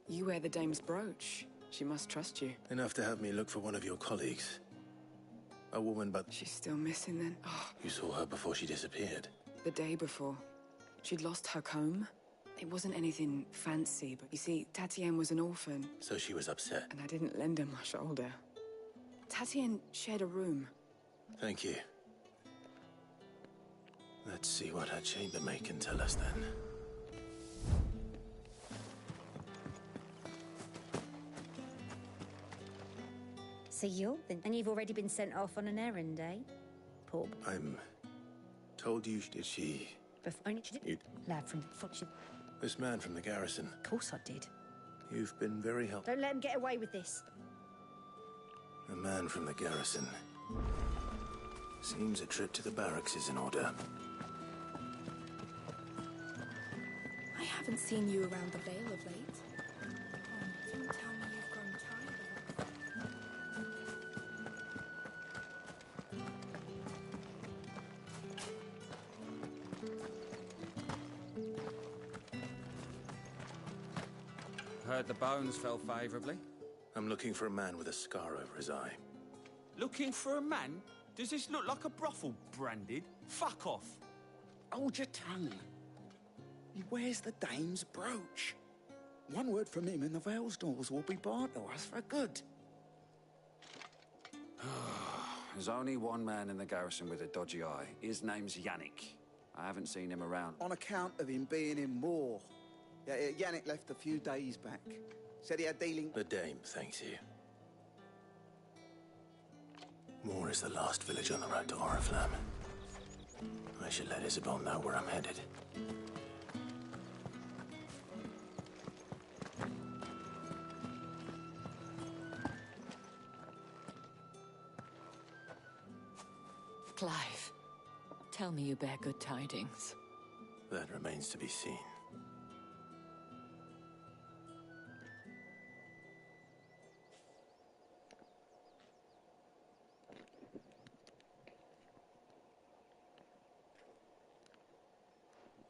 You wear the dame's brooch. She must trust you. Enough to have me look for one of your colleagues. A woman, but... She's still missing then? Oh. You saw her before she disappeared? The day before. She'd lost her comb. It wasn't anything fancy, but you see, Tatienne was an orphan. So she was upset. And I didn't lend her my shoulder. Tatienne shared a room. Thank you. Let's see what her chambermaid can tell us then. So and you've already been sent off on an errand, eh? Poor. I'm told you, did she... Lad from the... This man from the garrison. Of course I did. You've been very helpful. Don't let him get away with this. A man from the garrison. Seems a trip to the barracks is in order. I haven't seen you around the Vale of late. Don't tell me you've grown tired of it. Heard the bones fell favourably. I'm looking for a man with a scar over his eye. Looking for a man? Does this look like a brothel branded? Fuck off. Hold your tongue. He wears the dame's brooch. One word from him and the Vale's doors will be barred to us for good. There's only one man in the garrison with a dodgy eye. His name's Yannick. I haven't seen him around. On account of him being in war. Yeah, Yannick left a few days back. Said he had dealing... The dame thanks you. Moor is the last village on the road to Oriflamme. I should let Isabel know where I'm headed. Clive, tell me you bear good tidings. That remains to be seen.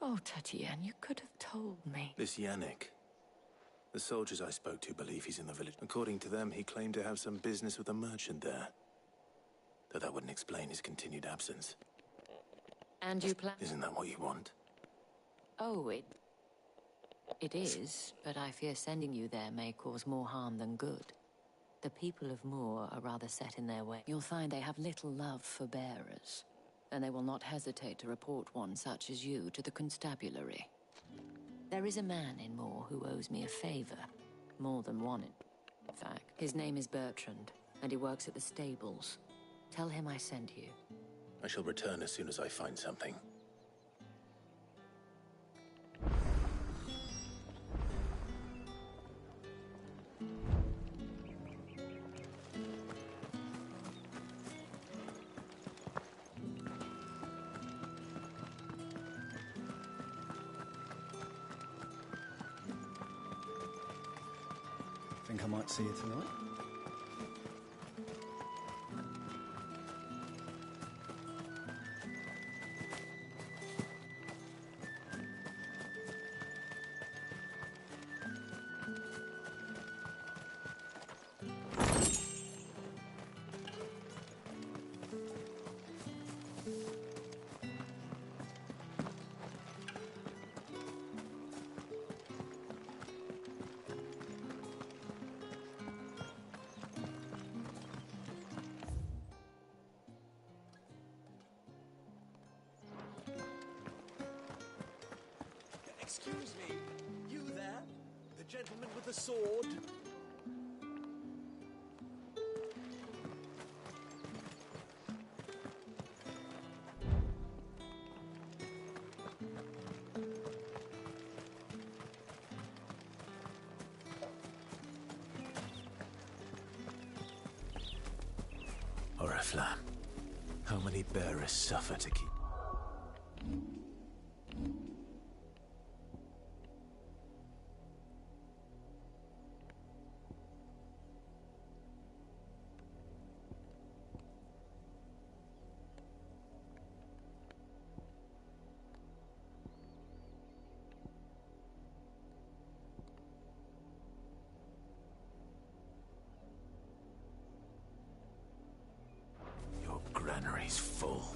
Oh, Tatienne, you could have told me. This Yannick. The soldiers I spoke to believe he's in the village. According to them, he claimed to have some business with a merchant there. Though that wouldn't explain his continued absence. And you plan... Isn't that what you want? Oh, it is, but I fear sending you there may cause more harm than good. The people of Moor are rather set in their way. You'll find they have little love for bearers, and they will not hesitate to report one such as you to the constabulary. There is a man in Moor who owes me a favor, more than one in fact. His name is Bertrand, and he works at the stables. Tell him I sent you. I shall return as soon as I find something. Think I might see you tonight? Excuse me, you there? The gentleman with the sword? Oriflamme. How many bearers suffer to keep... Your granary's full.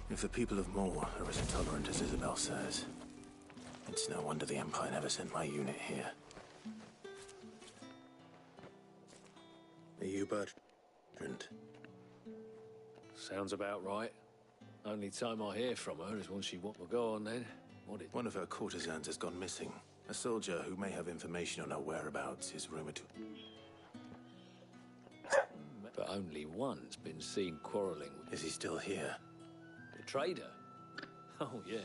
If the people of Moor are as intolerant as Isabel says, it's no wonder the Empire never sent my unit here. Are you Bertrand? Sounds about right. Only time I hear from her is when she want to go on then. One of her courtesans has gone missing. A soldier who may have information on her whereabouts is rumored to... But only one's been seen quarrelling with... Is he still here? The trader? Oh, yeah.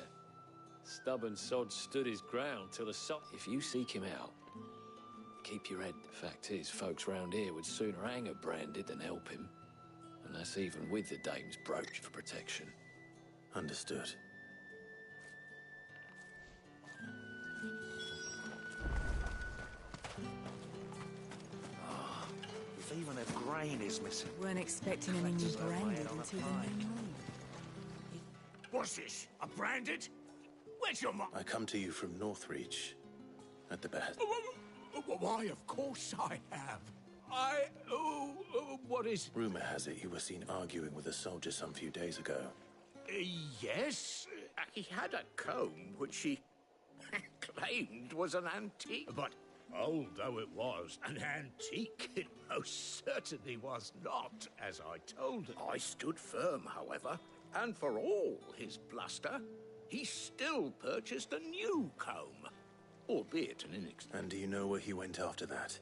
Stubborn sod stood his ground till the sop... If you seek him out, keep your head. The fact is, folks round here would sooner hang her branded than help him. And that's even with the dame's brooch for protection. Understood. Even a grain is missing. Weren't expecting any new branded until the new moon. What's this? A branded? Where's your mom? I come to you from Northreach, at the behest. Why, of course I have. What is... Rumor has it you were seen arguing with a soldier some few days ago. Yes. He had a comb which he claimed was an antique. But old though it was, an antique it most certainly was not, as I told him. I stood firm, however, and for all his bluster, he still purchased a new comb, albeit an inexpensive. And do you know where he went after that?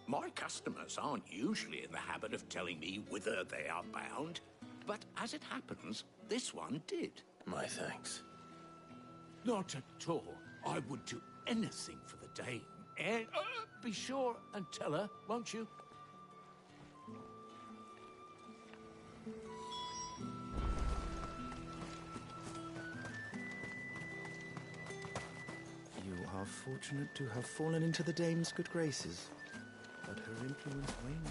My customers aren't usually in the habit of telling me whither they are bound, but as it happens, this one did. My thanks. Not at all. I would do anything for the dame. And be sure and tell her, won't you? You are fortunate to have fallen into the dame's good graces. But her influence wanes.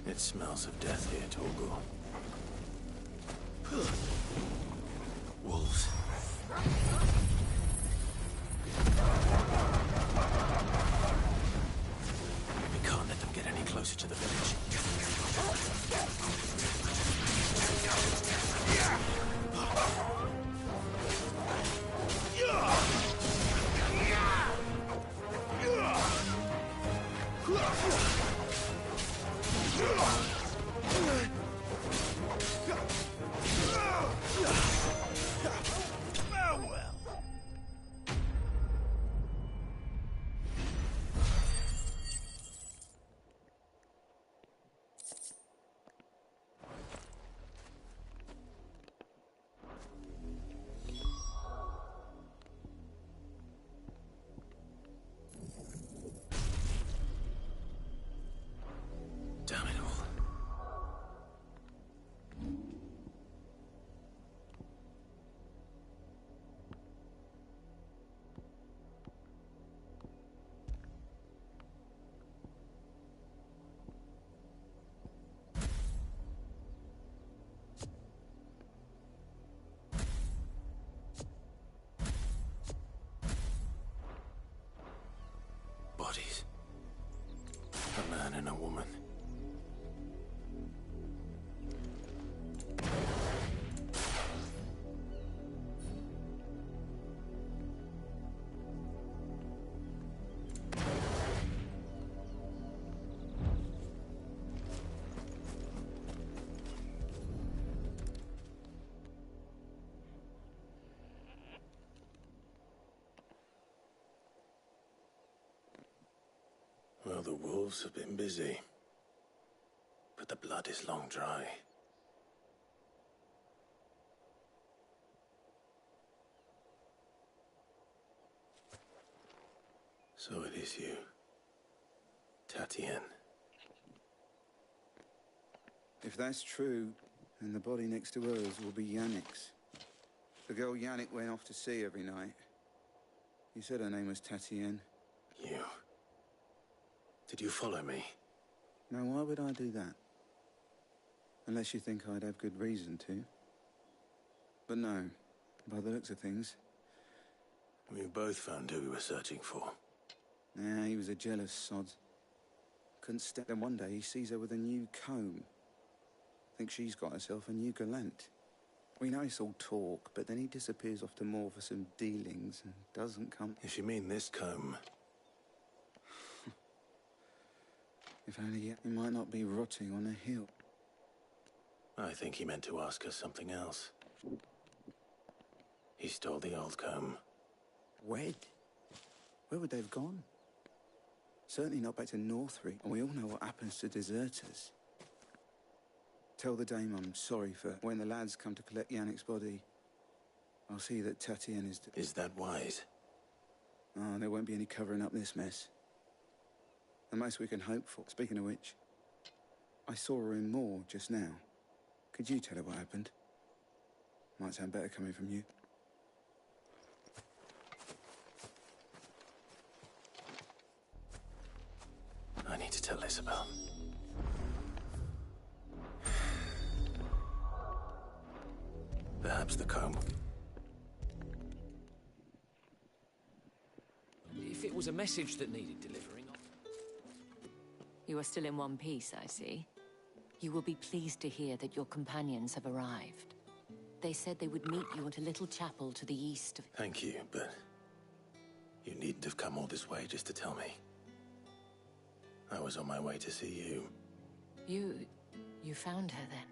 It smells of death here, Torgor. Wolves. We can't let them get any closer to the village. Damn it all. Bodies. A man and a woman. Well, the wolves have been busy, but the blood is long dry. So it is you, Tatienne. If that's true, then the body next to hers will be Yannick's. The girl Yannick went off to see every night. You said her name was Tatienne. You. Did you follow me? Now, why would I do that? Unless you think I'd have good reason to. But no, by the looks of things. We both found who we were searching for. Yeah, he was a jealous sod. Couldn't step. Then one day he sees her with a new comb. Thinks she's got herself a new gallant. We know it's all talk, but then he disappears off to Moor for some dealings and doesn't come. If you mean this comb... If only he might not be rotting on a hill. I think he meant to ask us something else. He stole the old comb. Wed? Where would they have gone? Certainly not back to Northry, and we all know what happens to deserters. Tell the dame I'm sorry for when the lads come to collect Yannick's body. I'll see that Tatienne is... Is that wise? Oh, there won't be any covering up this mess. The most we can hope for. Speaking of which, I saw her in Moor just now. Could you tell her what happened? Might sound better coming from you. I need to tell Isabel. Perhaps the comb. If it was a message that needed delivering... You are still in one piece, I see. You will be pleased to hear that your companions have arrived. They said they would meet you at a little chapel to the east of... Thank you, but... You needn't have come all this way just to tell me. I was on my way to see you. You found her then?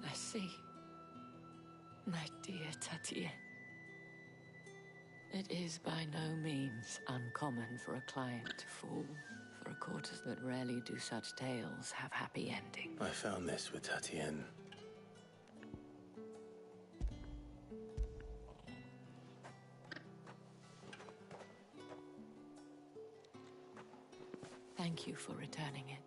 I see. My dear Tatienne. It is by no means uncommon for a client to fall for a courtesan, but rarely do such tales have happy endings. I found this with Tatienne. Thank you for returning it.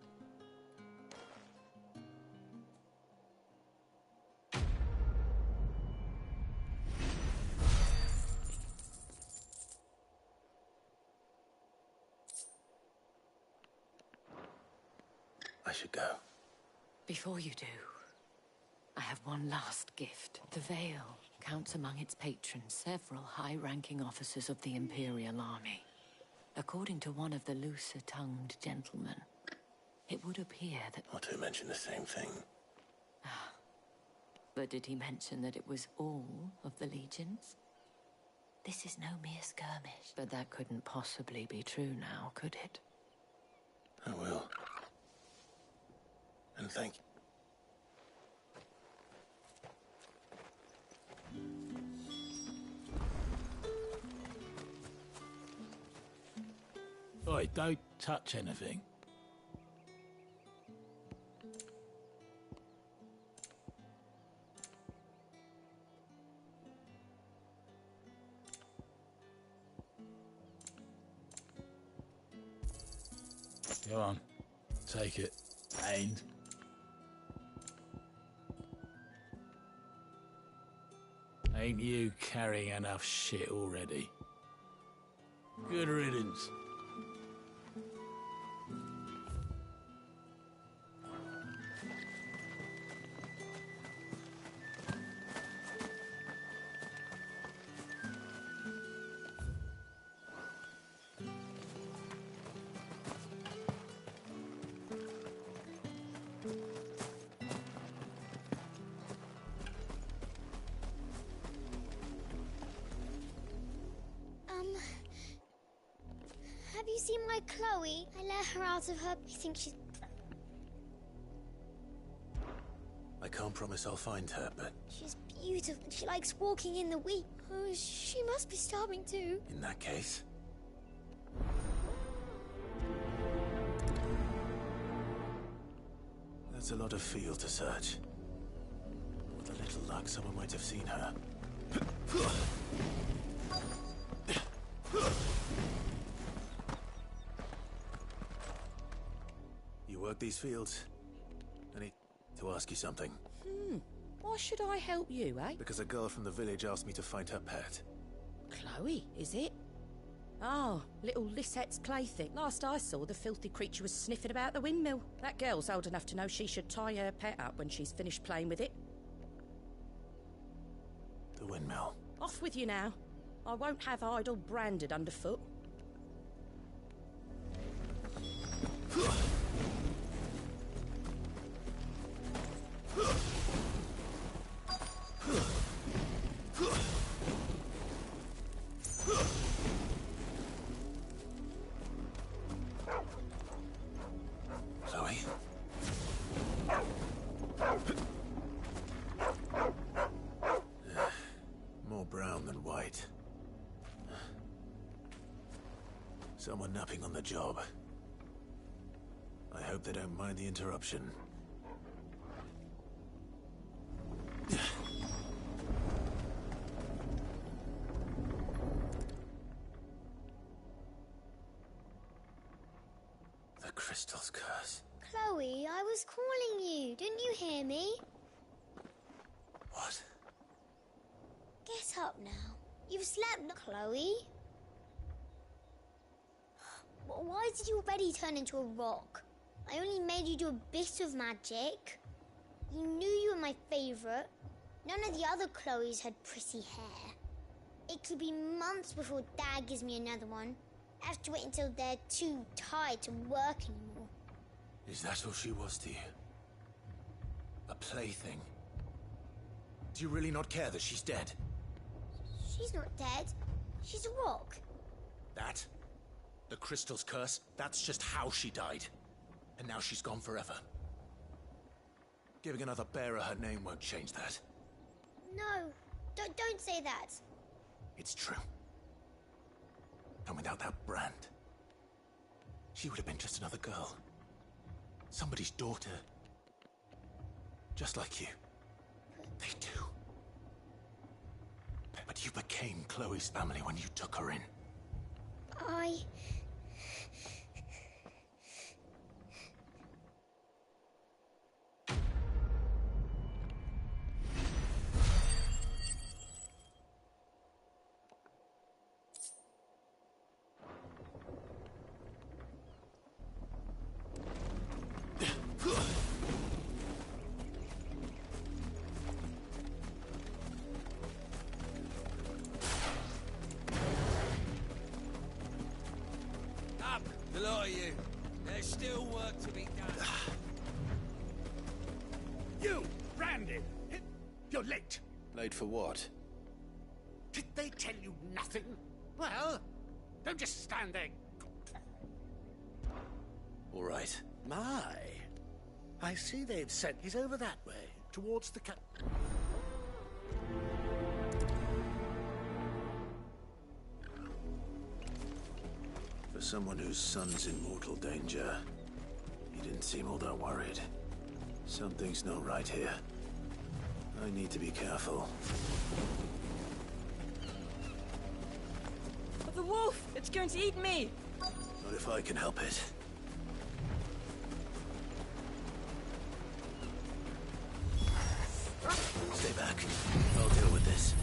I should go. Before you do, I have one last gift. The Veil counts among its patrons several high-ranking officers of the Imperial Army. According to one of the looser-tongued gentlemen, it would appear that... Not to mention the same thing. But did he mention that it was all of the legions? This is no mere skirmish. But that couldn't possibly be true now, could it? I will. And thank you. Oi, don't touch anything. Go on, take it. And ain't you carrying enough shit already? Good riddance. Have you seen my Chloe? I let her out of her... I think she's... I can't promise I'll find her, but... She's beautiful. She likes walking in the wheat. Oh, she must be starving too. In that case... That's a lot of field to search. With a little luck, someone might have seen her. You work these fields? I need to ask you something. Why should I help you, eh? Because a girl from the village asked me to find her pet. Chloe, is it? Oh, little Lisette's plaything. Last I saw, the filthy creature was sniffing about the windmill. That girl's old enough to know she should tie her pet up when she's finished playing with it. The windmill. Off with you now. I won't have idle branded underfoot. Chloe? More brown than white. Someone napping on the job. I hope they don't mind the interruption. The crystal's curse. Chloe, I was calling you. Didn't you hear me? What? Get up now. You've slept, Chloe. Why did you already turn into a rock? I only made you do a bit of magic. You knew you were my favourite. None of the other Chloes had pretty hair. It could be months before Dad gives me another one. I have to wait until they're too tired to work anymore. Is that all she was to you? A plaything? Do you really not care that she's dead? She's not dead. She's a rock. That? The crystal's curse? That's just how she died. And now she's gone forever. Giving another bearer her name won't change that. No, don't say that. It's true. And without that brand, she would have been just another girl. Somebody's daughter. Just like you. They do. But you became Chloe's family when you took her in. The lot of you. There's still work to be done. You, Brandon! You're late. Late for what? Did they tell you nothing? Well, don't just stand there. All right. My. I see they've sent. He's over that way, towards the For someone whose son's in mortal danger, he didn't seem all that worried. Something's not right here. I need to be careful. The wolf! It's going to eat me! Not if I can help it. Stay back. I'll deal with this.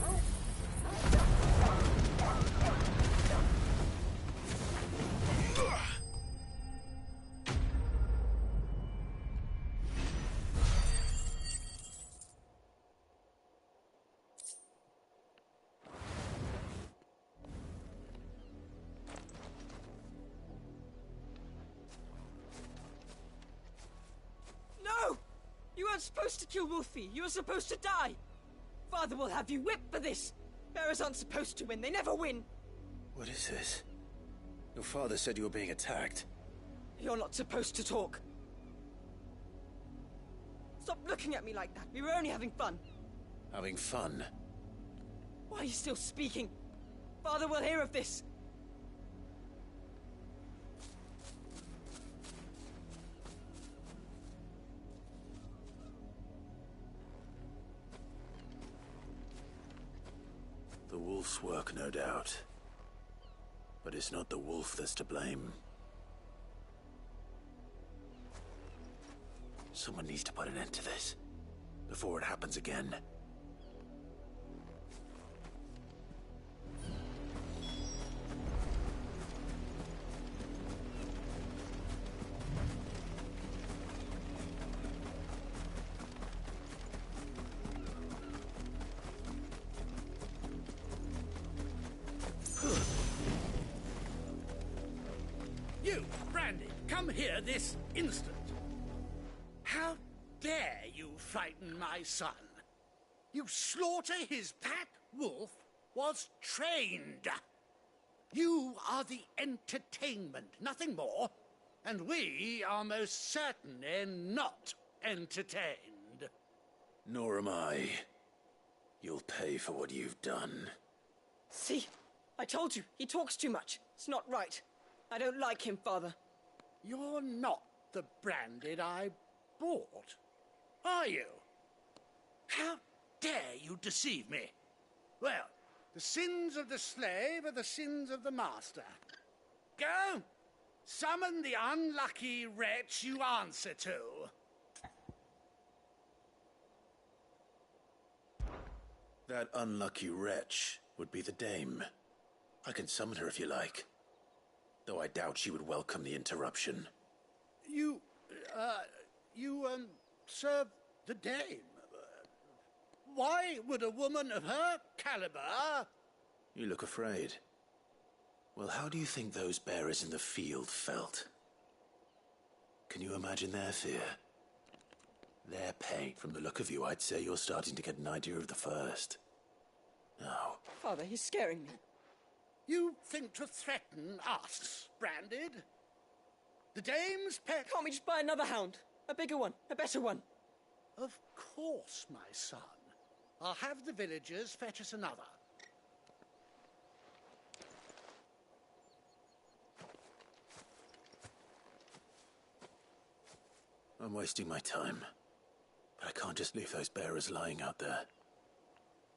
No! You weren't supposed to kill Wolfie. You were supposed to die. Father will have you whipped for this. Bearers aren't supposed to win. They never win. What is this? Your father said you were being attacked. You're not supposed to talk. Stop looking at me like that. We were only having fun. Having fun? Why are you still speaking? Father will hear of this. The wolf's work, no doubt. But it's not the wolf that's to blame. Someone needs to put an end to this, before it happens again. You, Brandy, come here this instant. How dare you frighten my son? You slaughter his pack? Wolf was trained. You are the entertainment, nothing more. And we are most certainly not entertained. Nor am I. You'll pay for what you've done. See? I told you. He talks too much. It's not right. I don't like him, Father. You're not the Branded I bought, are you? How dare you deceive me? Well, the sins of the slave are the sins of the master. Go! Summon the unlucky wretch you answer to. That unlucky wretch would be the dame. I can summon her if you like. Though I doubt she would welcome the interruption. You serve the dame. Why would a woman of her caliber... You look afraid. Well, how do you think those bearers in the field felt? Can you imagine their fear? Their pain. From the look of you, I'd say you're starting to get an idea of the first. Now... Father, he's scaring me. You think to threaten us, Branded? The dame's pet... Can't we just buy another hound? A bigger one, a better one. Of course, my son. I'll have the villagers fetch us another. I'm wasting my time. But I can't just leave those bearers lying out there.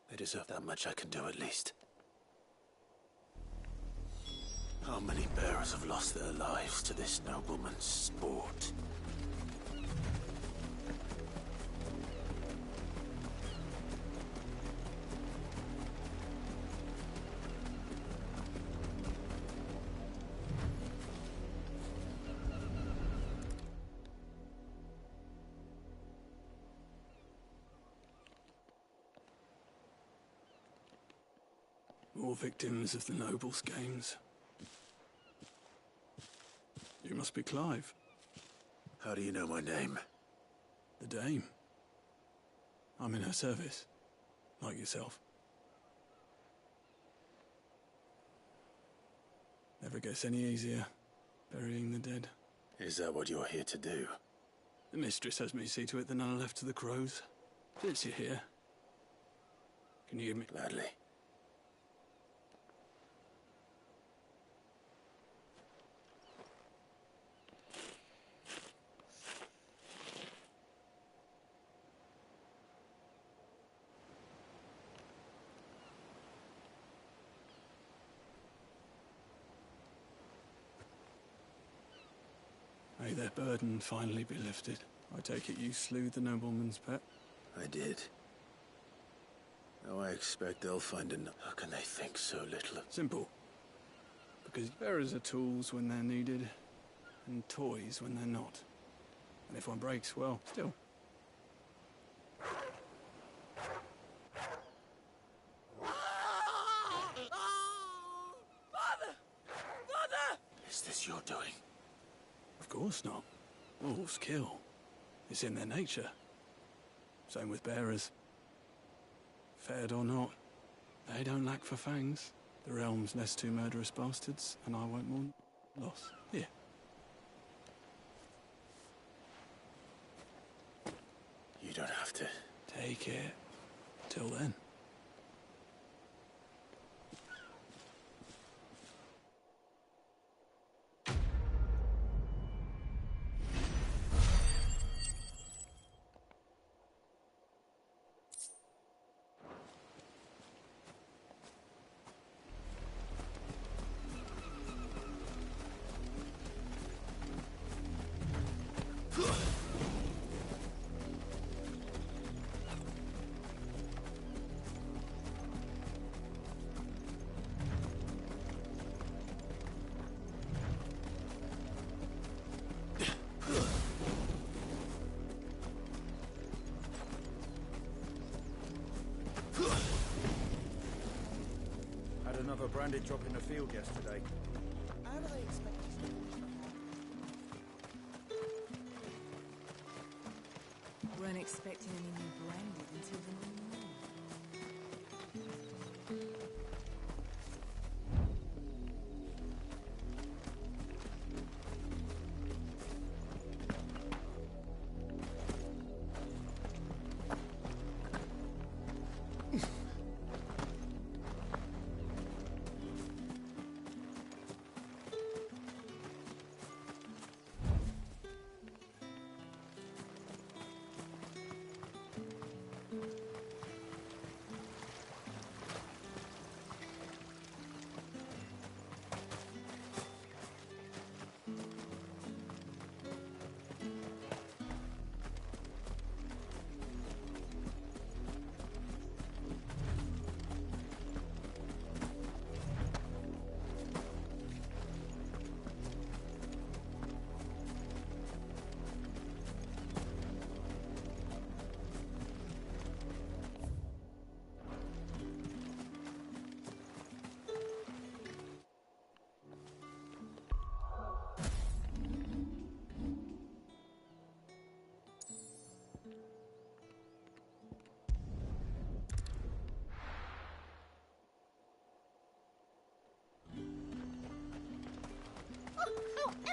They deserve that much I can do at least. How many bearers have lost their lives to this nobleman's sport? More victims of the nobles' games. You must be Clive. How do you know my name? The Dame. I'm in her service, like yourself. Never gets any easier, burying the dead. Is that what you're here to do? The mistress has me see to it that none are left to the crows. Since you're here, can you give me... Gladly. May their burden finally be lifted. I take it you slew the nobleman's pet? I did. Now I expect they'll find enough. How can they think so little of... Simple. Because bearers are tools when they're needed, and toys when they're not. And if one breaks, well, still. Father! Father! Is this your doing? Of course not. Wolves kill. It's in their nature. Same with bearers. Fed or not, they don't lack for fangs. The realm's nest two murderous bastards, and I won't mourn loss. Here. You don't have to. Take it. Till then. Had another branded drop in the field yesterday. How do they expect us to Weren't expecting any new branded until the new moon.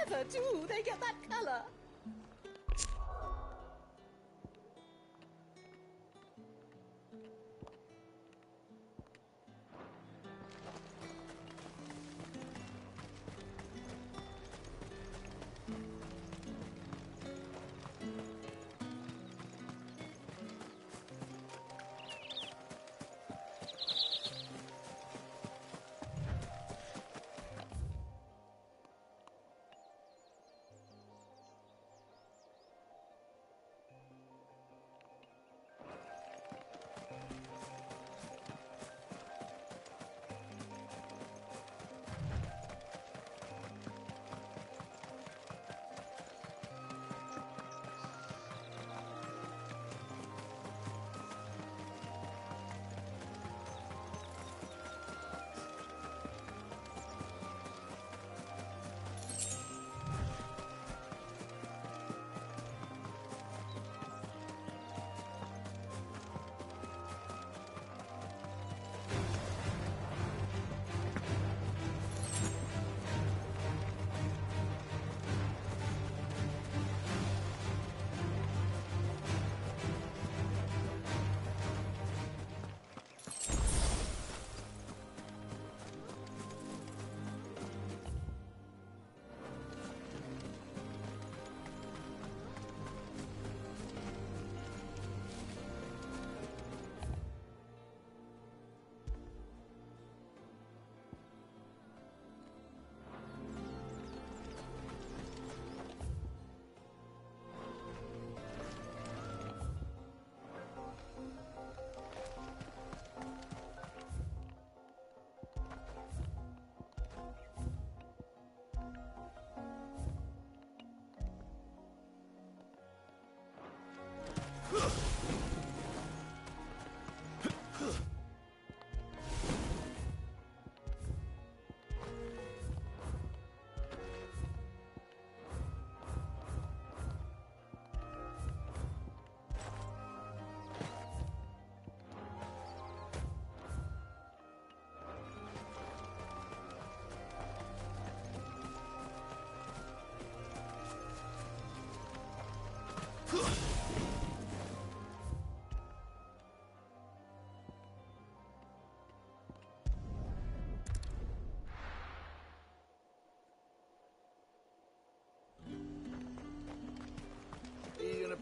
However do they get that color?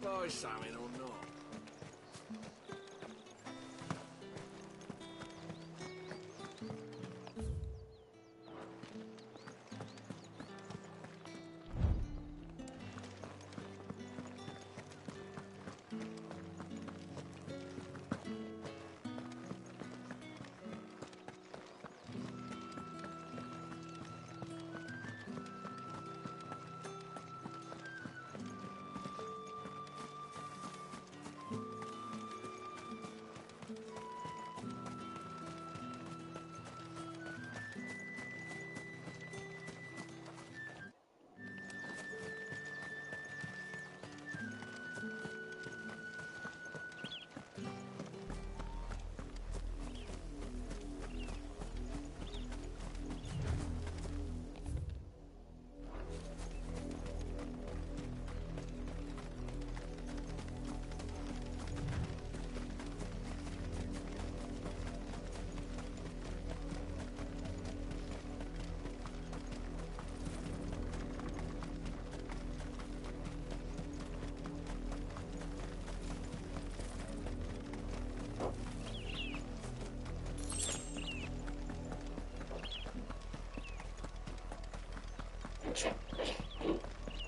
buy something or not?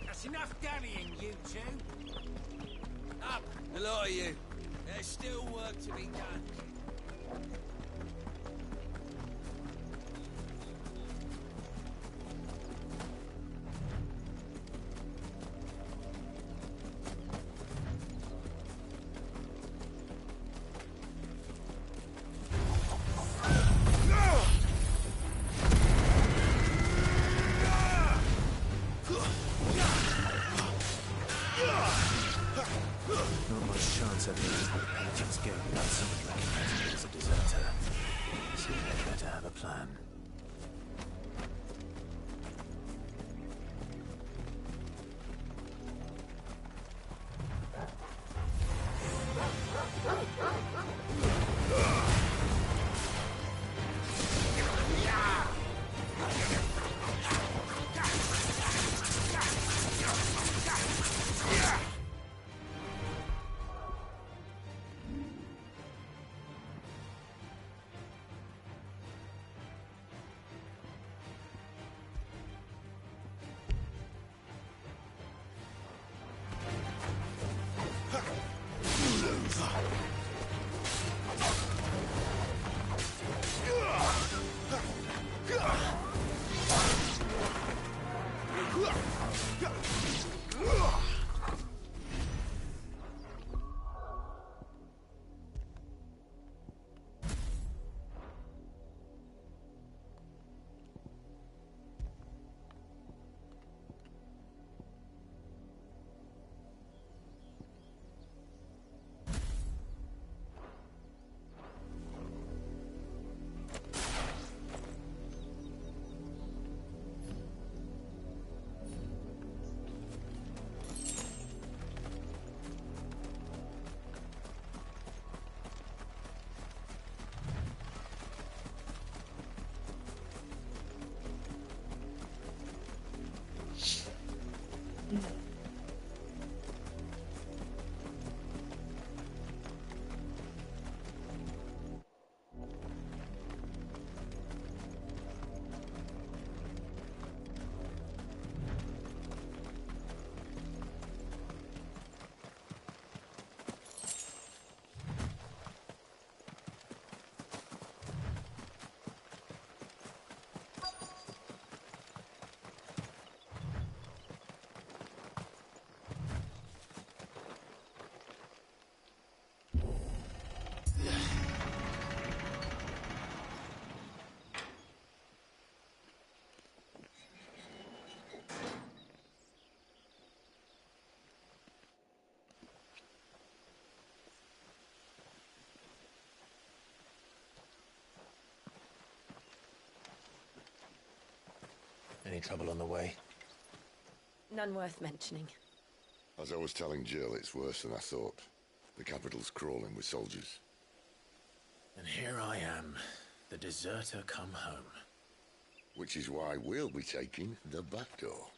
That's enough dallying, you two. Up, the lot of you. There's still work to be done. Not much chance of meeting the patrons game without someone recognizing me as a deserter. So I'd better have a plan. Any trouble on the way? None worth mentioning. As I was telling Jill, it's worse than I thought. The capital's crawling with soldiers. And here I am, the deserter come home. Which is why we'll be taking the back door.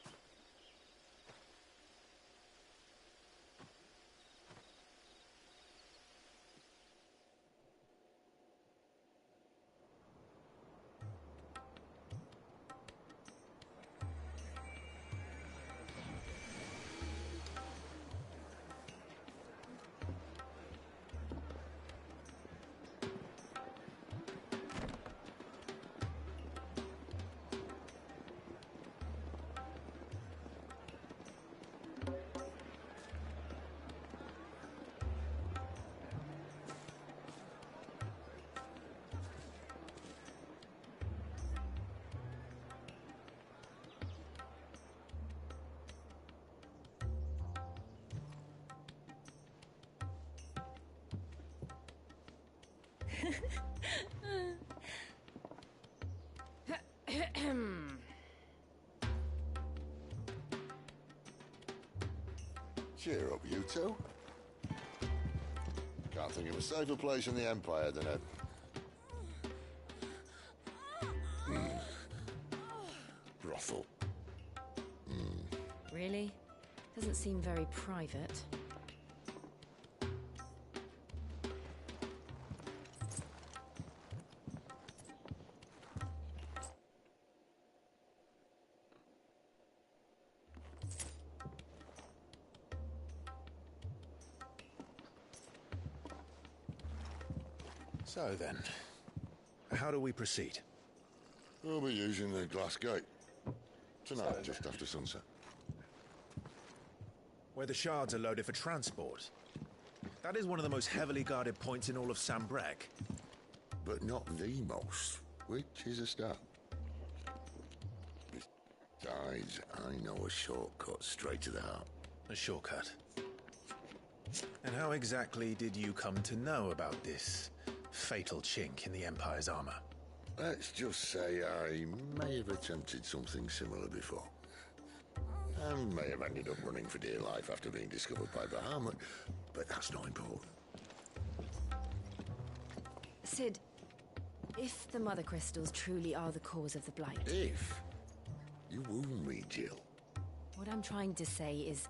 Cheer up, you two. Can't think of a safer place in the Empire than a... brothel. Really? Doesn't seem very private. So then, how do we proceed? We'll be using the glass gate. Tonight, just after sunset. Where the shards are loaded for transport. That is one of the most heavily guarded points in all of Sambrek. But not the most, which is a start. Besides, I know a shortcut straight to the heart. A shortcut? And how exactly did you come to know about this fatal chink in the Empire's armor? Let's just say I may have attempted something similar before. And may have ended up running for dear life after being discovered by Bahamut, but that's not important. Sid, if the Mother Crystals truly are the cause of the Blight... If? You wound me, Jill. What I'm trying to say is,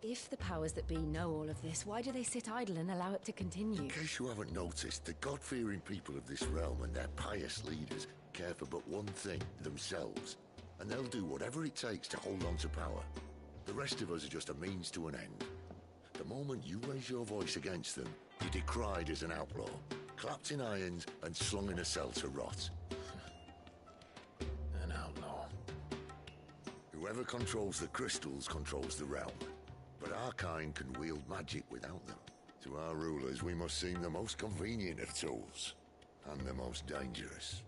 if the powers that be know all of this, why do they sit idle and allow it to continue? In case you haven't noticed, the God-fearing people of this realm and their pious leaders care for but one thing, themselves. And they'll do whatever it takes to hold on to power. The rest of us are just a means to an end. The moment you raise your voice against them, you're decried as an outlaw, clapped in irons and slung in a cell to rot. An outlaw. Whoever controls the crystals controls the realm. But our kind can wield magic without them. To our rulers, we must seem the most convenient of tools. And the most dangerous.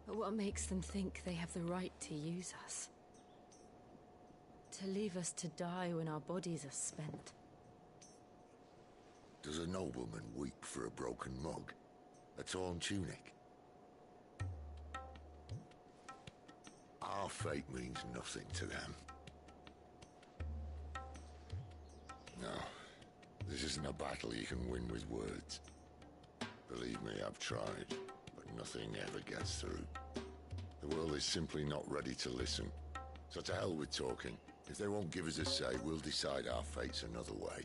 But what makes them think they have the right to use us? To leave us to die when our bodies are spent? Does a nobleman weep for a broken mug? A torn tunic? Our fate means nothing to them. No, this isn't a battle you can win with words. Believe me, I've tried, but nothing ever gets through. The world is simply not ready to listen. So to hell with talking. If they won't give us a say, we'll decide our fates another way.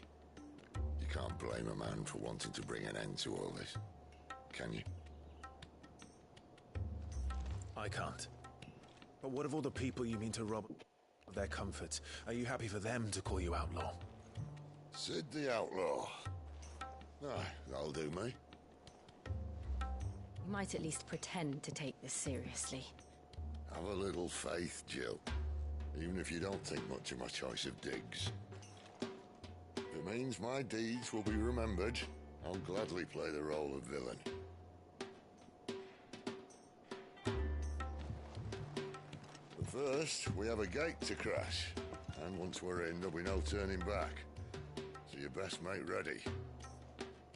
You can't blame a man for wanting to bring an end to all this, can you? I can't. But what of all the people you mean to rob of their comforts? Are you happy for them to call you outlaw? Sid the Outlaw. Ah, that'll do me. You might at least pretend to take this seriously. Have a little faith, Jill. Even if you don't think much of my choice of digs. If it means my deeds will be remembered, I'll gladly play the role of villain. But first, we have a gate to crash. And once we're in, there'll be no turning back. So you best make ready.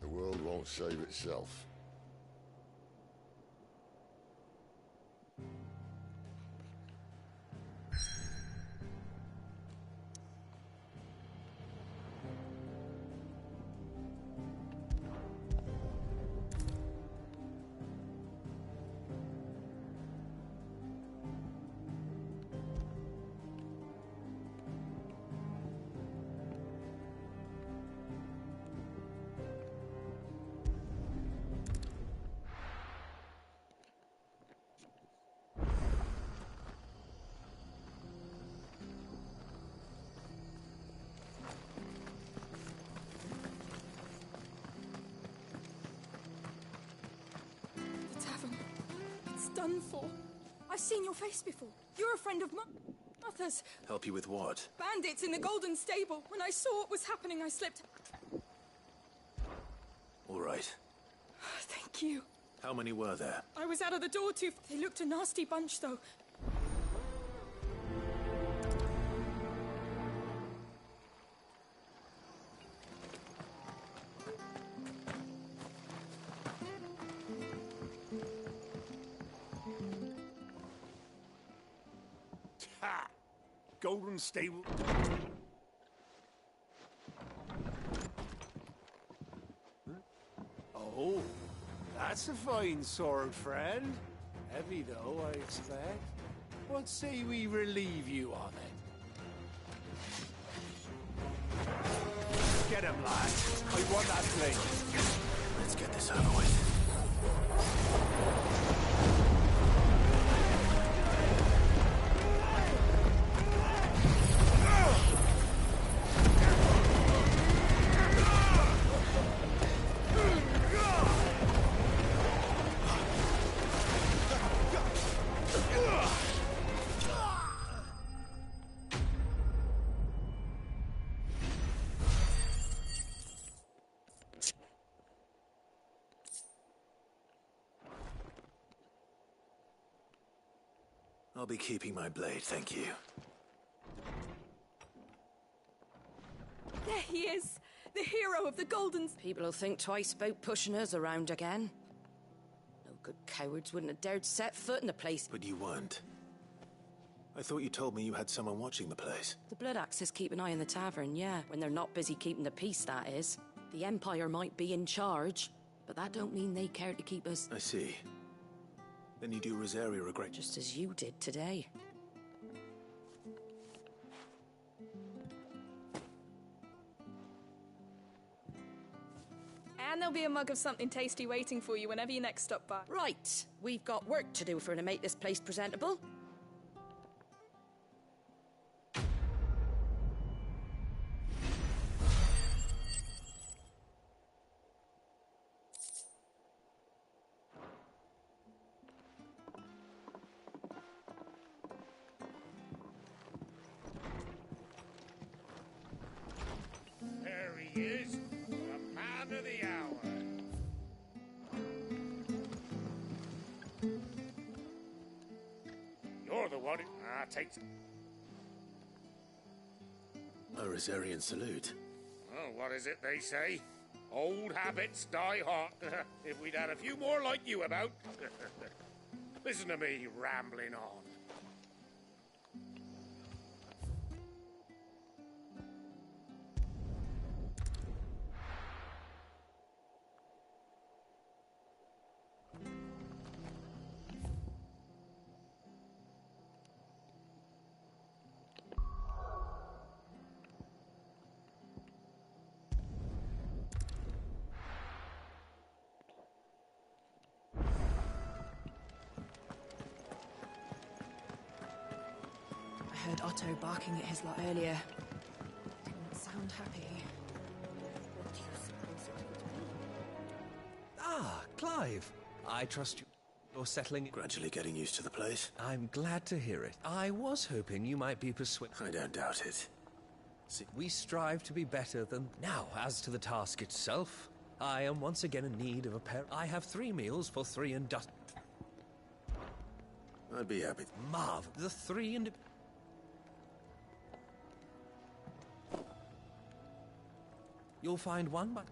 The world won't save itself. Done for. I've seen your face before. You're a friend of Mother's. Help you with what? Bandits in the Golden Stable. When I saw what was happening, I slipped. All right. Thank you. How many were there? I was out of the door too. They looked a nasty bunch, though. Ha! Golden stable. Oh, that's a fine sword, friend. Heavy, though, I expect. What say we relieve you of it? Get him, lad. I want that blade. Let's get this over with. I'll be keeping my blade, thank you. There he is! The hero of the Goldens! People will think twice about pushing us around again. No good cowards wouldn't have dared set foot in the place. But you weren't. I thought you told me you had someone watching the place. The Blood Axes keep an eye on the tavern, yeah. When they're not busy keeping the peace, that is. The Empire might be in charge, but that don't mean they care to keep us. I see. Then you do Rosaria regret... Just as you did today. And there'll be a mug of something tasty waiting for you whenever you next stop by. Right. We've got work to do for to make this place presentable. There he is, the man of the hour. You're the one who... takes... A Rosarian salute. Oh, what is it they say? Old habits die hard. If we'd had a few more like you about. Listen to me rambling on. I heard Otto barking at his lot earlier. Didn't sound happy. What do you suppose it would be? Ah, Clive. I trust you're settling... Gradually getting used to the place. I'm glad to hear it. I was hoping you might be persuaded. I don't doubt it. See, we strive to be better than... Now, as to the task itself, I am once again in need of a pair... I have 3 meals for 3 and dust... I'd be happy. Marv, the 3 and... You'll find one, but...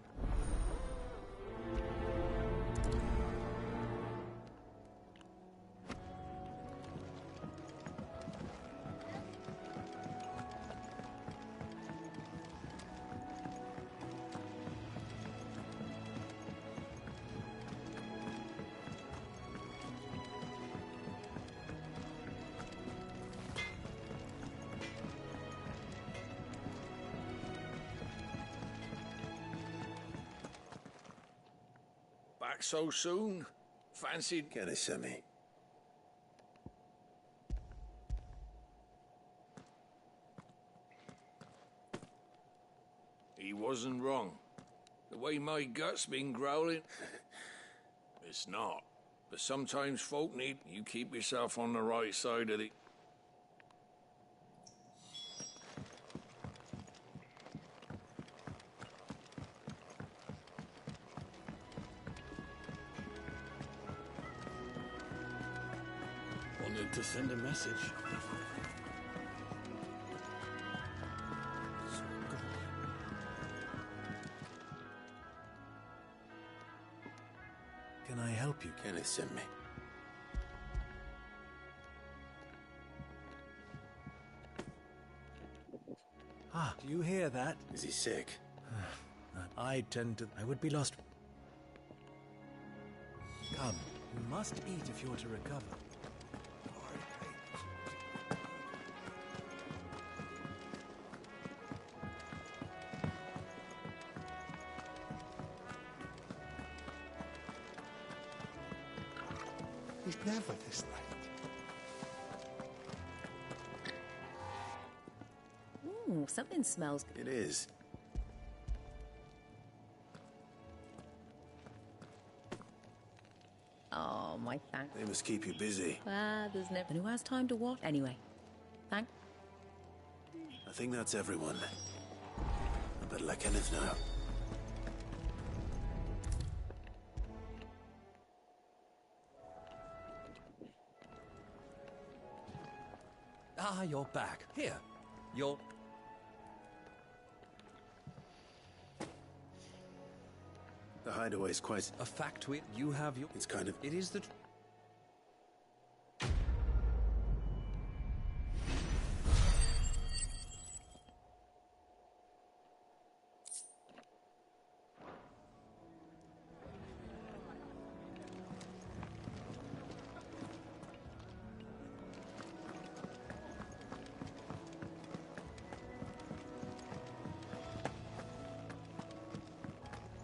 Back so soon? Fancied... Get a semi. He wasn't wrong. The way my gut's been growling... It's not. But sometimes folk need... You keep yourself on the right side of the... Wanted to send a message. Can I help you? Kenneth sent me. Ah, do you hear that? Is he sick? I would be lost. Come, you must eat if you're to recover. He's never this late. Ooh, something smells good. It is. Oh, my thanks. They must keep you busy. Ah, there's never... Who has time to watch? Anyway, thank... I think that's everyone. I better let Kenneth know. Ah, you're back. Here. You're... The hideaway's quite... A factoid. You have your... It's kind of... It is the...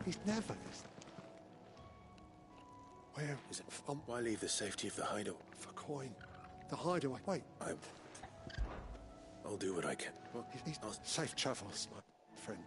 He's never this. Where is it? Why leave the safety of the hideaway? For coin. The hideaway. Wait. I'll do what I can. Well, safe travels, my friend.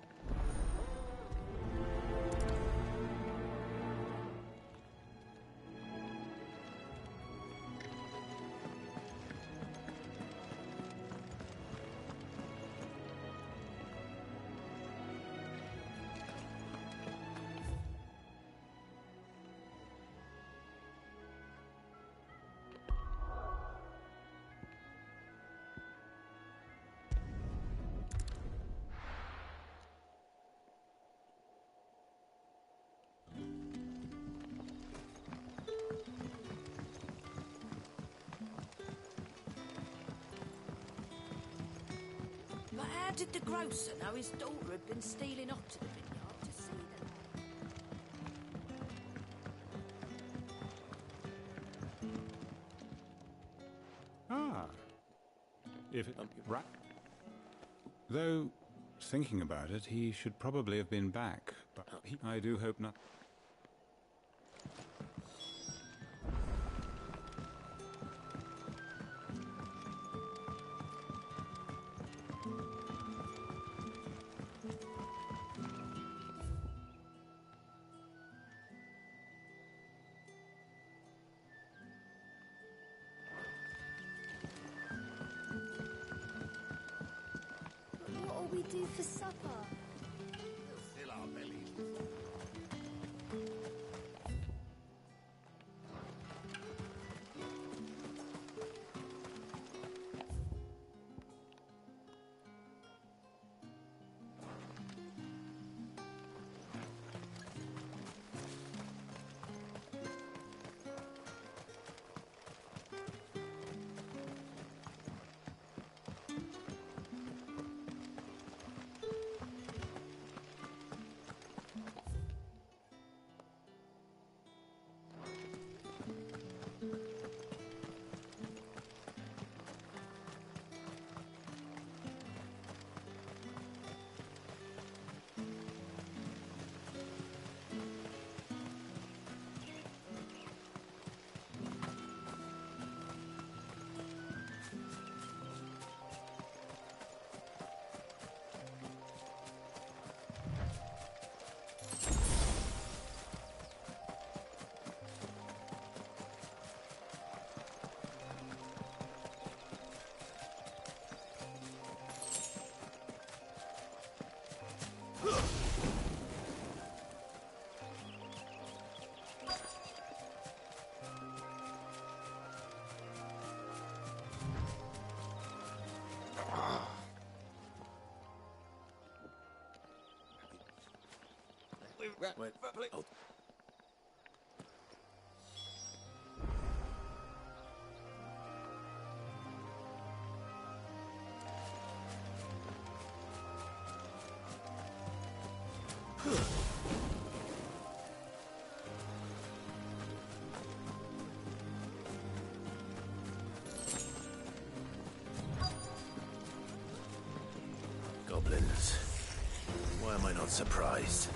But how did the grocer know his daughter had been stealing off to the vineyard to see them? Ah. If it... Right. Though, thinking about it, he should probably have been back. But I do hope not. What'll we do for supper? Fill our bellies. Wait. I'll... goblins. Why am I not surprised?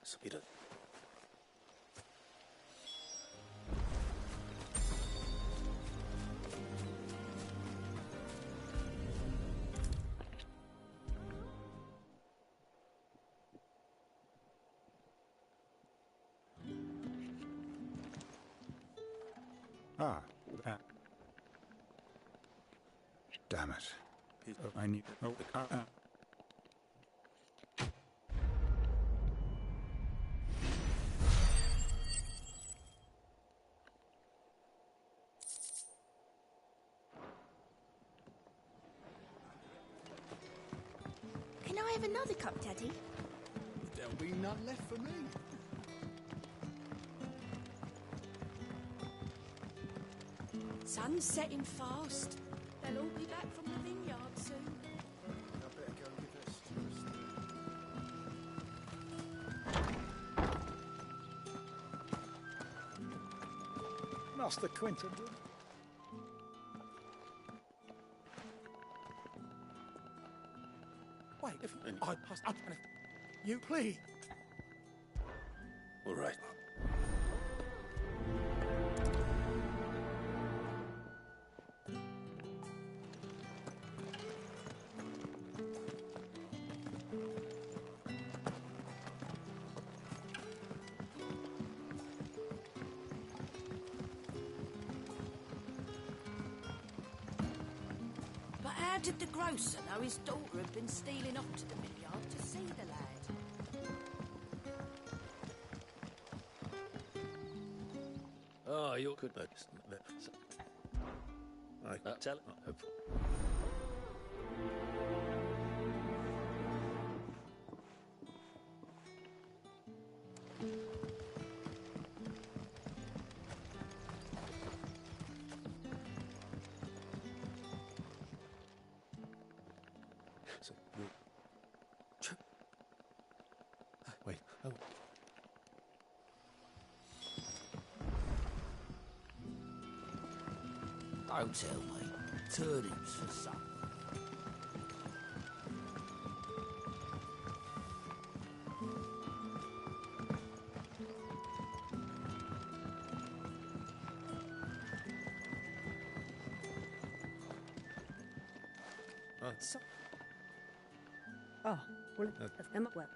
Speed it. Damn it. I need... Can I have another cup, Daddy? There'll be none left for me. Sun's setting fast. They'll all be back from the vineyard soon. I better go and give this to Master Quentin. Wait, if I pass up, you please. All right. But how did the grocer know his daughter had been stealing off to the vineyard to see the lad? Oh, you could. I tell it. Wait. Oh. Don't tell me. Turnips for supper. So oh, well, well.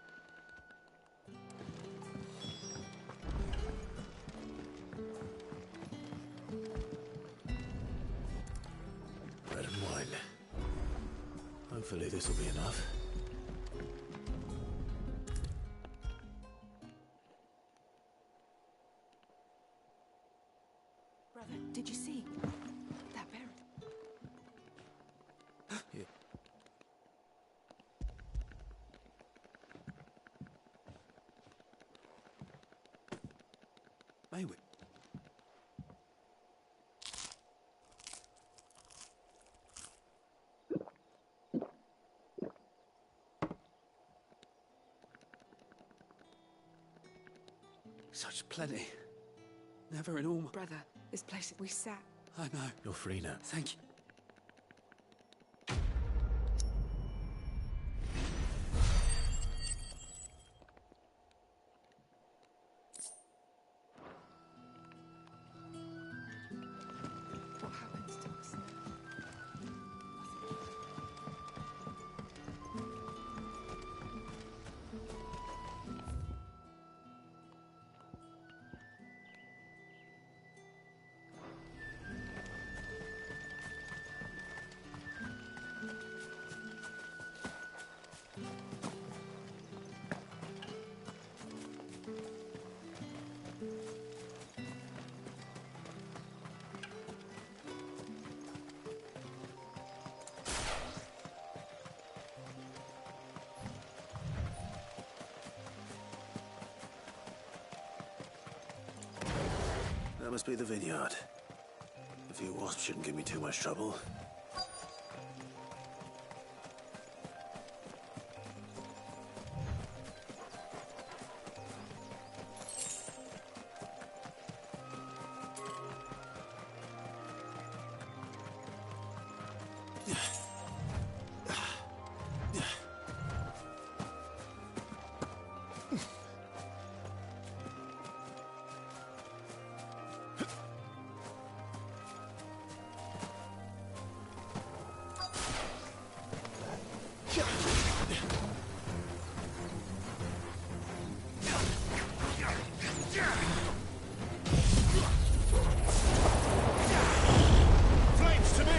Bread and wine. Hopefully this will be enough. Brother, did you see that bear? Yeah. May we? Such plenty. Never in all my... Brother, this place we sat. I know. You're free now. Thank you. What happens to us now? That must be the vineyard. A few wasps shouldn't give me too much trouble. Flames to me!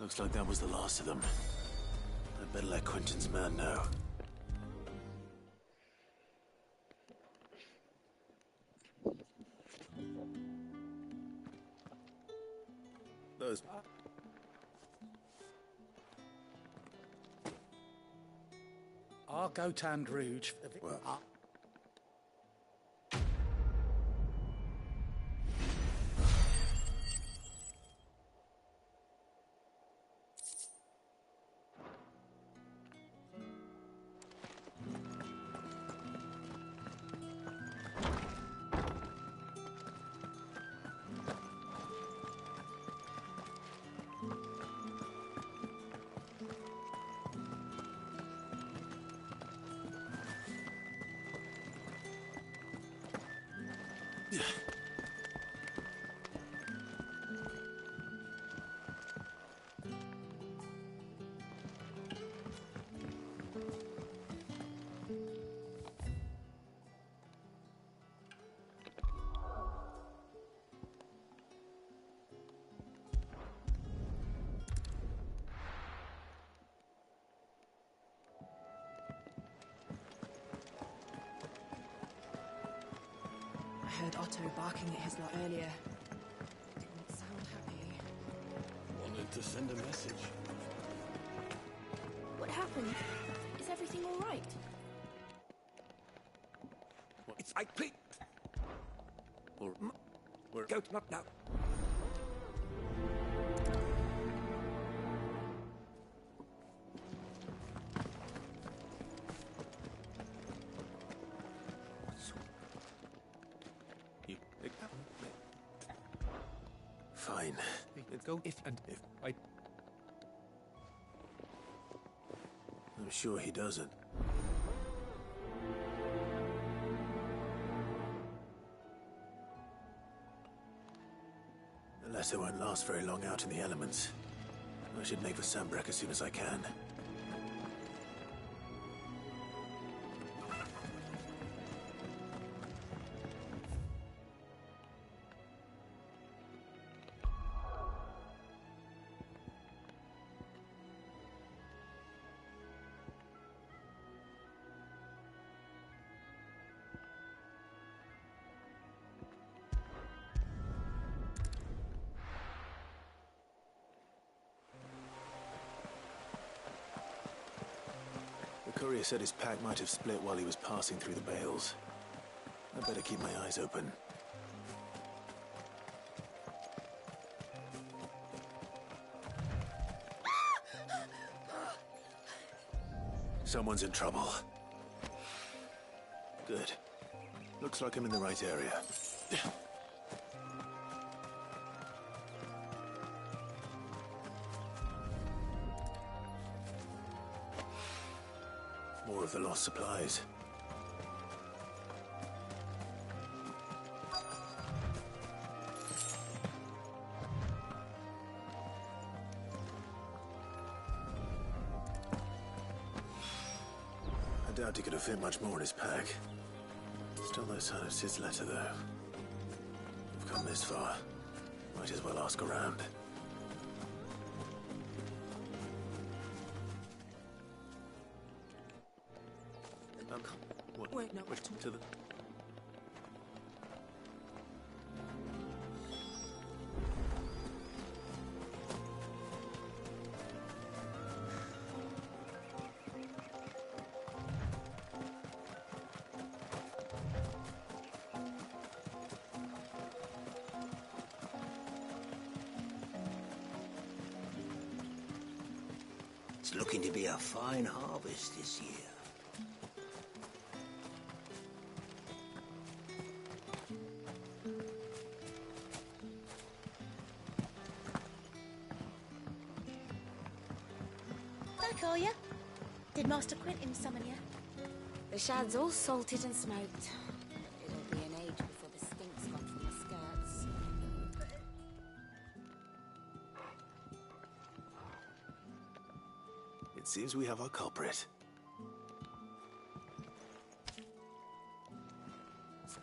Looks like that was the last of them. I'd better let Quentin's man know. Those... Argo Tand Rouge. Well. I heard Otto barking at his lot earlier. Didn't sound happy. Wanted to send a message. What happened? Is everything all right? It's I please. We're go not now. Fine. Go if I... I'm sure he doesn't. Unless it won't last very long out in the elements. I should make for Sambrek as soon as I can. The courier said his pack might have split while he was passing through the bales. I better keep my eyes open. Someone's in trouble. Good. Looks like I'm in the right area. More of the lost supplies. I doubt he could have fit much more in his pack. Still no sign of Sid's letter, though. We've come this far. Might as well ask around. Wait, no. To the... It's looking to be a fine harvest this year. Back, are you? Did Master Quentin summon you? The shad's all salted and smoked. It'll be an age before the stink's gone from the skirts. It seems we have our culprit.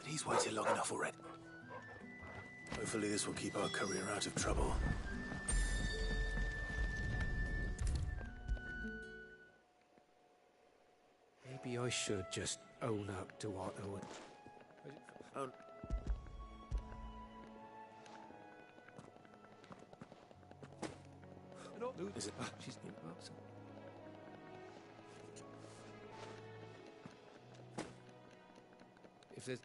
He's waited long enough already. Hopefully this will keep our courier out of trouble. Maybe I should just own up to what I would... Oh. Is it? She's in box. If there's...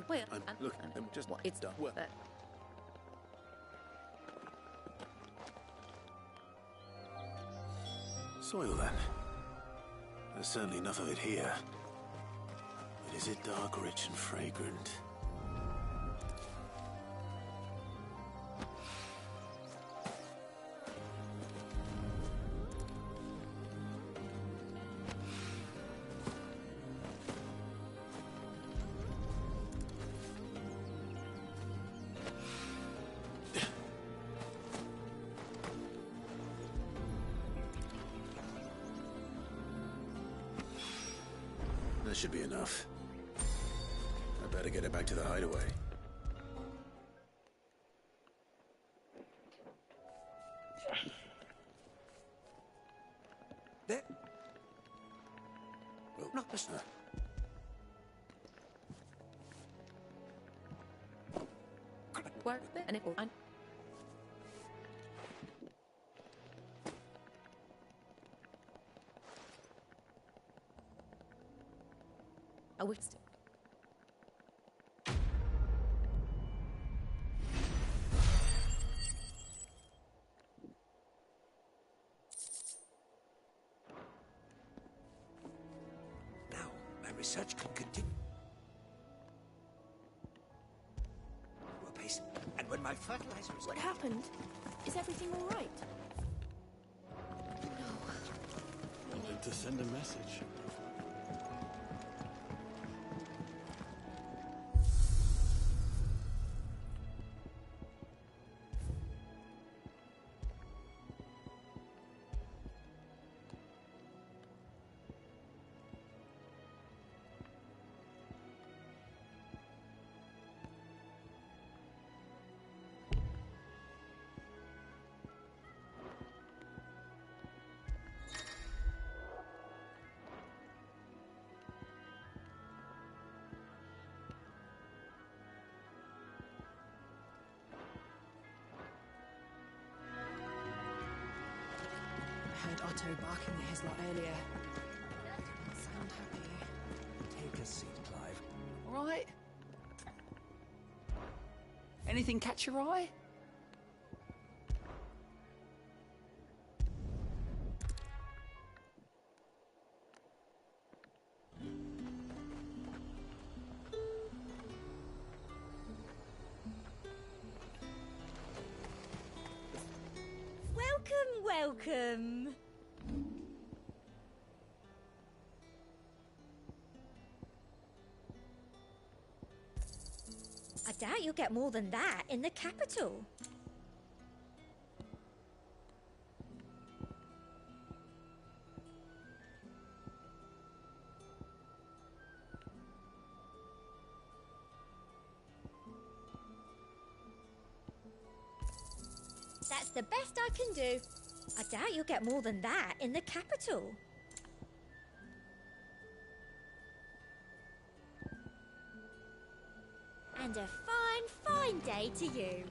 Wait, look, I'm just... It's done. Well. Soil, then. There's certainly enough of it here. But is it dark, rich, and fragrant? should be enough. I better get it back to the hideaway. There. Well, not this. Where and it will. I would still. Now, my research can continue. A pace, and when my fertilizer is... What happened? Is everything all right? I wanted to send a message. I heard Otto barking at his lot earlier. Didn't sound happy. Take a seat, Clive. All right? Anything catch your eye? Welcome. I doubt you'll get more than that in the capital. That's the best I can do. I doubt you'll get more than that in the capital. And a fine, fine day to you.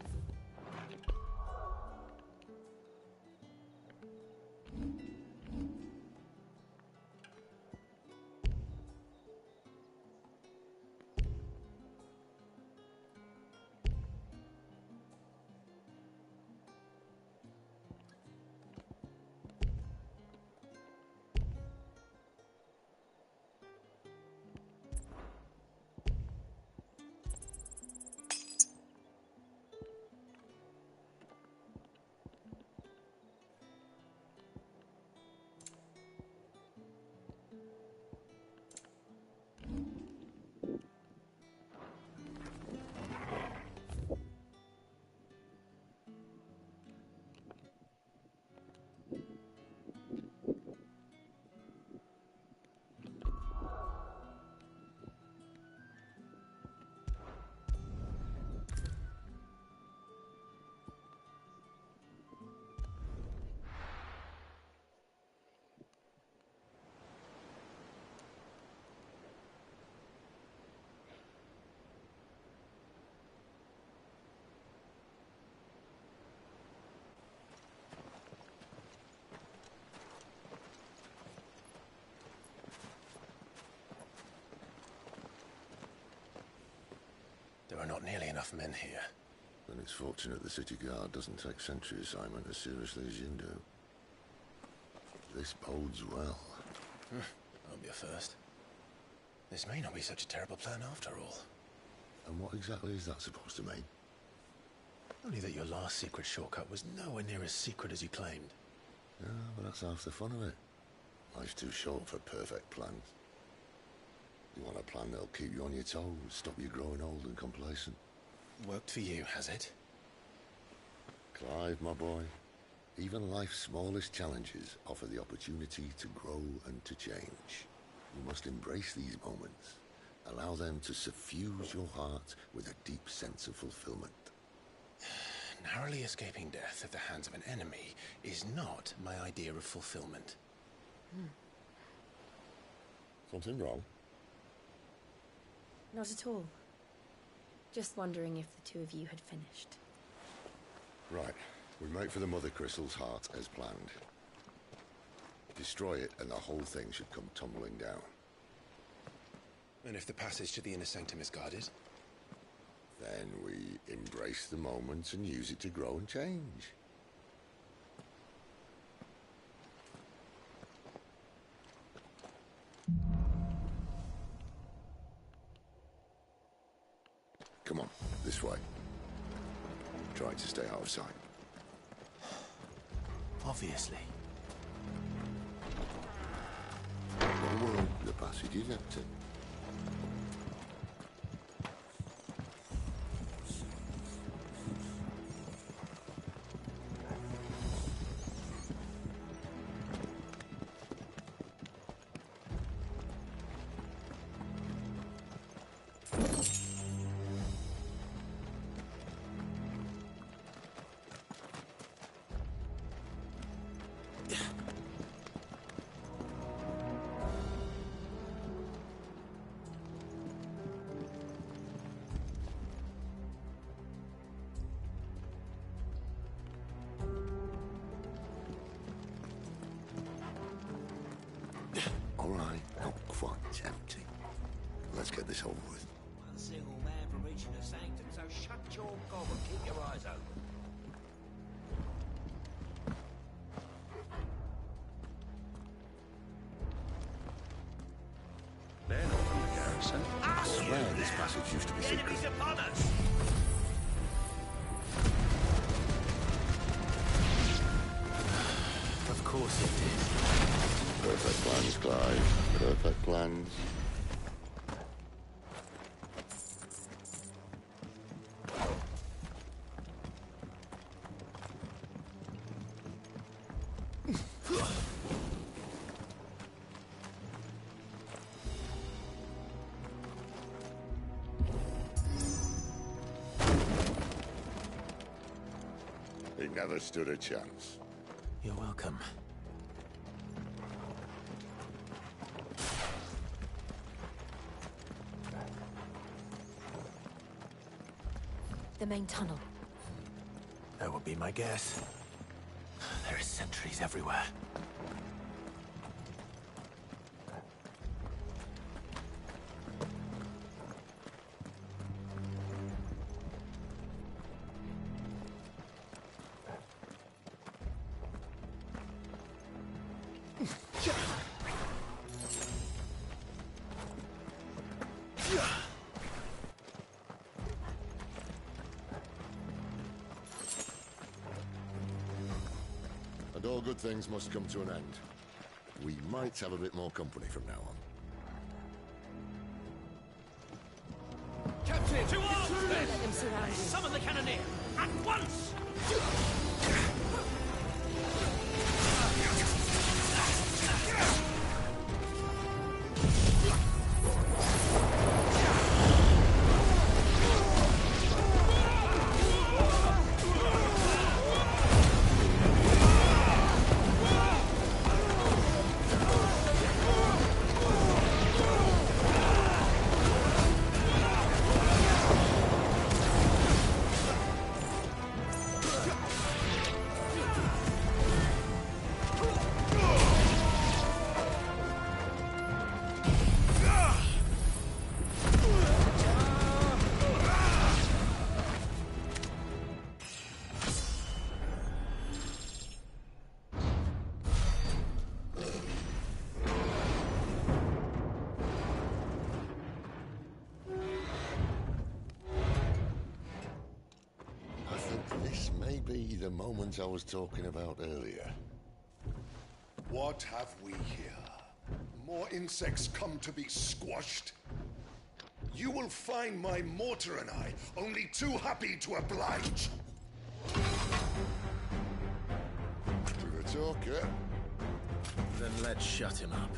There are not nearly enough men here. Then it's fortunate the city guard doesn't take sentry assignment as seriously as you do. This bodes well. I'll be a first. This may not be such a terrible plan after all. And what exactly is that supposed to mean? Only that your last secret shortcut was nowhere near as secret as you claimed. Yeah, but that's half the fun of it. Life's too short for perfect plans. You want a plan that'll keep you on your toes, stop you growing old and complacent. Worked for you, has it? Clive, my boy, even life's smallest challenges offer the opportunity to grow and to change. You must embrace these moments. Allow them to suffuse your heart with a deep sense of fulfillment. Narrowly escaping death at the hands of an enemy is not my idea of fulfillment. Something wrong? Not at all. Just wondering if the two of you had finished. Right. We make for the Mother Crystal's heart as planned. Destroy it and the whole thing should come tumbling down. And if the passage to the inner sanctum is guarded? Then we embrace the moment and use it to grow and change. Come on, this way. Try to stay out of sight. Obviously. Well, the passage is empty. All right, not quite empty. Let's get this over with. One single man for reaching the sanctum, so shut your gob and keep your eyes open. They're not from the garrison. I swear this passage used to be secret. Enemies upon us! Of course it did. Perfect plans, Clive. Perfect plans. He never stood a chance. You're welcome. The main tunnel. That would be my guess. There are sentries everywhere. And all good things must come to an end. We might have a bit more company from now on. Captain! To arms, then! Let them surround you. Summon the cannoneer! At once! The moment I was talking about earlier. What have we here? More insects come to be squashed? You will find my mortar and I only too happy to oblige. To the talker. Then let's shut him up.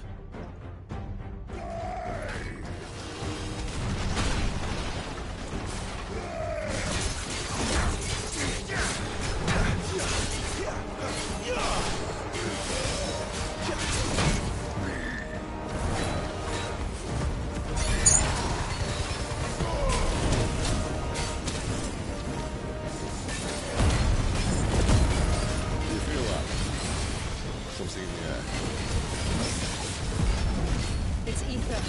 It's ether.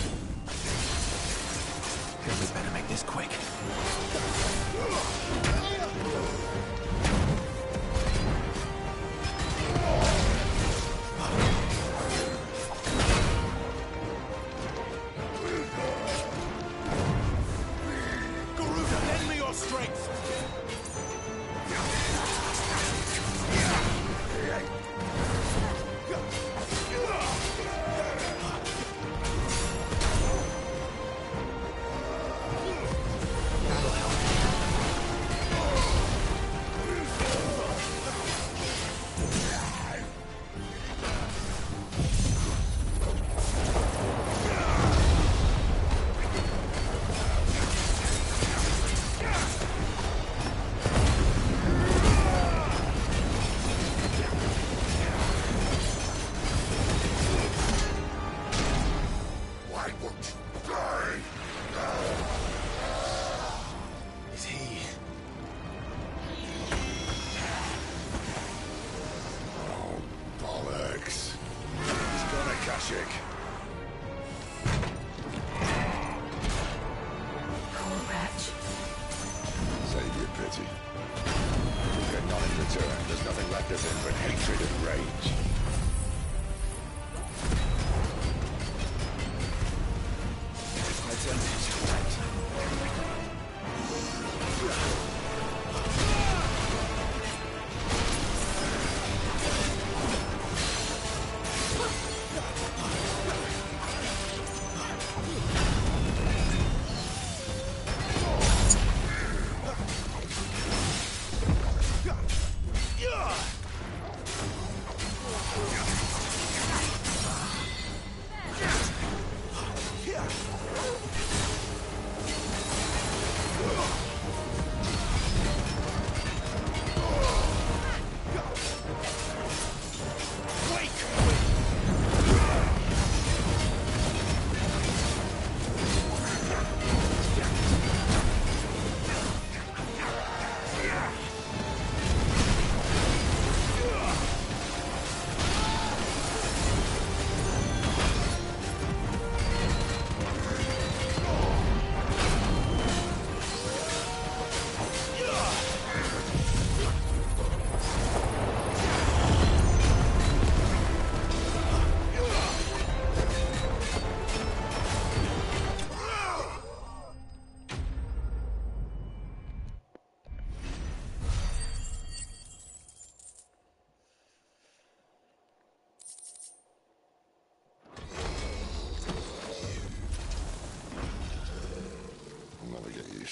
Then we better make this quick. Garuda, lend me your strength!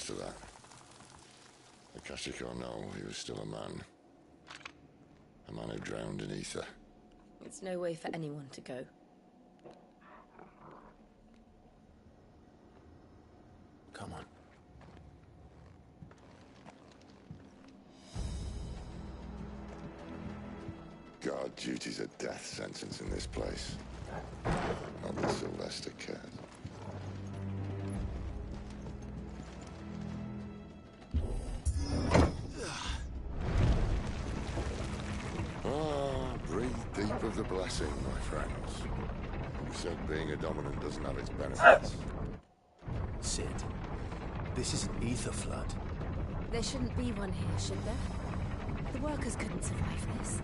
To that. Akashic or no, he was still a man. A man who drowned in ether. It's no way for anyone to go. Come on. God, duty's a death sentence in this place. Not that Sylvester cared. Of the blessing, my friends. Who said being a dominant doesn't have its benefits? Sid, this is an ether flood. There shouldn't be one here, should there? The workers couldn't survive this.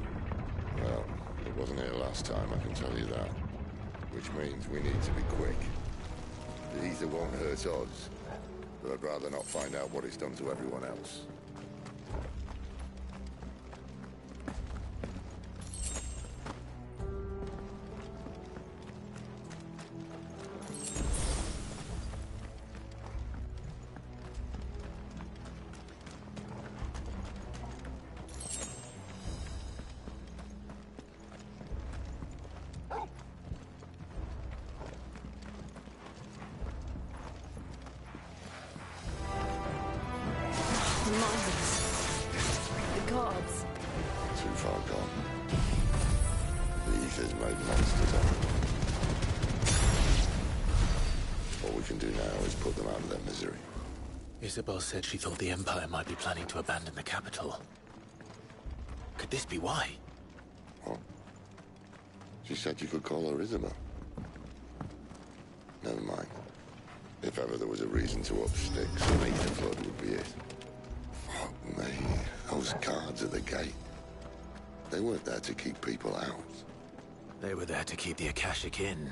Well, it wasn't here last time, I can tell you that. Which means we need to be quick. The ether won't hurt us, but I'd rather not find out what it's done to everyone else. The miners. The gods. Too far gone. The ether's made monsters of them. All we can do now is put them out of their misery. Isabel said she thought the Empire might be planning to abandon the capital. Could this be why? What? She said you could call her Isabel. Never mind. If ever there was a reason to up sticks, an ether flood would be it. Fuck me. Those guards at the gate. They weren't there to keep people out. They were there to keep the Akashic in.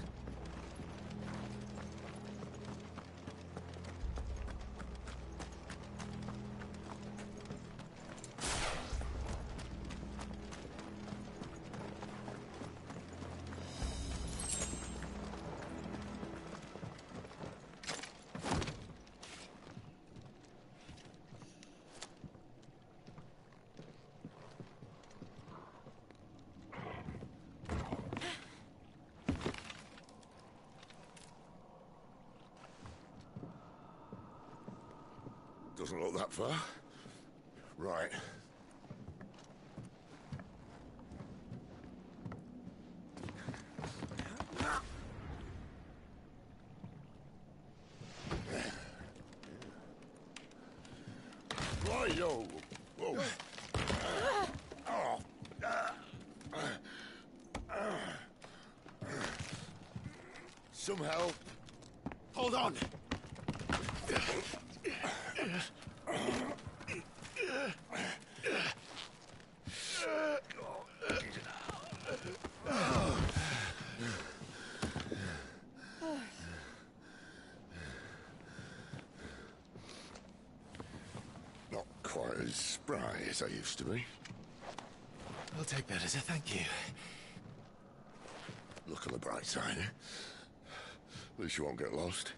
Doesn't look that far. Right. Right-o. Whoa. Some help. Hold on. Not quite as spry as I used to be. I'll take that as a thank you. Look on the bright side, eh? At least you won't get lost.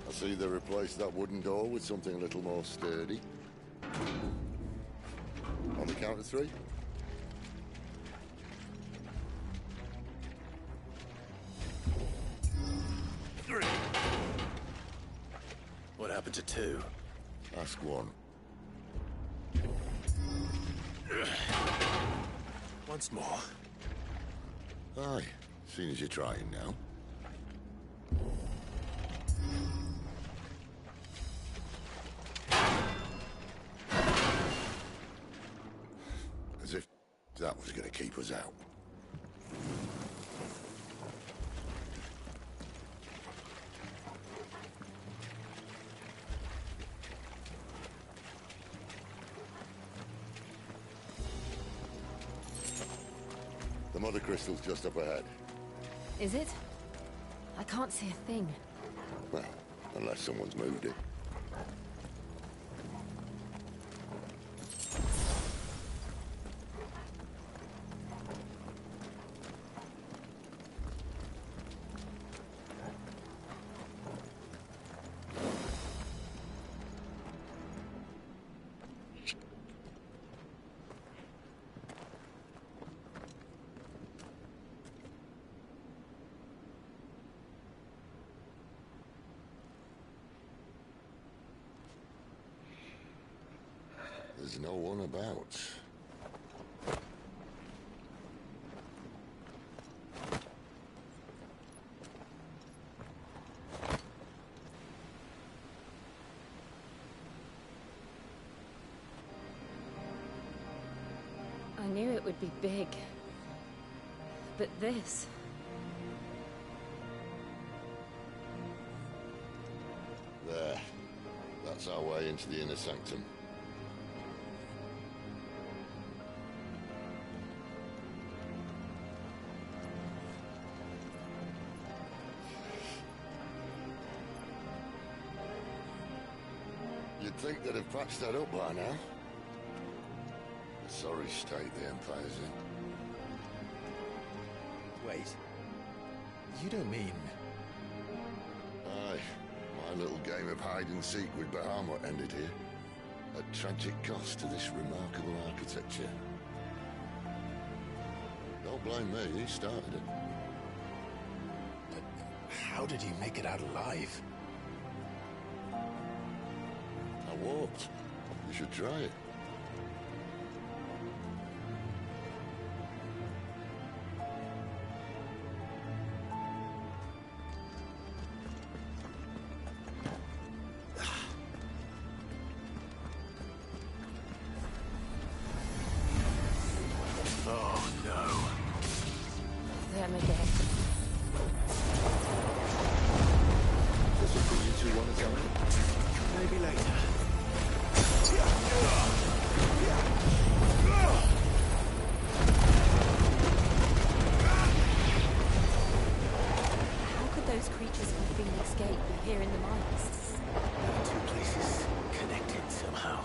I see they replaced that wooden door with something a little more sturdy. On the count of 3. What happened to 2? Ask 1. Once more. Aye, seeing as you're trying now. As if that was going to keep us out. The mother crystal's just up ahead. Is it? I can't see a thing. Well, unless someone's moved it. There's no one about. I knew it would be big. But this... There. That's our way into the inner sanctum. You'd think they'd have patched that up by now. A sorry state the Empire's in. Wait. You don't mean... Aye. My little game of hide-and-seek with Bahamut ended here. At tragic cost to this remarkable architecture. Don't blame me, he started it. But how did he make it out alive? I walked. You should try it. Oh no. Them again. Does you two want to come in? Maybe later. How could those creatures from Phoenix Gate be here in the mines? Two places connected somehow.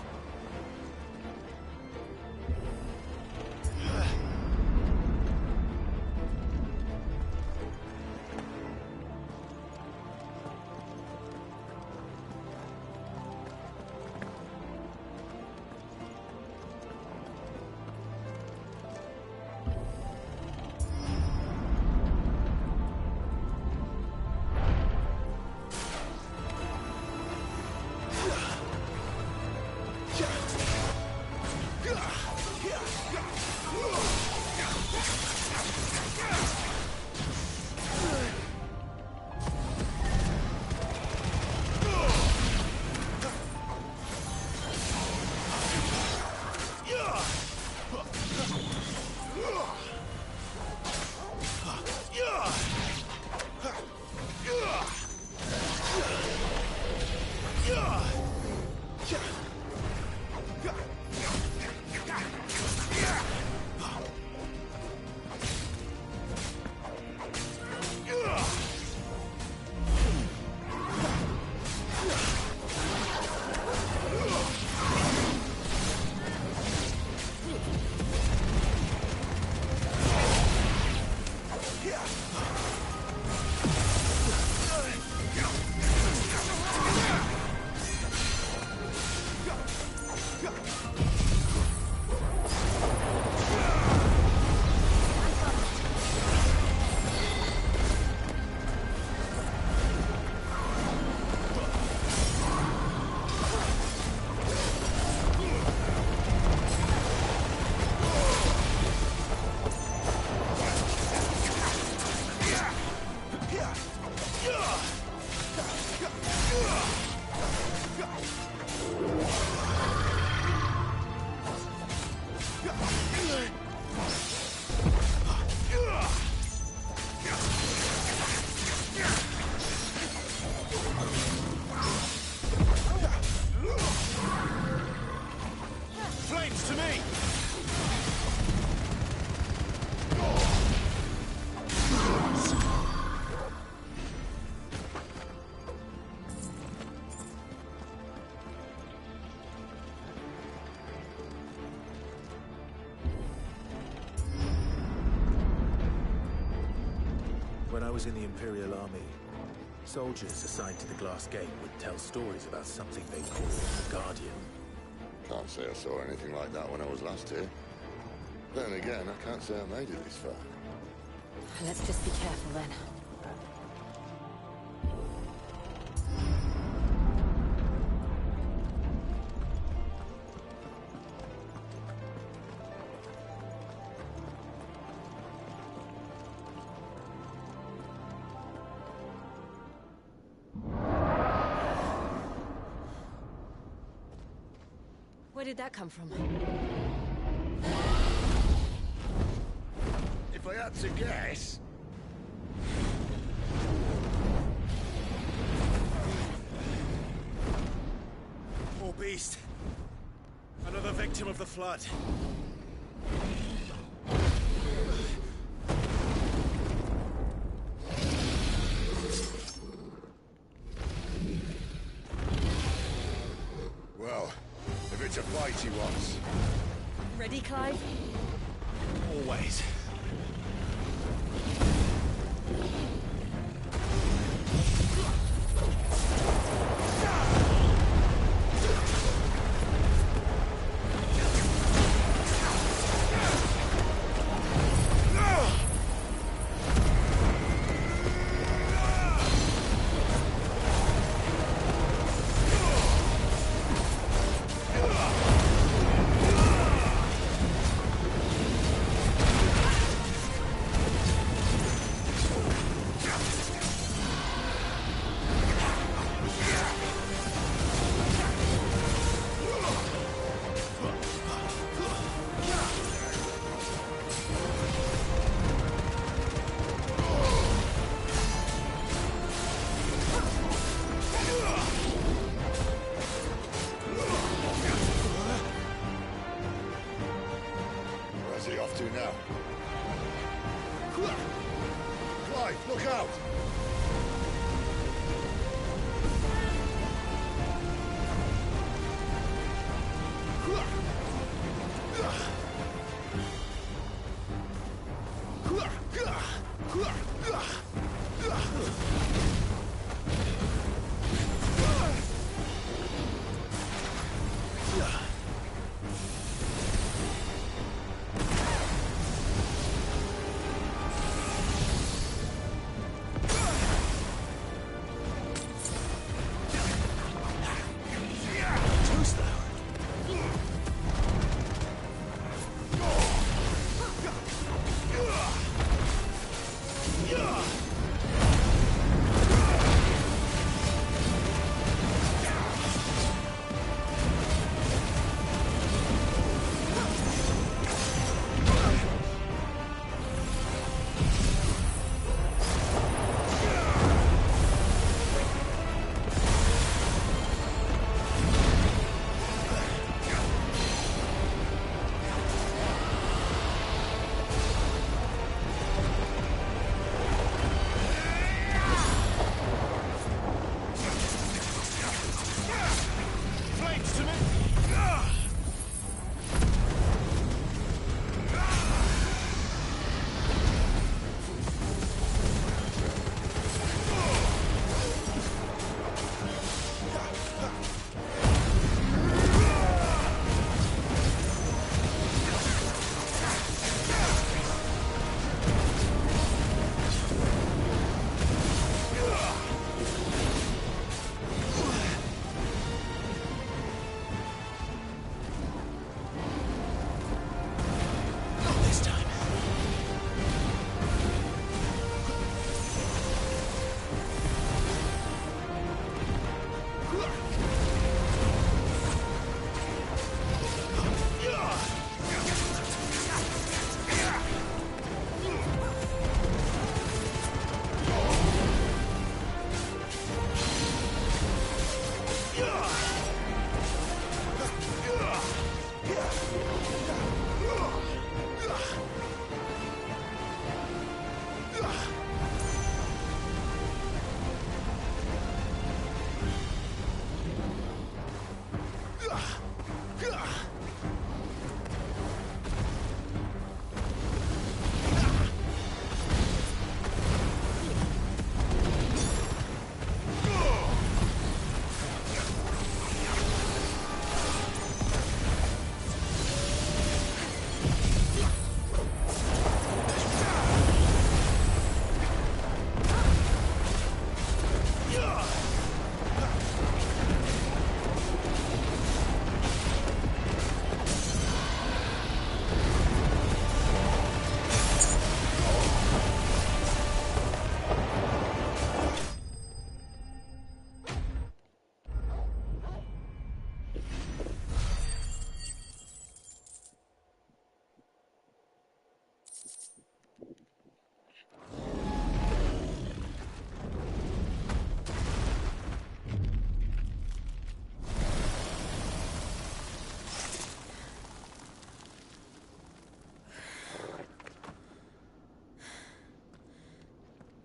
When I was in the Imperial Army, soldiers assigned to the Glass Gate would tell stories about something they called the Guardian. Can't say I saw anything like that when I was last here. Then again, I can't say I made it this far. Let's just be careful then. Where did that come from? If I had to guess... Poor beast. Another victim of the flood. Well, if it's a fight he wants. Ready, Clive? Always. Look out!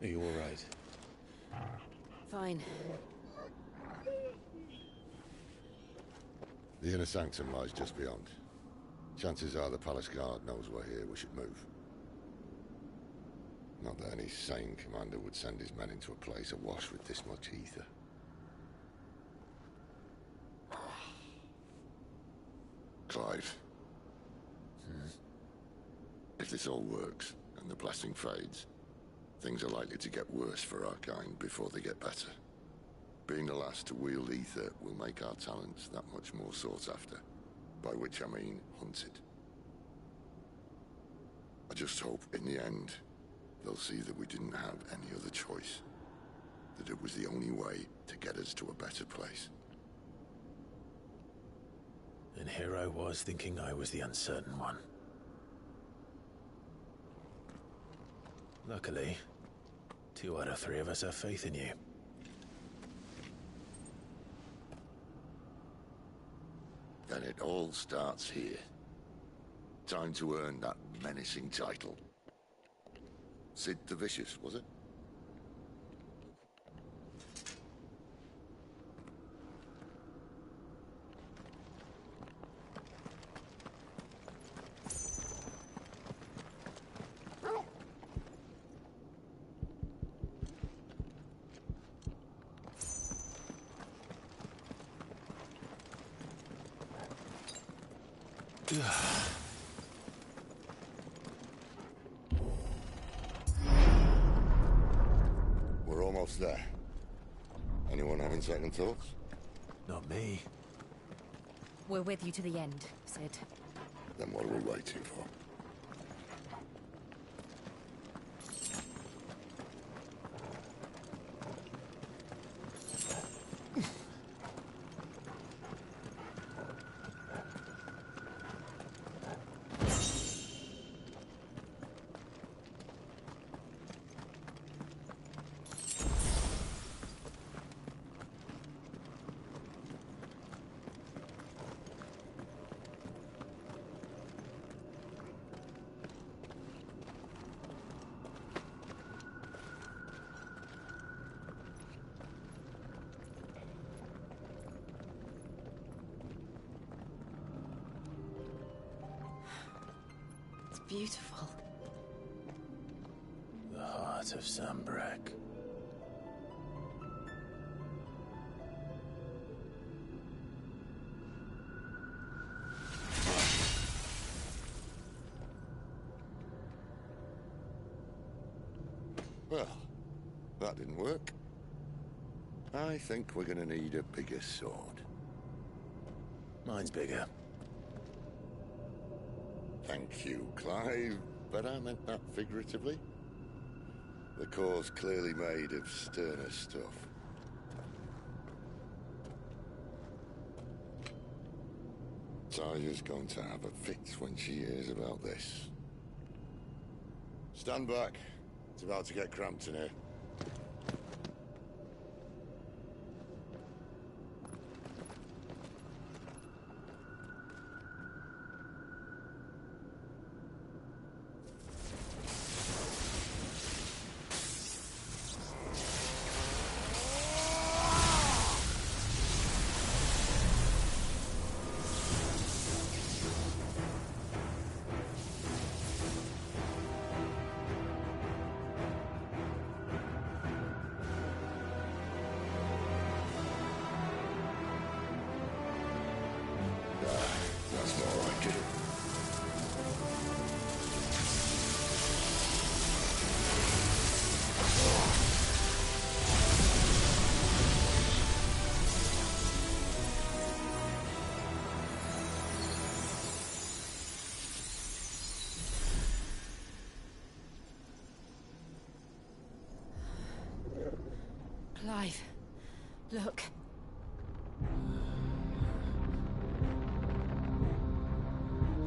Are you all right? Fine. The inner sanctum lies just beyond. Chances are the palace guard knows we're here. We should move. Not that any sane commander would send his men into a place awash with this much ether. Clive. If this all works, and the blessing fades, things are likely to get worse for our kind before they get better. Being the last to wield ether will make our talents that much more sought after. By which I mean hunted. I just hope, in the end, they'll see that we didn't have any other choice. That it was the only way to get us to a better place. And here I was thinking I was the uncertain one. Luckily, 2 out of 3 of us have faith in you. Then it all starts here. Time to earn that menacing title. Sid the Vicious, was it? We're almost there. Anyone having second thoughts? Not me. We're with you to the end, Sid. Then what are we waiting for? Beautiful. The heart of Zambrak. Well, that didn't work. I think we're gonna need a bigger sword. Mine's bigger. Thank you, Clive, but I meant that figuratively. The core's clearly made of sterner stuff. Taya's going to have a fit when she hears about this. Stand back. It's about to get cramped in here. That's more like it. Clive, look.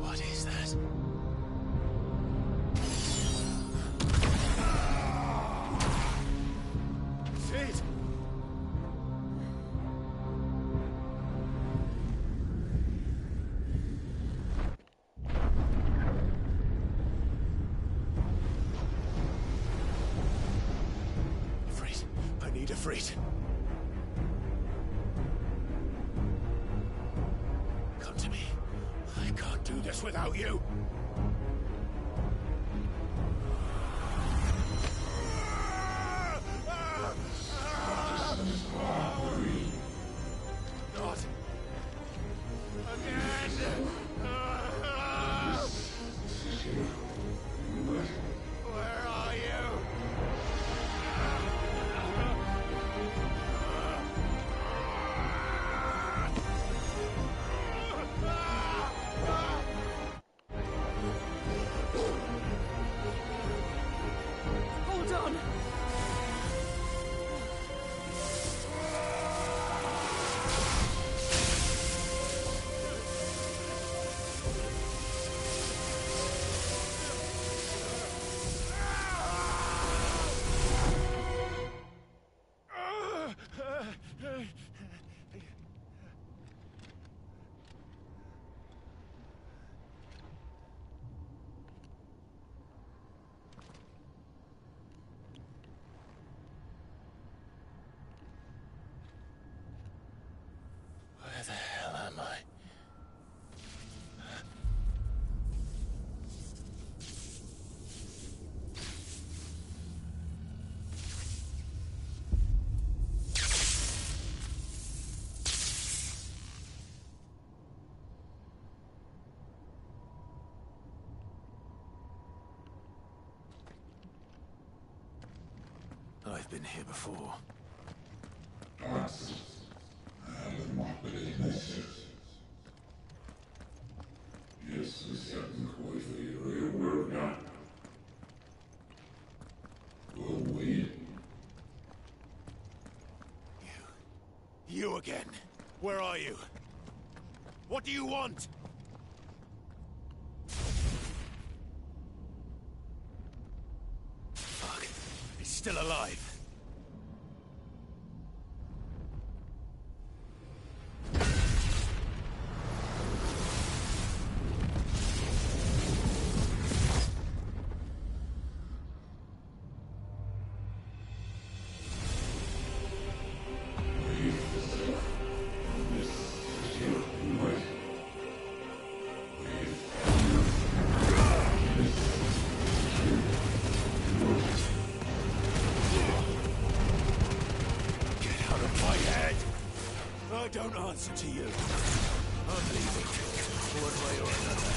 What is that? Sid! Defreet. Come to me. I can't do this without you. Not again. Where are you? Hold on! Where the hell am I? I've been here before. You again. Where are you? What do you want? Fuck. He's still alive. I don't answer to you. I'm leaving, one way or another.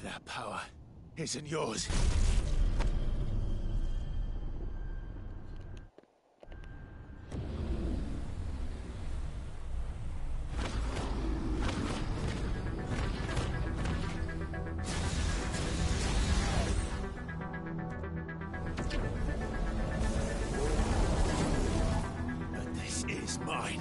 That power isn't yours. But this is mine.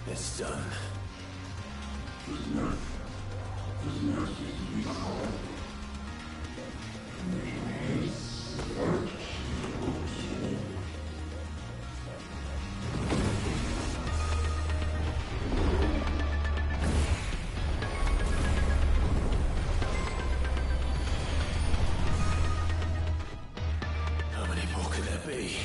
It's done. How many more could there be?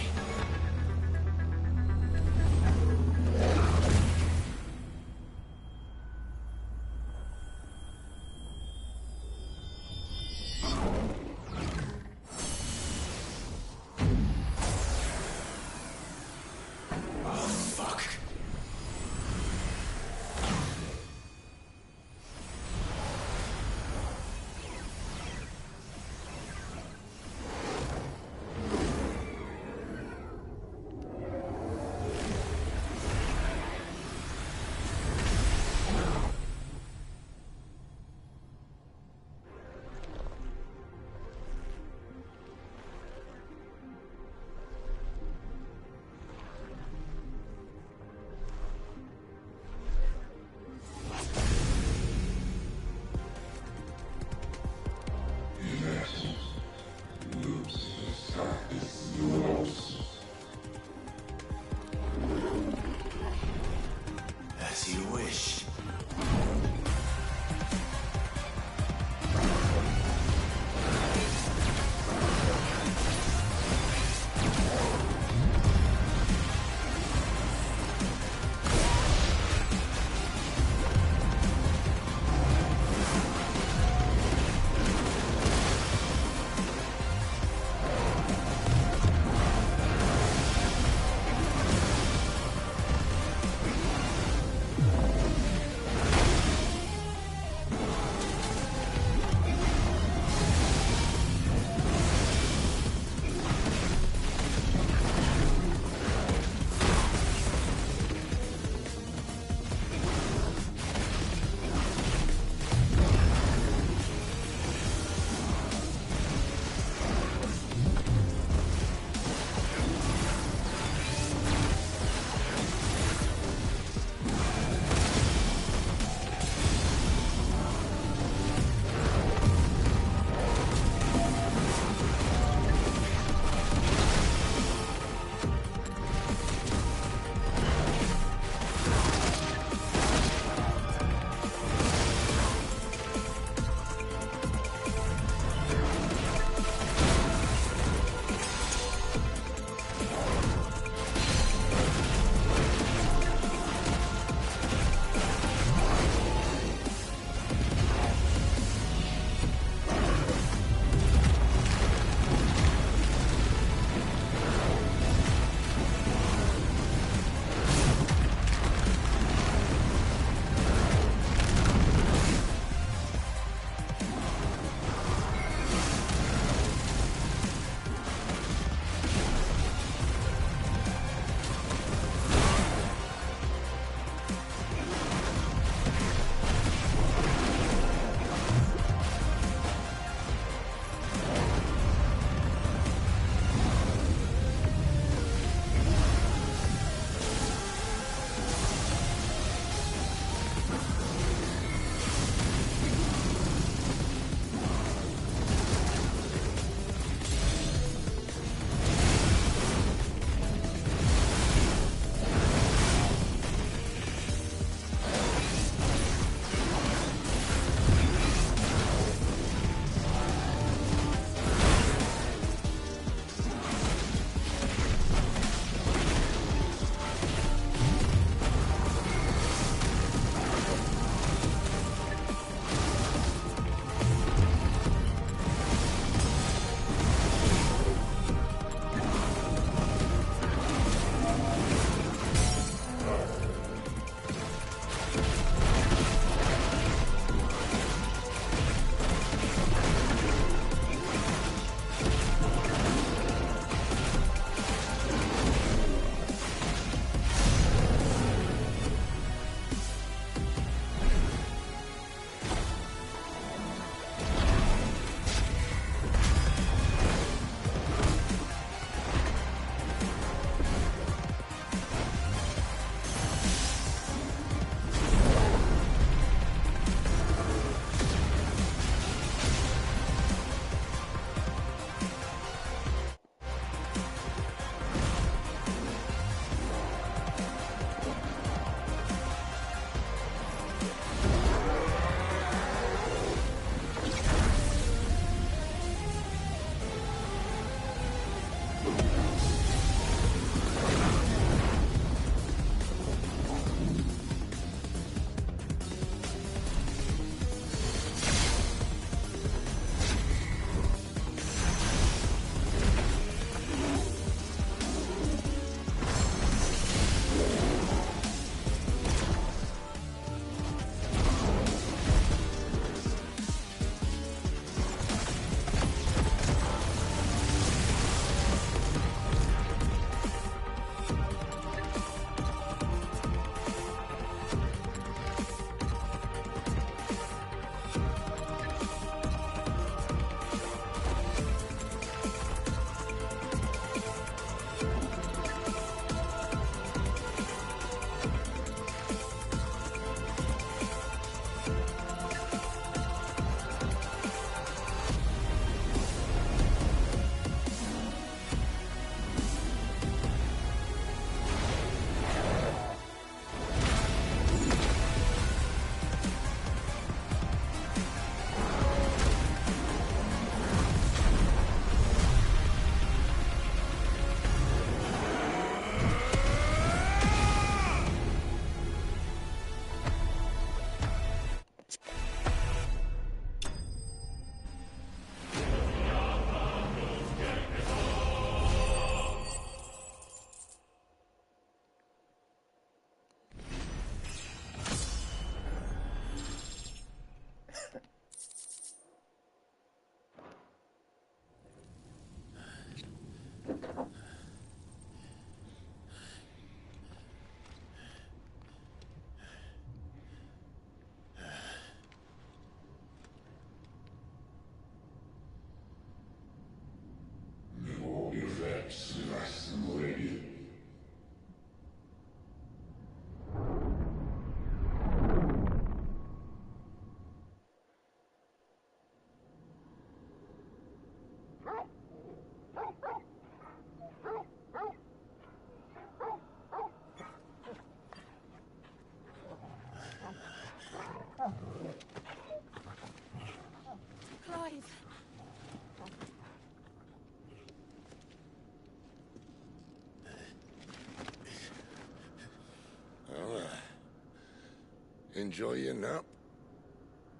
Enjoy your nap?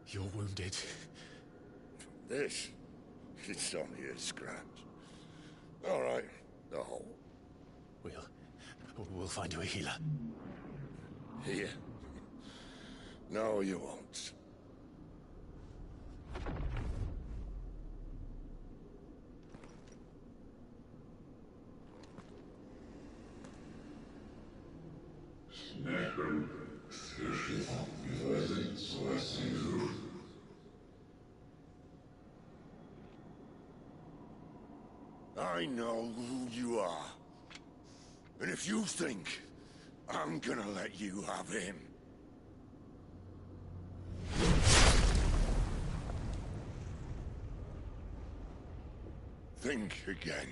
You're wounded. This? It's only a scratch. All right, the hole. We'll find you a healer. Here? No, you won't. I know who you are. And if you think I'm gonna let you have him... think again.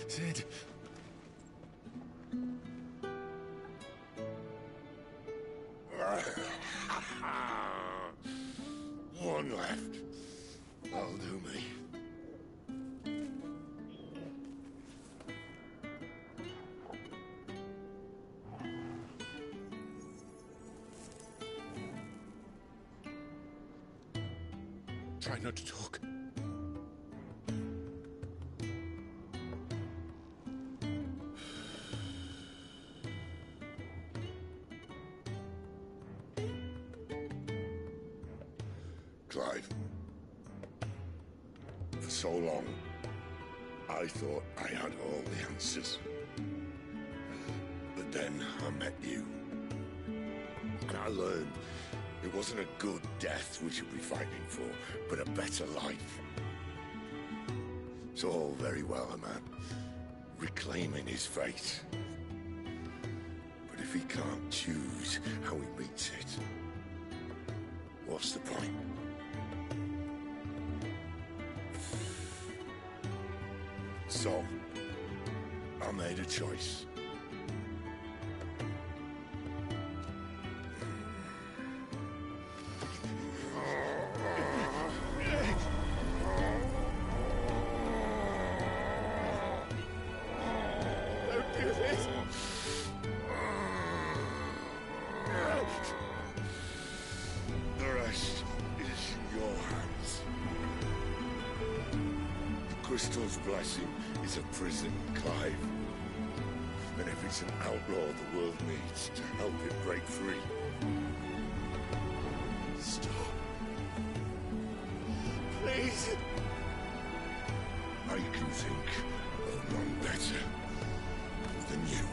Sid. One left. That'll do me. Try not to talk. Clive. For so long, I thought I had all the answers. But then I met you. And I learned it wasn't a good death we should be fighting for, but a better life. It's all very well, a man reclaiming his fate. But if he can't choose how he meets it, what's the point? So, I made a choice. Don't do this! The rest is in your hands. The crystal's blessing is a prison, Clive. And if it's an outlaw the world needs to help it break free. Stop. Please! I can think of none better than you.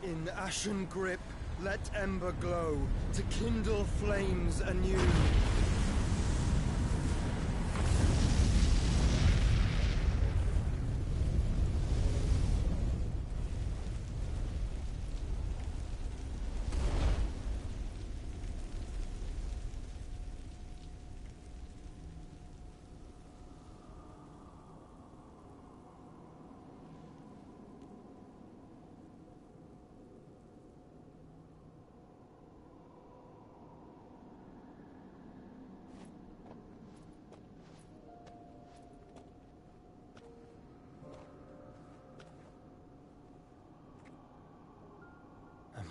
In ashen grip, let ember glow, to kindle flames anew.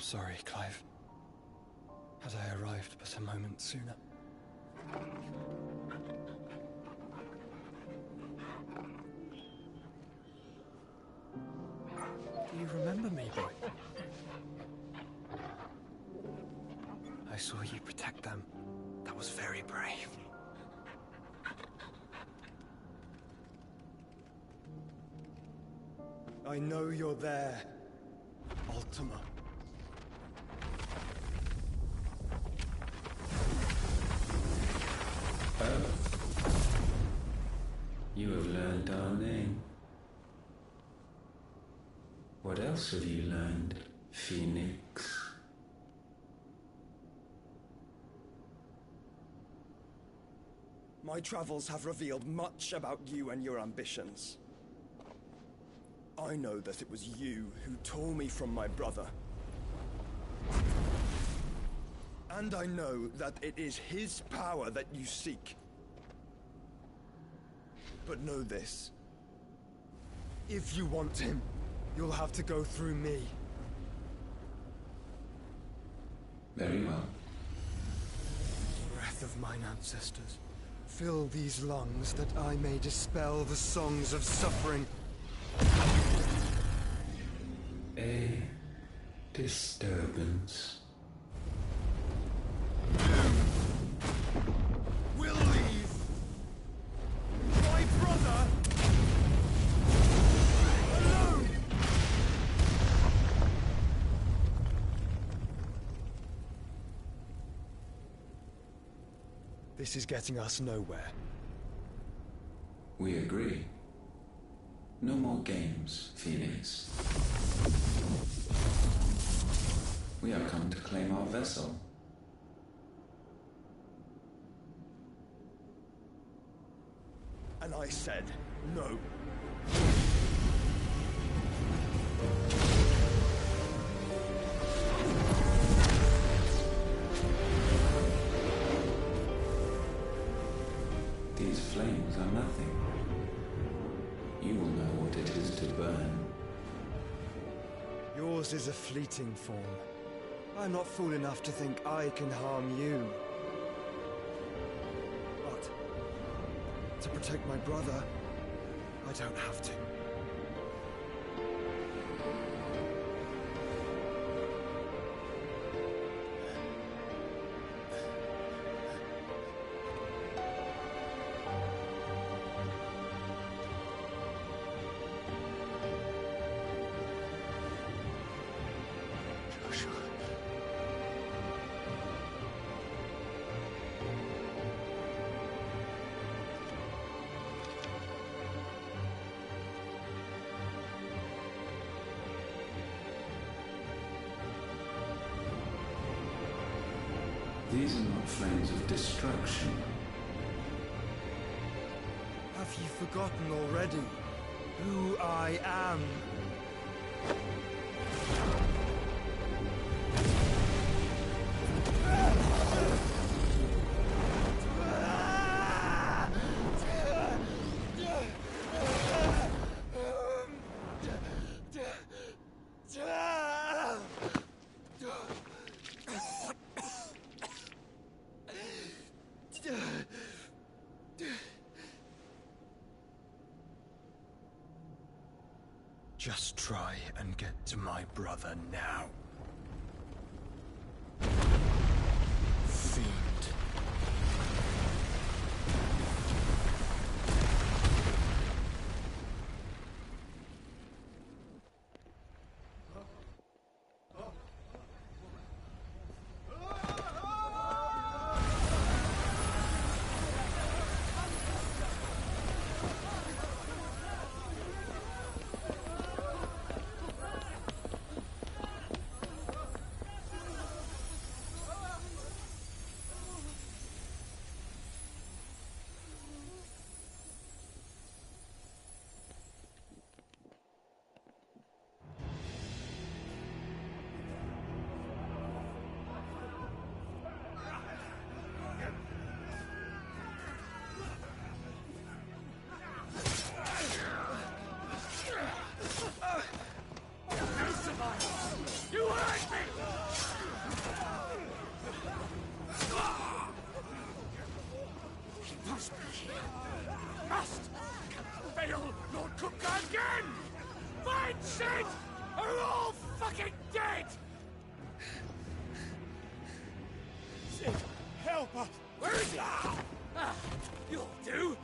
sorry, Clive. Had I arrived but a moment sooner. Do you remember me, boy? I saw you protect them. That was very brave. I know you're there, Ultima. Oh. You have learned our name. What else have you learned, Phoenix? My travels have revealed much about you and your ambitions. I know that it was you who tore me from my brother. And I know that it is his power that you seek. But know this. If you want him, you'll have to go through me. Very well. Breath of mine ancestors, fill these lungs that I may dispel the songs of suffering. A disturbance. We'll leave. My brother alone. This is getting us nowhere. We agree. No more games, Phoenix. We have come to claim our vessel. And I said no. These flames are nothing. You will know what it is to burn. Yours is a fleeting form. I'm not fool enough to think I can harm you. But to protect my brother, I don't have to. These are not flames of destruction. Have you forgotten already who I am? Just try and get to my brother now. Fiend. dead! Sid, help us! Where is he? You'll do!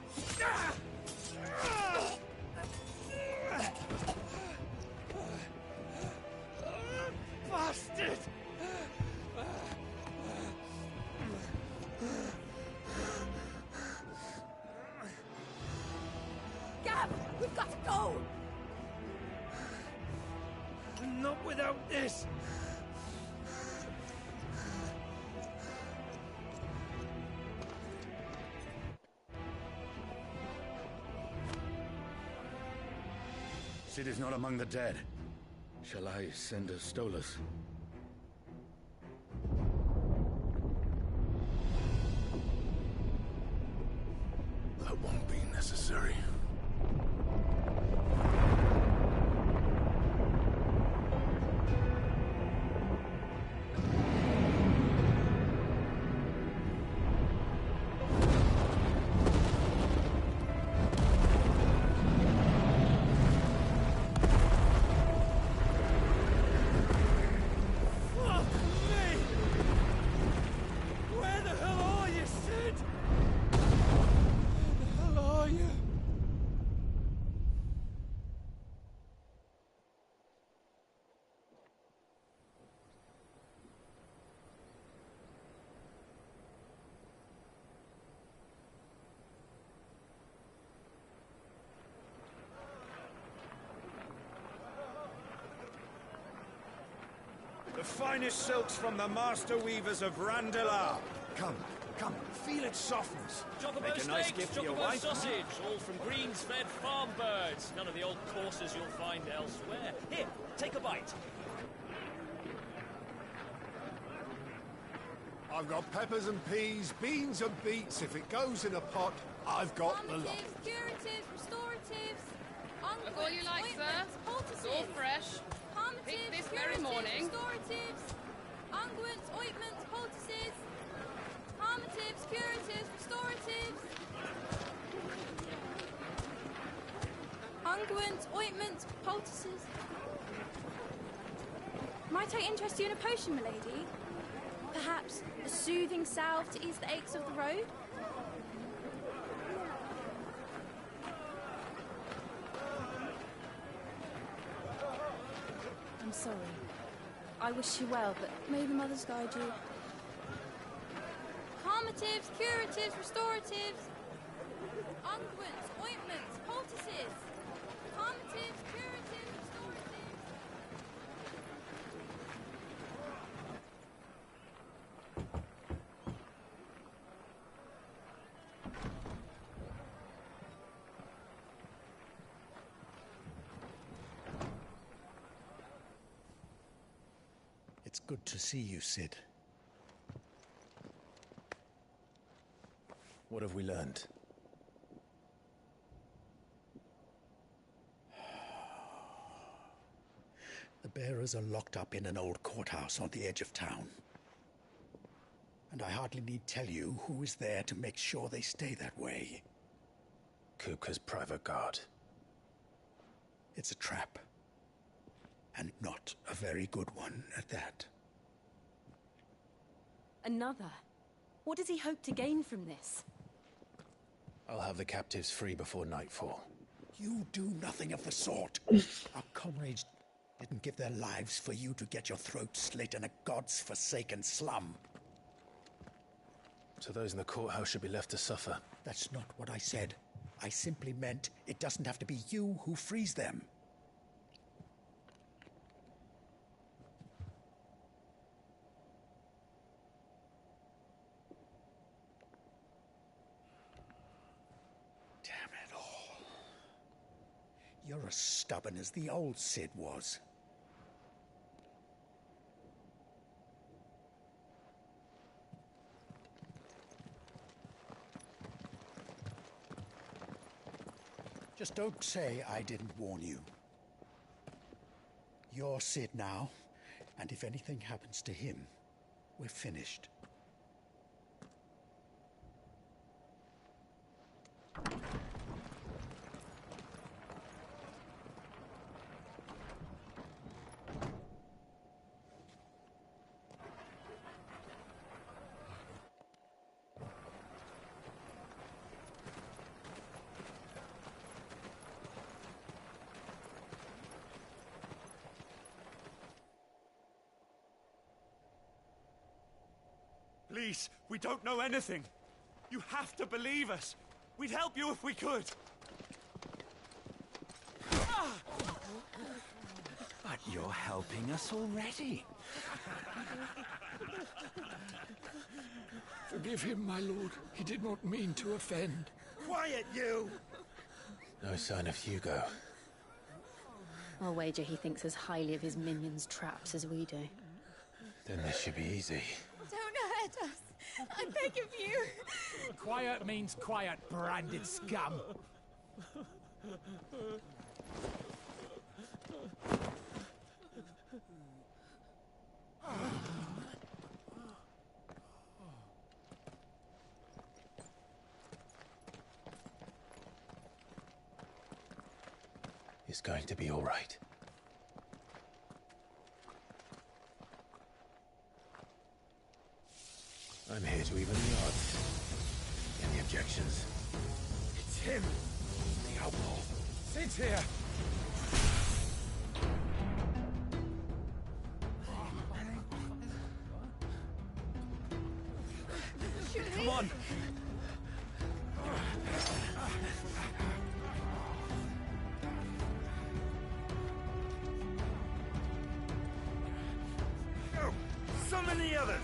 Bastard! Gab, we've got to go! Not without this! Sid is not among the dead. Shall I send a Stolas? That won't be necessary. The finest silks from the master weavers of Randalar. Come, come, feel its softness. Chocobo Make a nice steaks, gift for your chocobo wife. sausage, all from greens-fed farm birds. None of the old courses you'll find elsewhere. Here, take a bite. I've got peppers and peas, beans and beets. If it goes in a pot, I've got the lot. Calmatives, curatives, restoratives, Look all you like, sir. It's all fresh. Picked this very morning. Restoratives, unguents, ointments, poultices, calmatives, curatives, restoratives, unguents, ointments, poultices. Might I interest you in a potion, milady? Perhaps a soothing salve to ease the aches of the road? I'm sorry. I wish you well, but may the mothers guide you. Calmatives, curatives, restoratives, unguents, ointments, poultices, calmatives, curatives, restoratives. It's good to see you, Sid. What have we learned? The bearers are locked up in an old courthouse on the edge of town. And I hardly need tell you who is there to make sure they stay that way. Kupka's private guard. It's a trap. And not a very good one at that. Another? What does he hope to gain from this? I'll have the captives free before nightfall. You do nothing of the sort. Our comrades didn't give their lives for you to get your throat slit in a god's forsaken slum. So those in the courthouse should be left to suffer. That's not what I said. I simply meant it doesn't have to be you who frees them. Damn it all. You're as stubborn as the old Sid was. Just don't say I didn't warn you. You're Sid now, and if anything happens to him, we're finished. Please, we don't know anything. You have to believe us. We'd help you if we could. But you're helping us already. Forgive him, my lord. He did not mean to offend. Quiet, you! No sign of Hugo. I'll wager he thinks as highly of his minions' traps as we do. Then this should be easy. Don't hurt us. I beg of you. Quiet means quiet, branded scum. It's going to be all right. I'm here to even the odds. Any objections? It's him, the outlaw. Sit here. Come on. Go! Summon the others!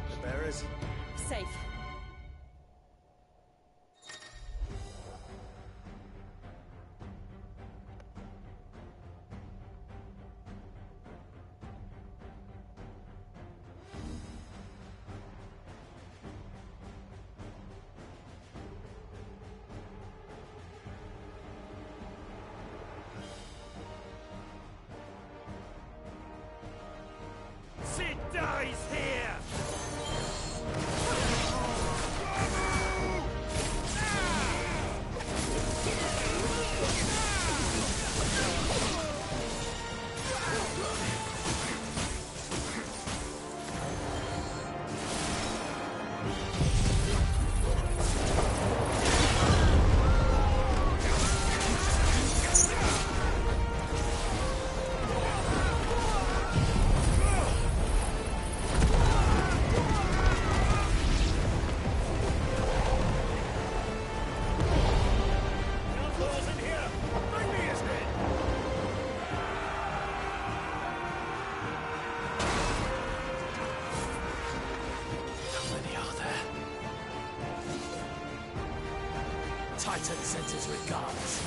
The bearers? Safe. Sid dies here! Titan sends his regards.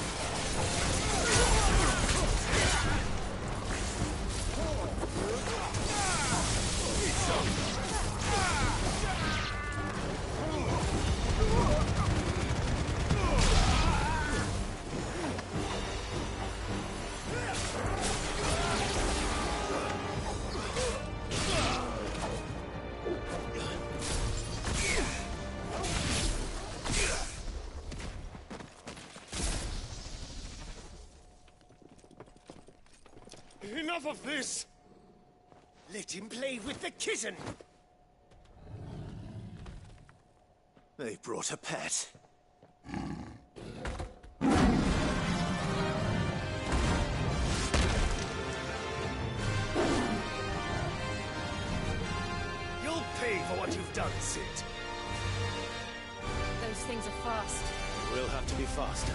Enough of this! Let him play with the kitten! They brought a pet. You'll pay for what you've done, Sid. Those things are fast. We'll have to be faster.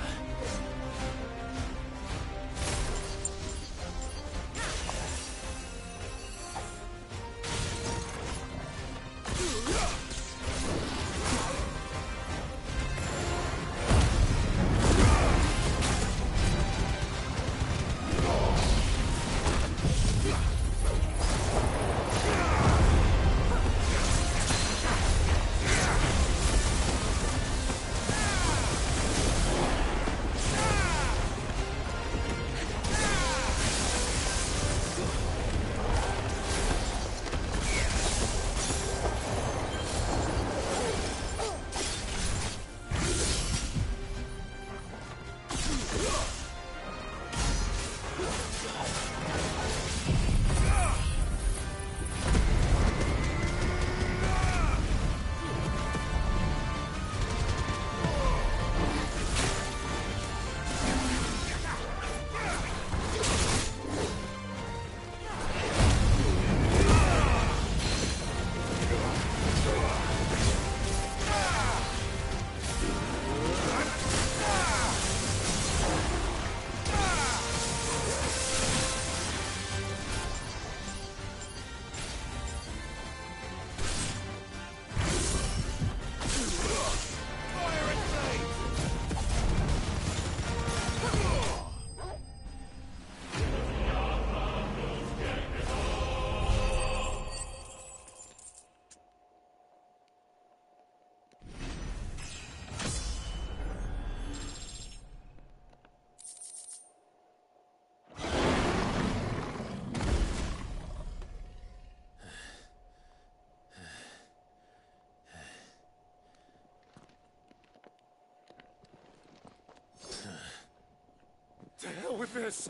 with this.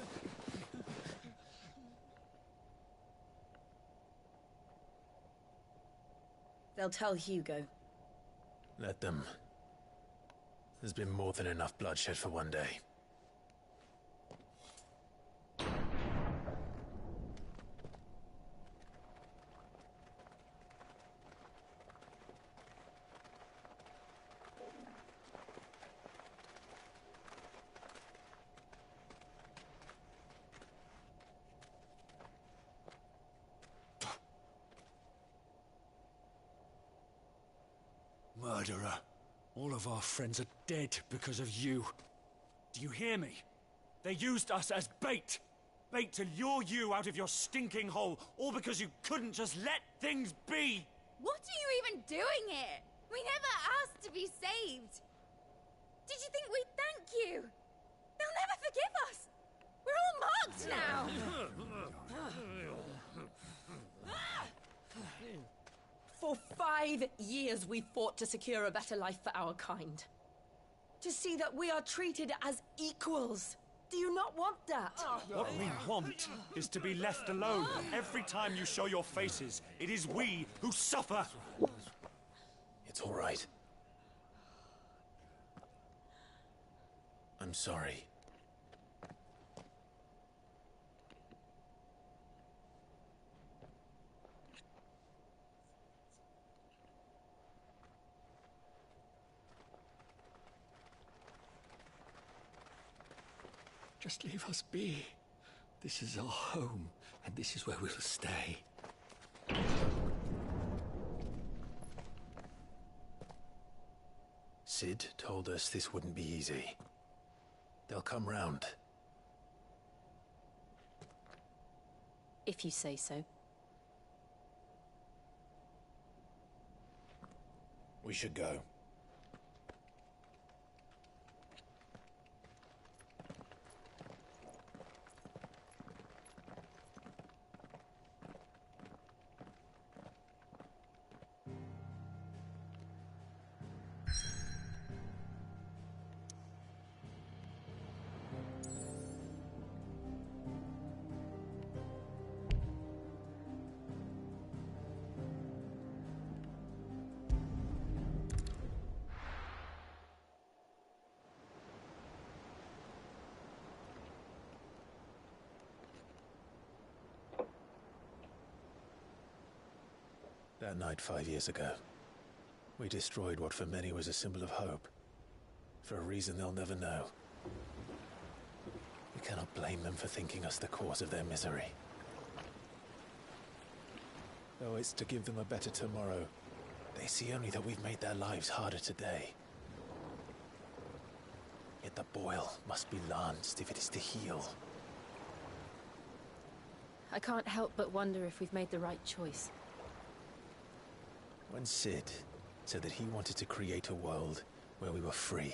They'll tell Hugo. Let them. There's been more than enough bloodshed for one day. Murderer. All of our friends are dead because of you. Do you hear me? They used us as bait. Bait to lure you out of your stinking hole, all because you couldn't just let things be. What are you even doing here? We never asked to be saved. Did you think we'd thank you? They'll never forgive us. We're all marked now. For 5 years we fought to secure a better life for our kind. To see that we are treated as equals. Do you not want that? What we want is to be left alone. Every time you show your faces, it is we who suffer. It's all right. I'm sorry. Just leave us be. This is our home, and this is where we'll stay. Sid told us this wouldn't be easy. They'll come round. If you say so. We should go. That night 5 years ago, we destroyed what for many was a symbol of hope. For a reason they'll never know. We cannot blame them for thinking us the cause of their misery. Though it's to give them a better tomorrow, they see only that we've made their lives harder today. Yet the boil must be lanced if it is to heal. I can't help but wonder if we've made the right choice. When Sid said that he wanted to create a world where we were free.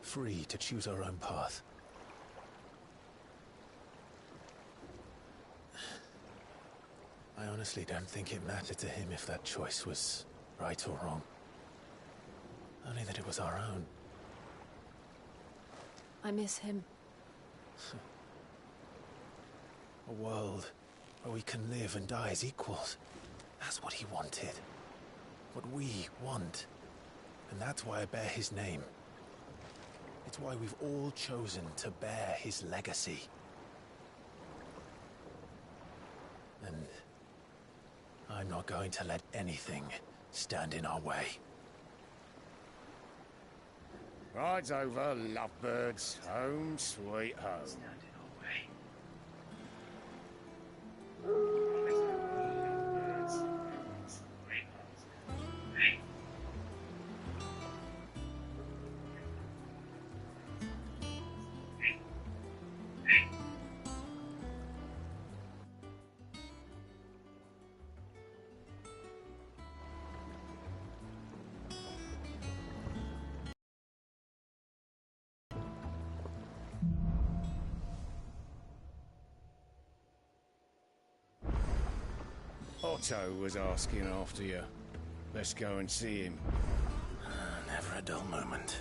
Free to choose our own path. I honestly don't think it mattered to him if that choice was right or wrong. Only that it was our own. I miss him. A world where we can live and die as equals. That's what he wanted. What we want. And that's why I bear his name. It's why we've all chosen to bear his legacy. And I'm not going to let anything stand in our way. Ride's over, lovebirds. Home sweet home. Otto was asking after you. Let's go and see him. Never a dull moment.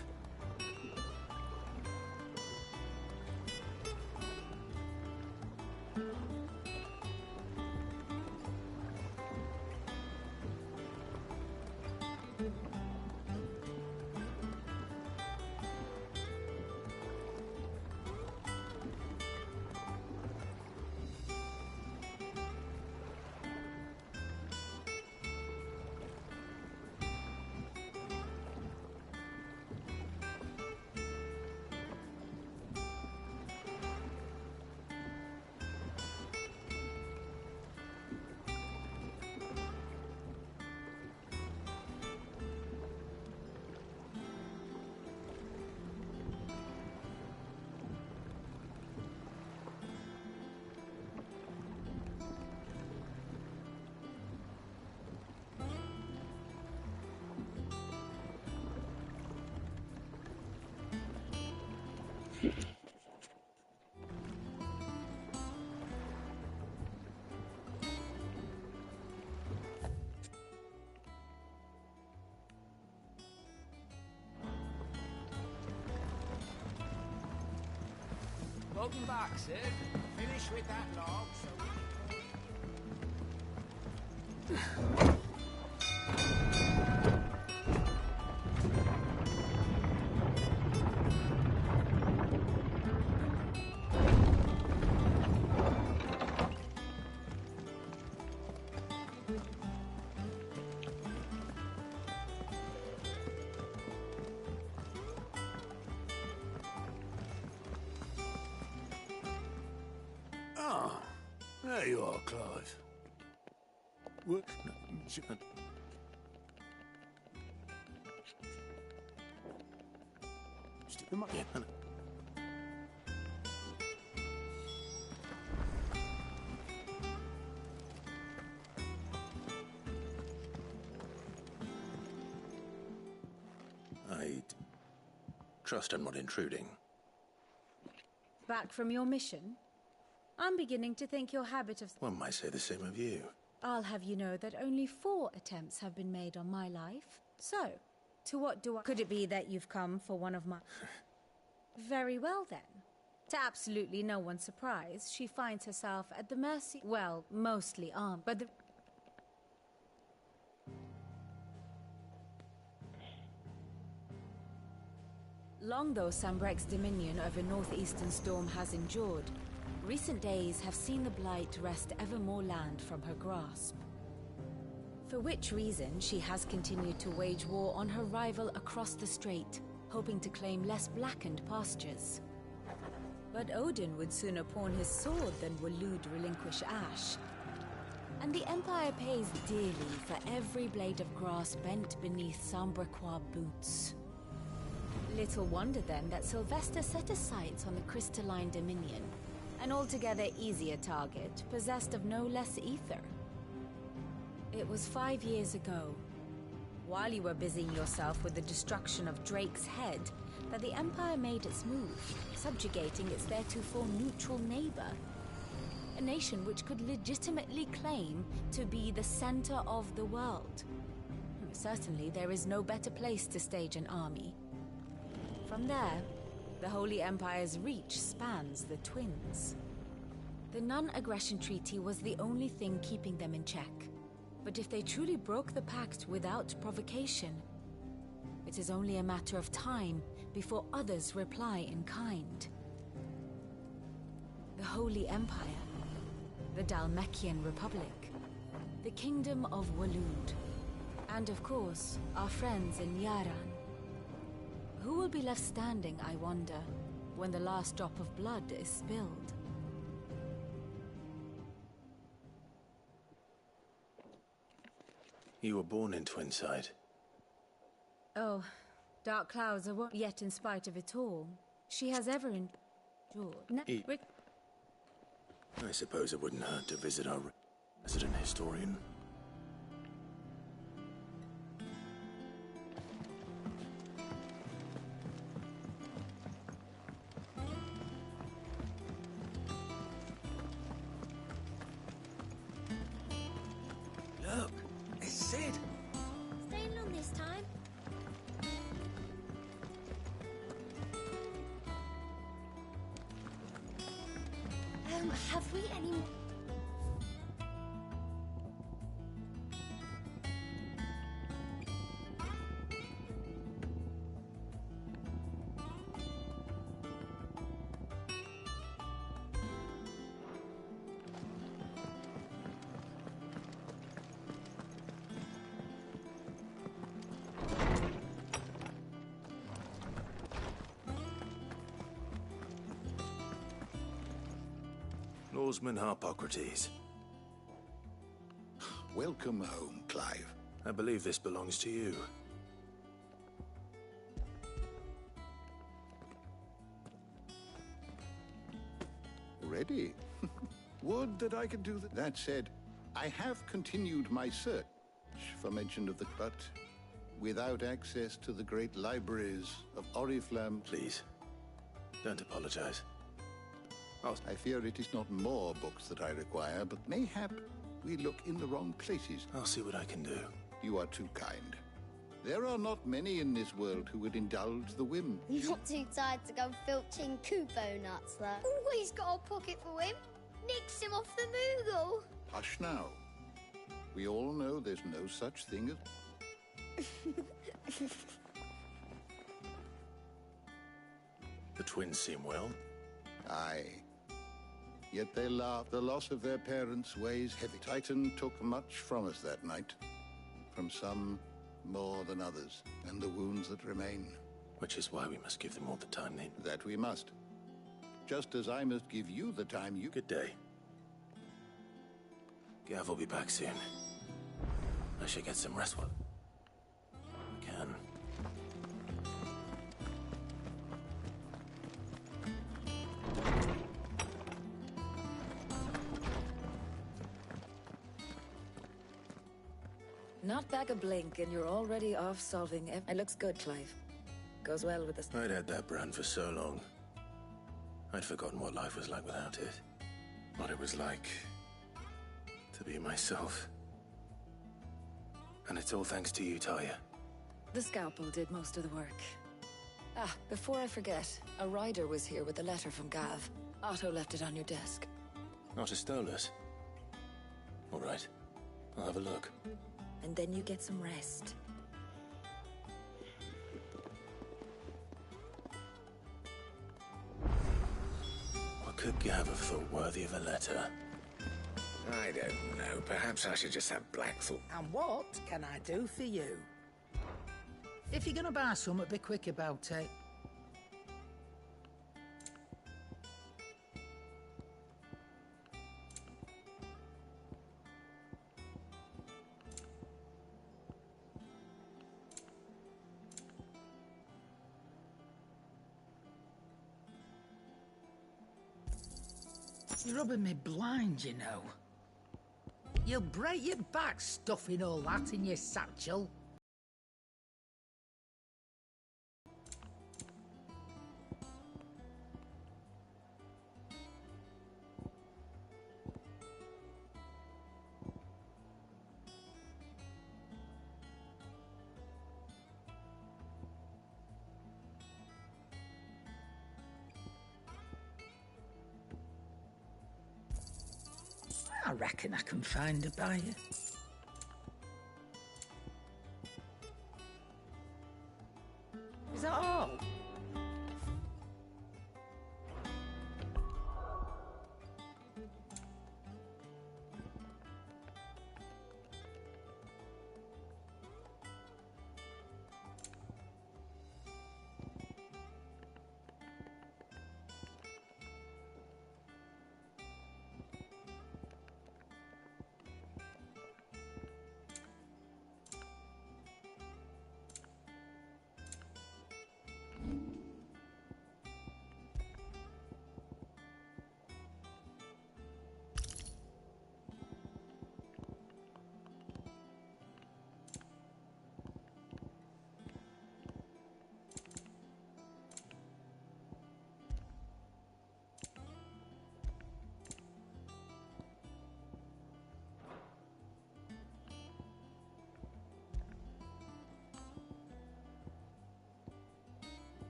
Welcome back, Sid. Finish with that log, so there you are, Clive. What? Stick them up. Yeah, I trust I'm not intruding. Back from your mission? I'm beginning to think your habit of... One might say the same of you. I'll have you know that only 4 attempts have been made on my life. So, to what do I... Could it be that you've come for one of my... Very well, then. To absolutely no one's surprise, she finds herself at the mercy... Well, mostly armed, but the... Long though Sambrek's dominion over northeastern Storm has endured, recent days have seen the Blight wrest ever more land from her grasp. For which reason, she has continued to wage war on her rival across the strait, hoping to claim less blackened pastures. But Odin would sooner pawn his sword than Waloed relinquish Ash. And the Empire pays dearly for every blade of grass bent beneath Sambrequois boots. Little wonder then that Sylvester set his sights on the crystalline dominion, an altogether easier target, possessed of no less ether. It was 5 years ago, while you were busying yourself with the destruction of Drake's head, that the Empire made its move, subjugating its theretofore neutral neighbor. A nation which could legitimately claim to be the center of the world. Certainly, there is no better place to stage an army. From there, the Holy Empire's reach spans the Twins. The non-aggression treaty was the only thing keeping them in check. But if they truly broke the pact without provocation, it is only a matter of time before others reply in kind. The Holy Empire, the Dalmekian Republic, the Kingdom of Waloed, and of course, our friends in Yaran. Who will be left standing, I wonder, when the last drop of blood is spilled? You were born in Twinside. Oh, dark clouds are what... Yet in spite of it all, she has ever endured... I suppose it wouldn't hurt to visit our resident historian. Look, it's Sid. Staying long this time? Have we any more? Lawsman Harpocrates. Welcome home, Clive. I believe this belongs to you. Ready? Would that I could do that. That said, I have continued my search for mention of the... But without access to the great libraries of Oriflamme... Please, don't apologize. I fear it is not more books that I require, but mayhap we look in the wrong places. I'll see what I can do. You are too kind. There are not many in this world who would indulge the whim. Not too tired to go filching Kupo nuts, though. Always got a pocket for him. Nicks him off the Moogle. Hush now. We all know there's no such thing as... The twins seem well. Aye. Yet they laugh. The loss of their parents weighs heavy. Titan took much from us that night. From some more than others. And the wounds that remain. Which is why we must give them all the time they... That we must. Just as I must give you the time you... Good day. Gav will be back soon. I should get some rest while I can. Not back a blink, and you're already off solving. It looks good, Clive. Goes well with the... I'd had that brand for so long. I'd forgotten what life was like without it. What it was like to be myself. And it's all thanks to you, Talia. The scalpel did most of the work. Ah, before I forget, a rider was here with a letter from Gav. Otto left it on your desk. Otto stole it. All right. I'll have a look. And then you get some rest. What could Gav have thought worthy of a letter? I don't know. Perhaps I should just have black thought. And what can I do for you? If you're gonna buy something, be quick about it. You're rubbing me blind, you know. You'll break your back stuffing all that in your satchel. I reckon I can find a buyer. Is that all?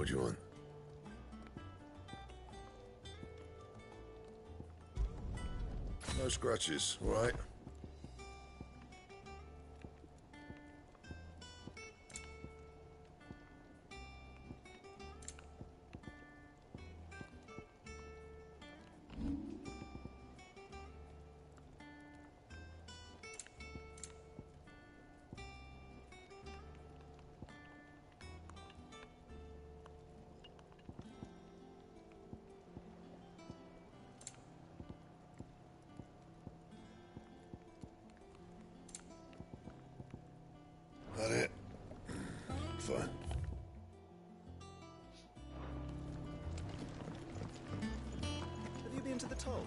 What do you want? No scratches, all right? That it? Fine. Have you been to the toll?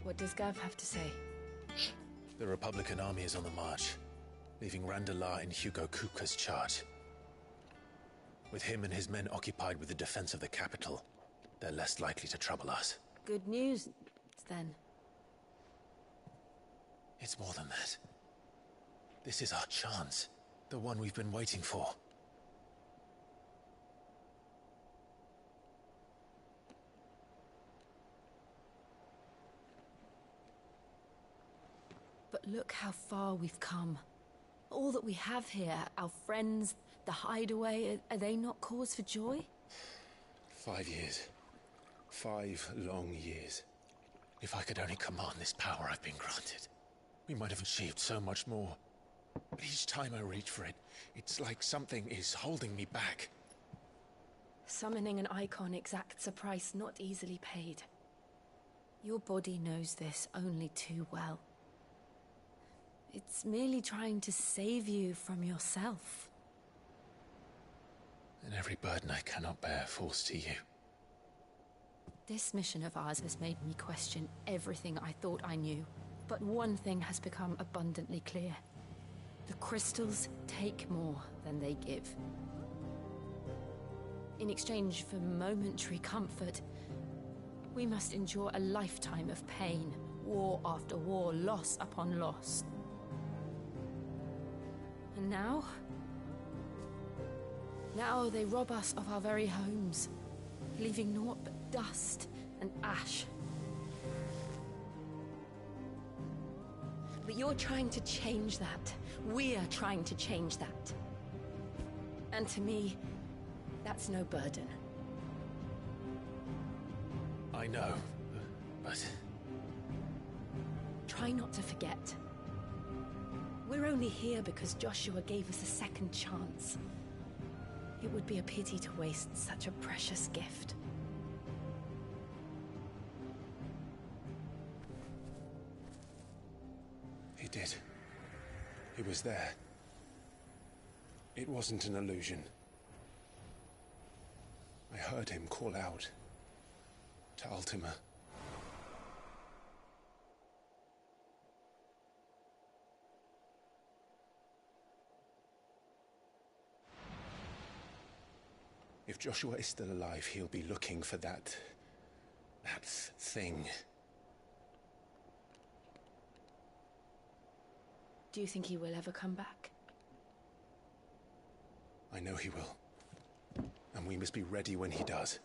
What does Gav have to say? The Republican army is on the march, leaving Randalar in Hugo Kuka's charge. With him and his men occupied with the defense of the capital, they're less likely to trouble us. Good news, then. It's more than that. This is our chance, the one we've been waiting for. But look how far we've come. All that we have here, our friends, the hideaway, are they not cause for joy? 5 years. 5 long years. If I could only command this power I've been granted, we might have achieved so much more. But each time I reach for it, it's like something is holding me back. Summoning an icon exacts a price not easily paid. Your body knows this only too well. It's merely trying to save you from yourself. And every burden I cannot bear falls to you. This mission of ours has made me question everything I thought I knew. But one thing has become abundantly clear. The crystals take more than they give. In exchange for momentary comfort, we must endure a lifetime of pain, war after war, loss upon loss. And now they rob us of our very homes, leaving naught but dust and ash. But you're trying to change that. We're trying to change that. And to me, that's no burden. I know, but... Try not to forget. We're only here because Joshua gave us a second chance. It would be a pity to waste such a precious gift. He did. He was there. It wasn't an illusion. I heard him call out to Ultima. If Joshua is still alive, he'll be looking for that thing. Do you think he will ever come back? I know he will. And we must be ready when he does.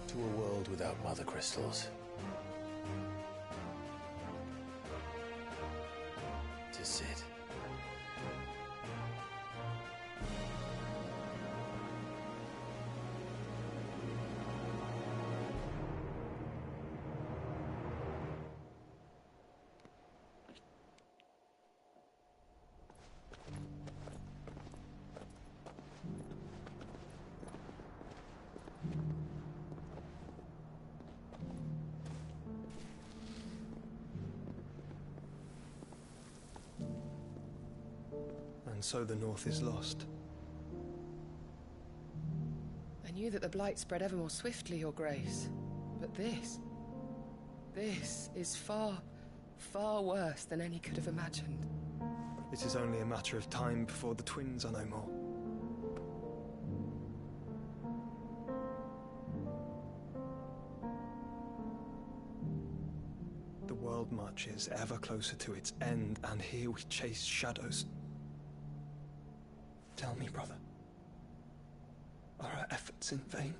To a world without mother crystals. To Sid. And so the North is lost. I knew that the Blight spread ever more swiftly, Your Grace. But this is far, far worse than any could have imagined. It is only a matter of time before the twins are no more. The world marches ever closer to its end, and here we chase shadows. Tell me, brother, are our efforts in vain?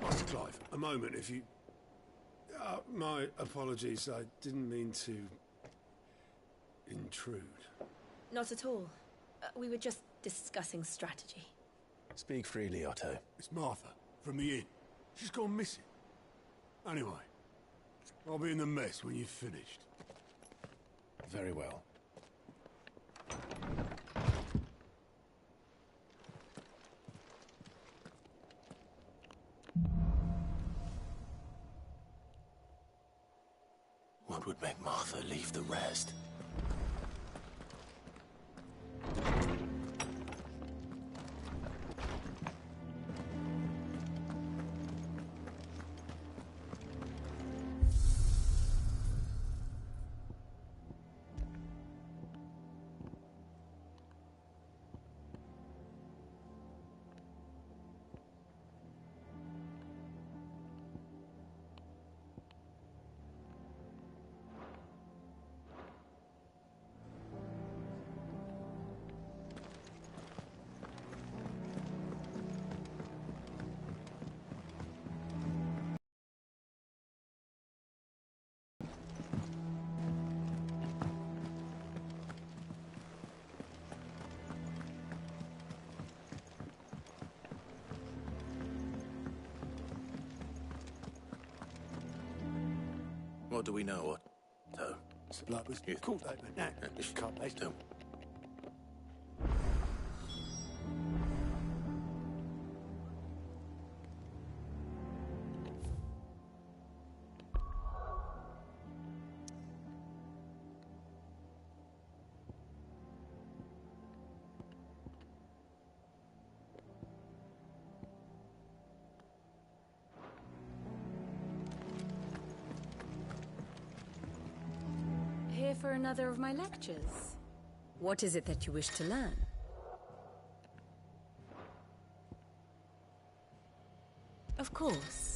Master Clive, a moment, if you... my apologies, I didn't mean to... intrude. Not at all. We were just discussing strategy. Speak freely, Otto. It's Martha, from the inn. She's gone missing. Anyway, I'll be in the mess when you've finished. Very well. What would make Martha leave the rest? What do we know, Otto? Like was called over now. Can't they? Still. Here for another of my lectures. What is it that you wish to learn? Of course.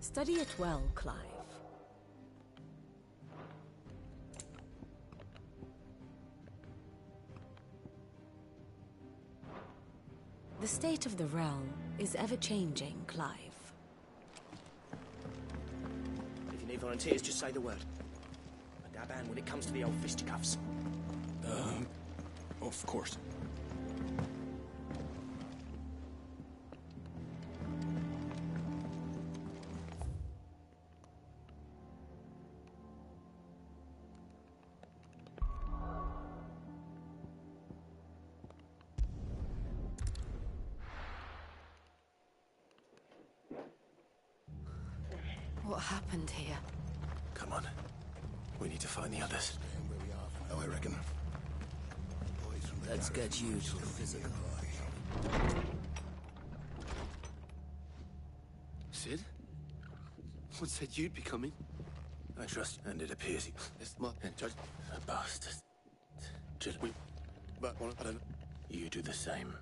Study it well, Clive. The state of the realm is ever-changing, Clive. If you need volunteers, just say the word. A dab hand when it comes to the old fisticuffs. Of course. What happened here? Come on. We need to find the others. Oh, I reckon. Let's get you to a physical. Sid? What said you'd be coming? I trust, and it appears he... It's my... Just a bastard. Just... But, well, I don't know. You do the same.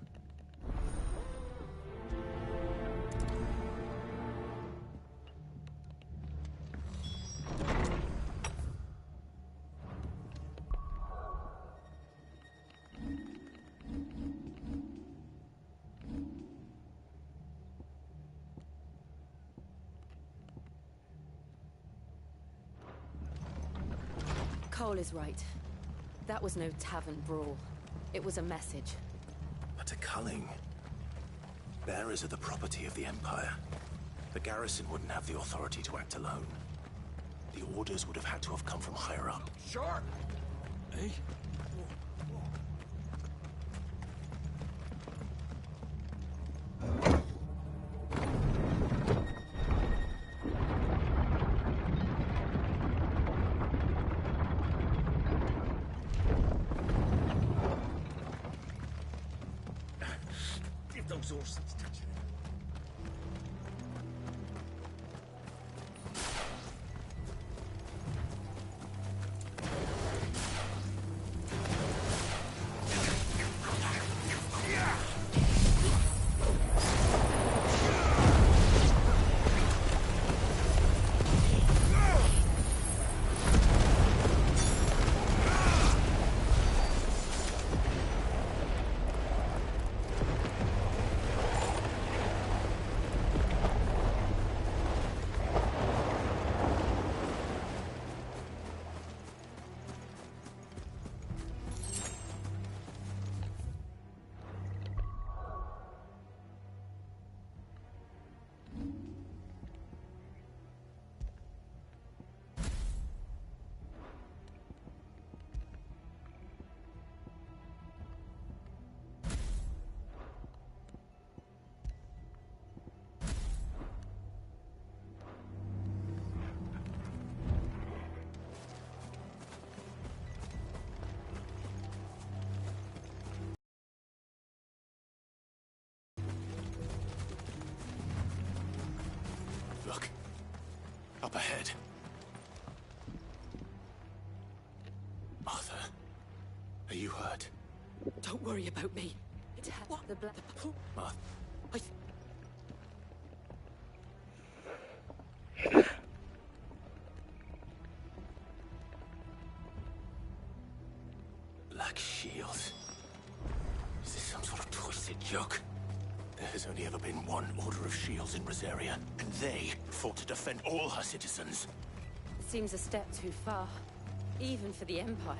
Cole is right. That was no tavern brawl. It was a message. But a culling. Bearers are the property of the Empire. The garrison wouldn't have the authority to act alone. The orders would have had to have come from higher up. Sure. Eh? Those horses touch it. Look. Up ahead. Arthur, are you hurt? Don't worry about me. It had the black... Martha. Black Shield. Is this some sort of twisted joke? There has only ever been one Order of Shields in Rosaria, and they fought to defend all her citizens. Seems a step too far, even for the Empire.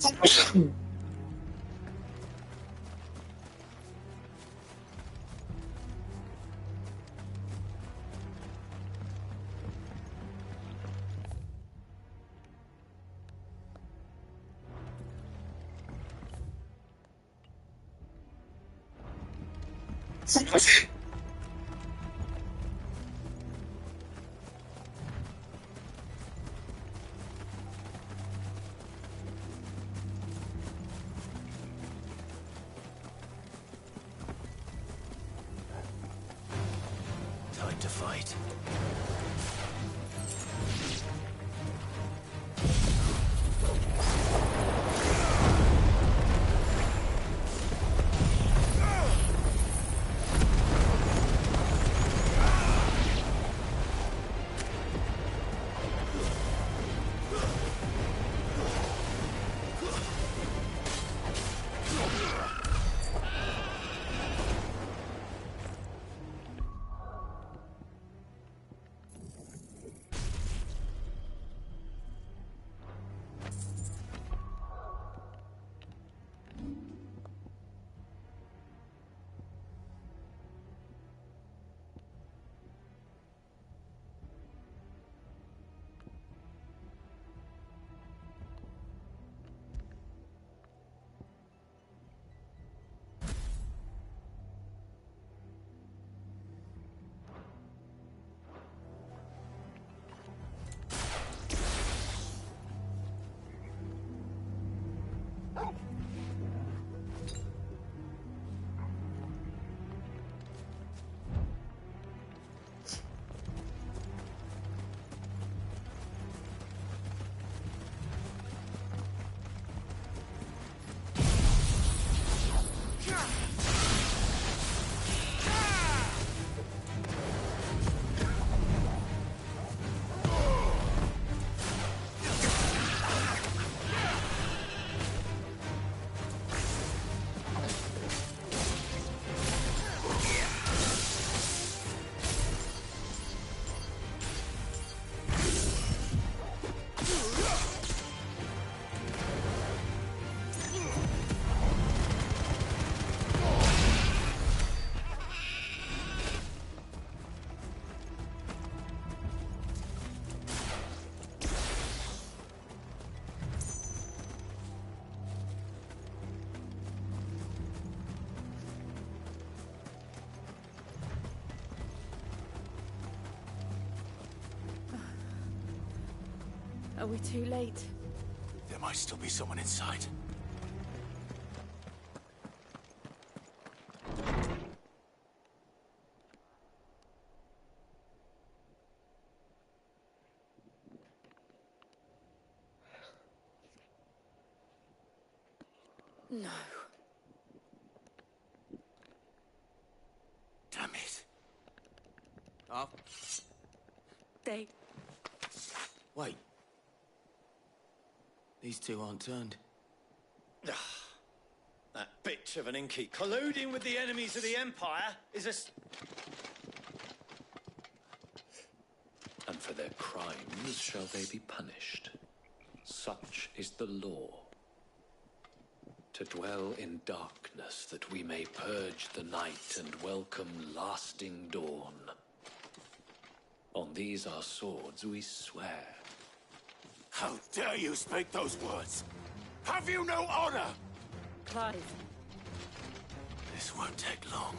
Time to fight. Are we too late? There might still be someone inside. No. Damn it. Oh. They... Wait. These two aren't turned. That bitch of an Inky colluding with the enemies of the Empire is a... And for their crimes shall they be punished. Such is the law. To dwell in darkness that we may purge the night and welcome lasting dawn. On these our swords we swear. How dare you speak those words? Have you no honor? Clive. This won't take long.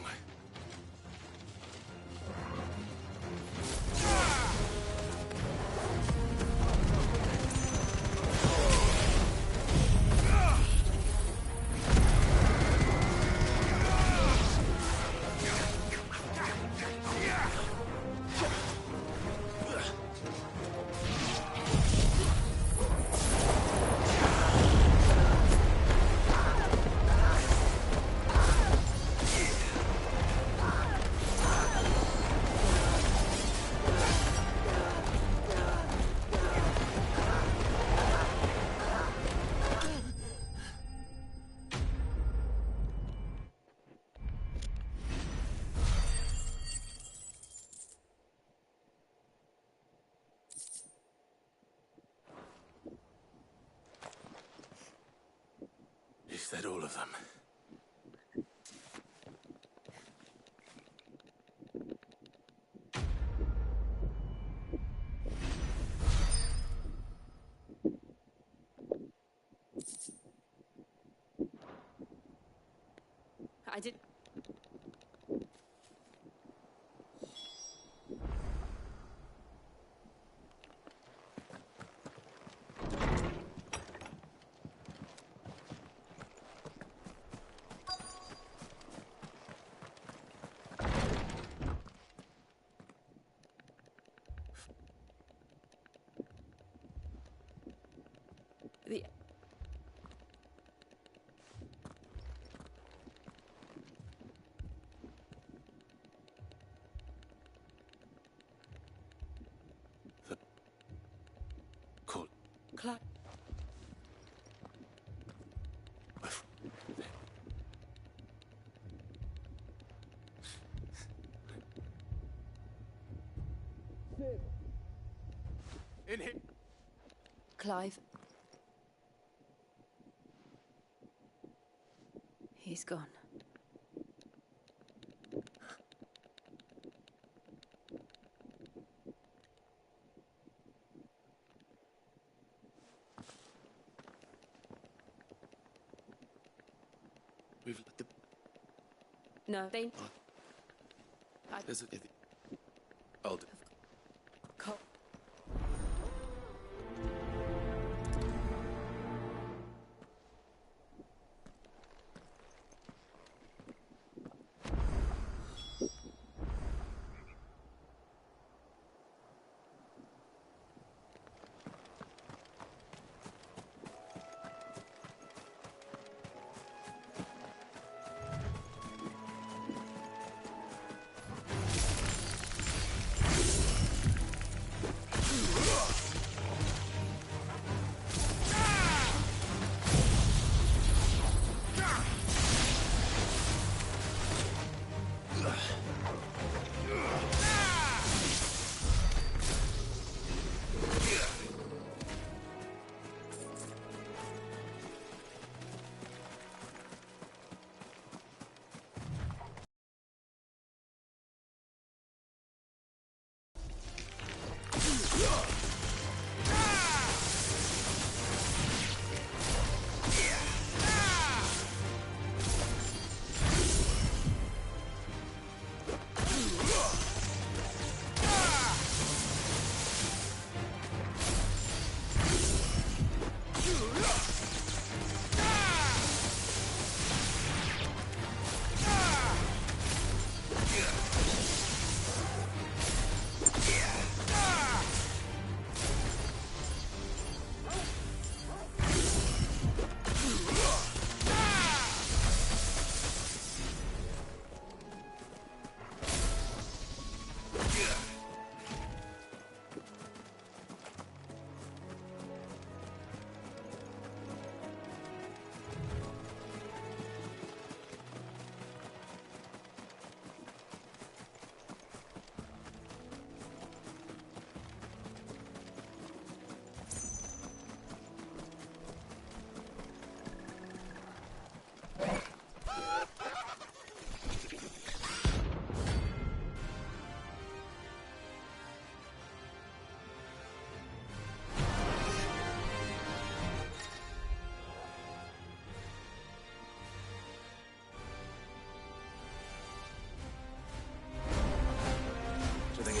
that all of them? I did... The... Clive. In here. Clive. He's gone. We've let the... No, they... There's a... I'll do...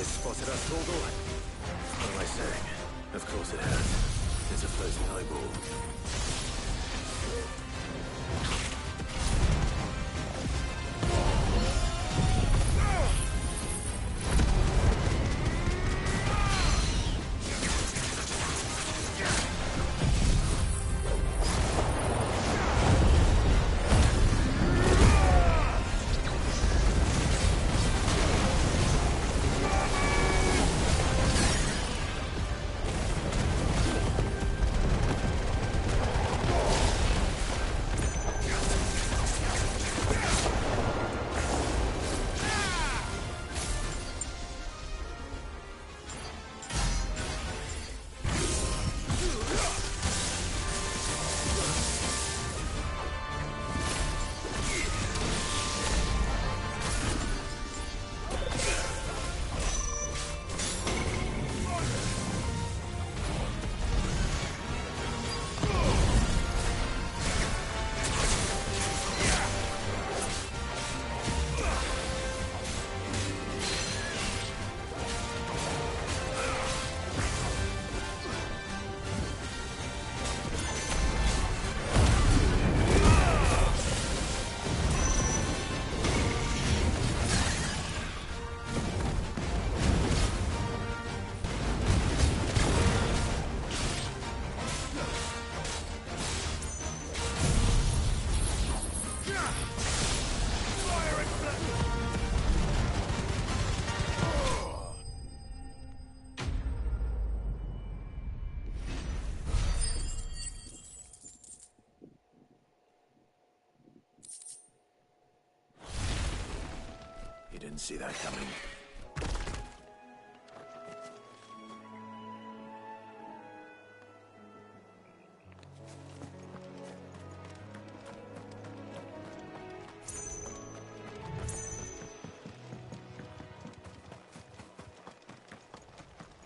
It's spotted us, Torgal? What am I saying? Of course it has. It's a floating eyeball. didn't see that coming.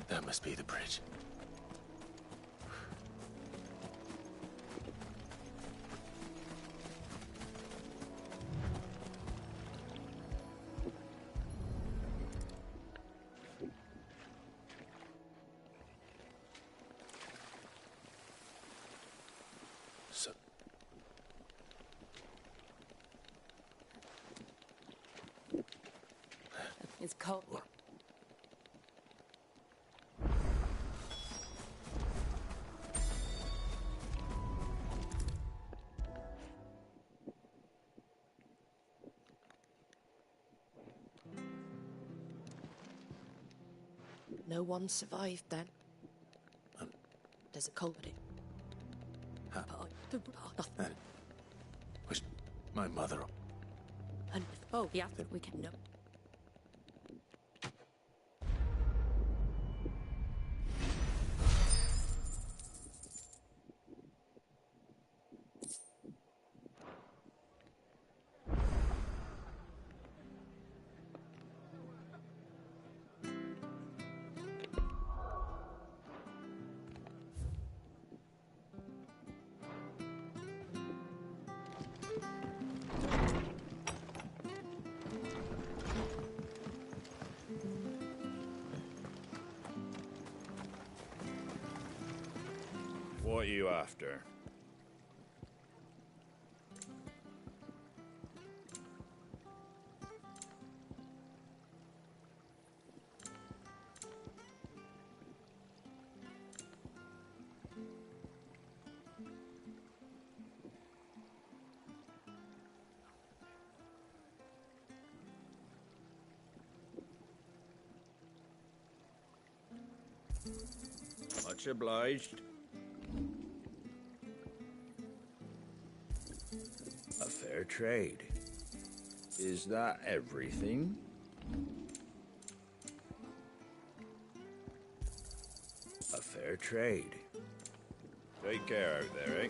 That must be the bridge. So... It's cold. No one survived then. There's a culprit. Huh. That was my mother. And oh yeah, we can know. What are you after? Much obliged. A fair trade. Is that everything? A fair trade. Take care out there, eh?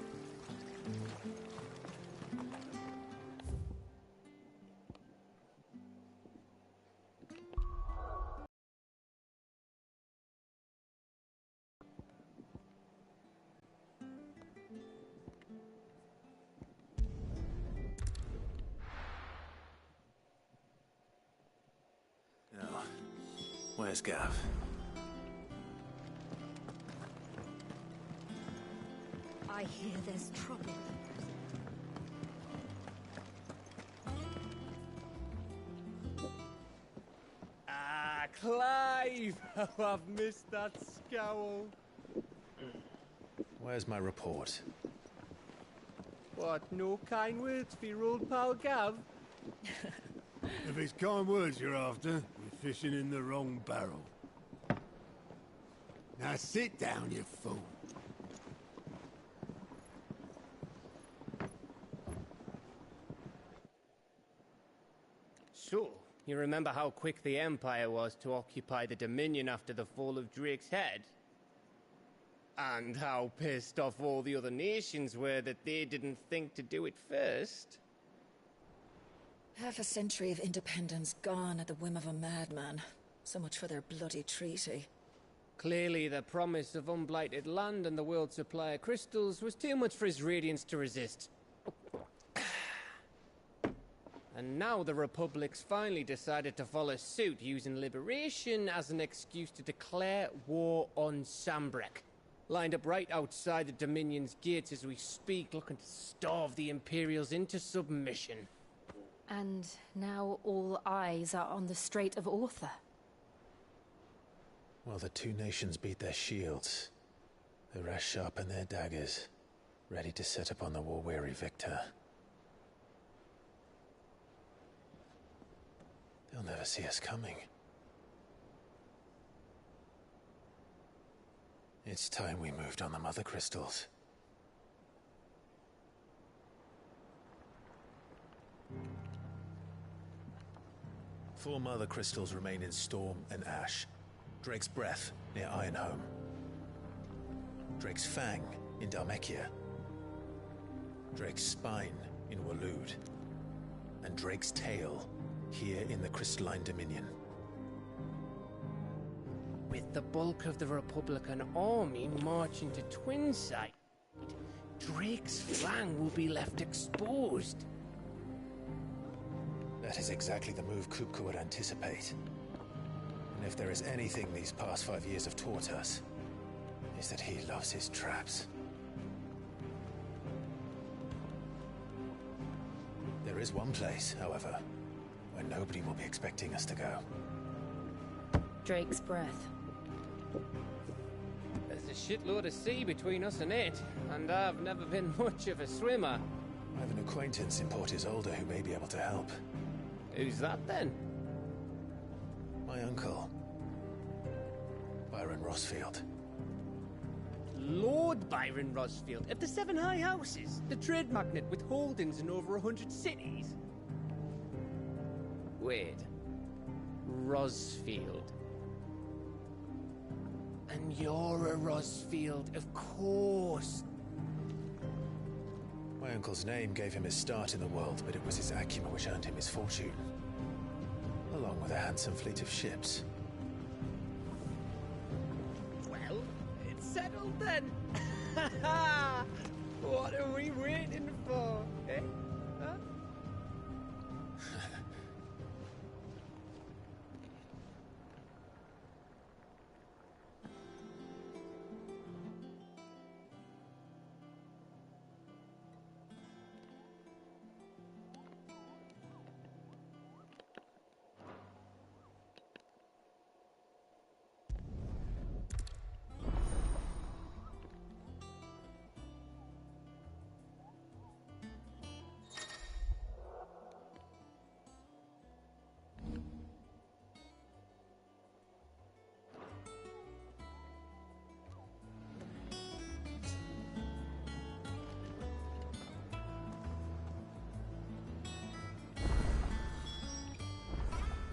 Where's Gav? I hear there's trouble. Ah, Clive! Oh, I've missed that scowl. Where's my report? What, no kind words for your old pal Gav? If it's kind words you're after, you're fishing in the wrong barrel. Now sit down, you fool. So, you remember how quick the Empire was to occupy the Dominion after the fall of Drake's head? And how pissed off all the other nations were that they didn't think to do it first? Half a century of independence gone at the whim of a madman. So much for their bloody treaty. Clearly, the promise of unblighted land and the world's supply of crystals was too much for his radiance to resist. And now the Republic's finally decided to follow suit, using liberation as an excuse to declare war on Sambrek. Lined up right outside the Dominion's gates as we speak, looking to starve the Imperials into submission. And now all eyes are on the Strait of Author. Well, the two nations beat their shields. The rest sharpen their daggers, ready to set upon the war-weary victor. They'll never see us coming. It's time we moved on the Mother Crystals. 4 mother crystals remain in Storm and Ash. Drake's Breath near Ironhome. Drake's Fang in Dhalmekia. Drake's Spine in Waloed. And Drake's Tail here in the Crystalline Dominion. With the bulk of the Republican army marching to Twinside, Drake's Fang will be left exposed. That is exactly the move Kupka would anticipate. And if there is anything these past 5 years have taught us, is that he loves his traps. There is one place, however, where nobody will be expecting us to go. Drake's Breath. There's a shitload of sea between us and it, and I've never been much of a swimmer. I have an acquaintance in Port Isolde who may be able to help. Who's that then? My uncle, Byron Rosfield. Lord Byron Rosfield of the Seven High Houses, the trade magnate with holdings in over 100 cities. Wait, Rosfield. And you're a Rosfield, of course. My uncle's name gave him his start in the world, but it was his acumen which earned him his fortune, along with a handsome fleet of ships. Well, it's settled then. What are we waiting for, eh? Huh?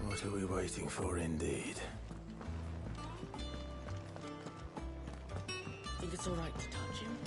What are we waiting for, indeed? Think it's all right to touch him?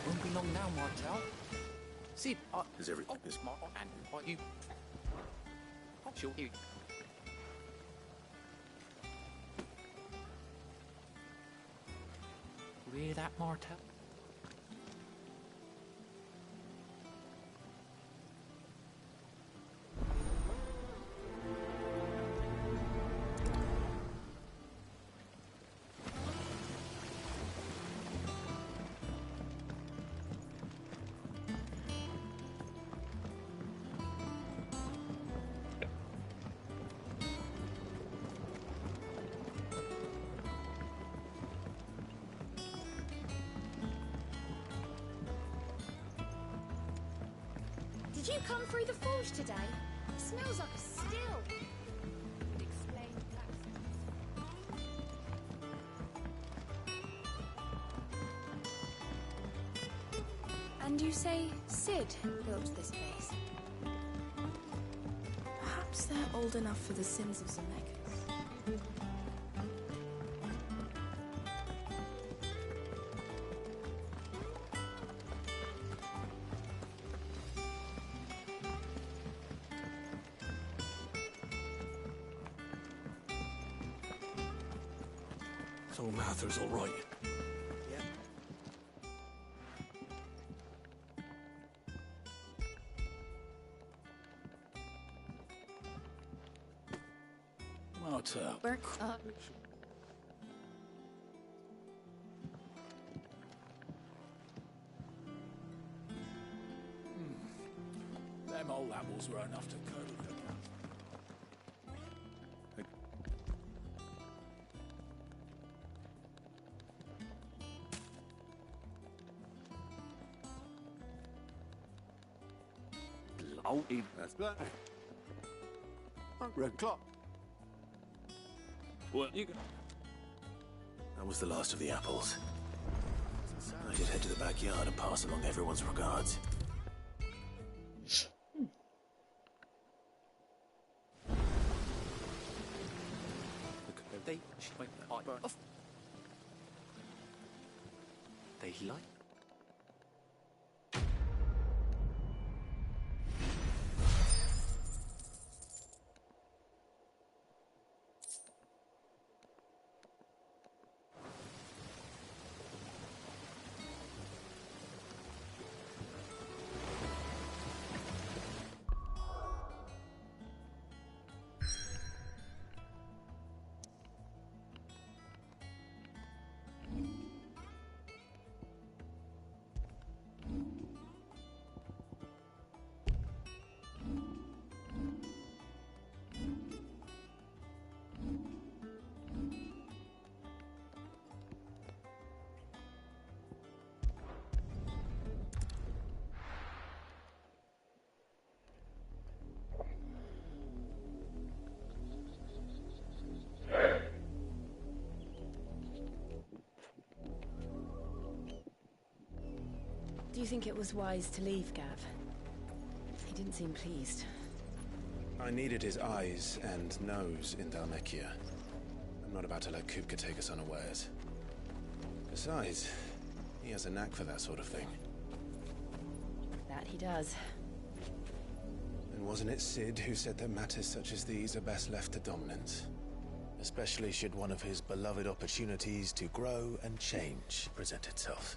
Won't be long now, Martel. See, Is everything this and you? Sure, you. You hear that, Martel? Did you come through the forge today? It smells like a still. Would explain blacksmiths. And you say Sid built this place? Perhaps they're old enough for the sins of Zemeckis. So Mather's all right. Martel. Them old apples were enough to curdle your blood. floating. That's better. Red clock. What you got? That was the last of the apples. I should head to the backyard and pass along everyone's regards. They like. Do you think it was wise to leave, Gav? He didn't seem pleased. I needed his eyes and nose in Dhalmekia. I'm not about to let Kupka take us unawares. Besides, he has a knack for that sort of thing. That he does. And wasn't it Sid who said that matters such as these are best left to dominance? Especially should one of his beloved opportunities to grow and change present itself.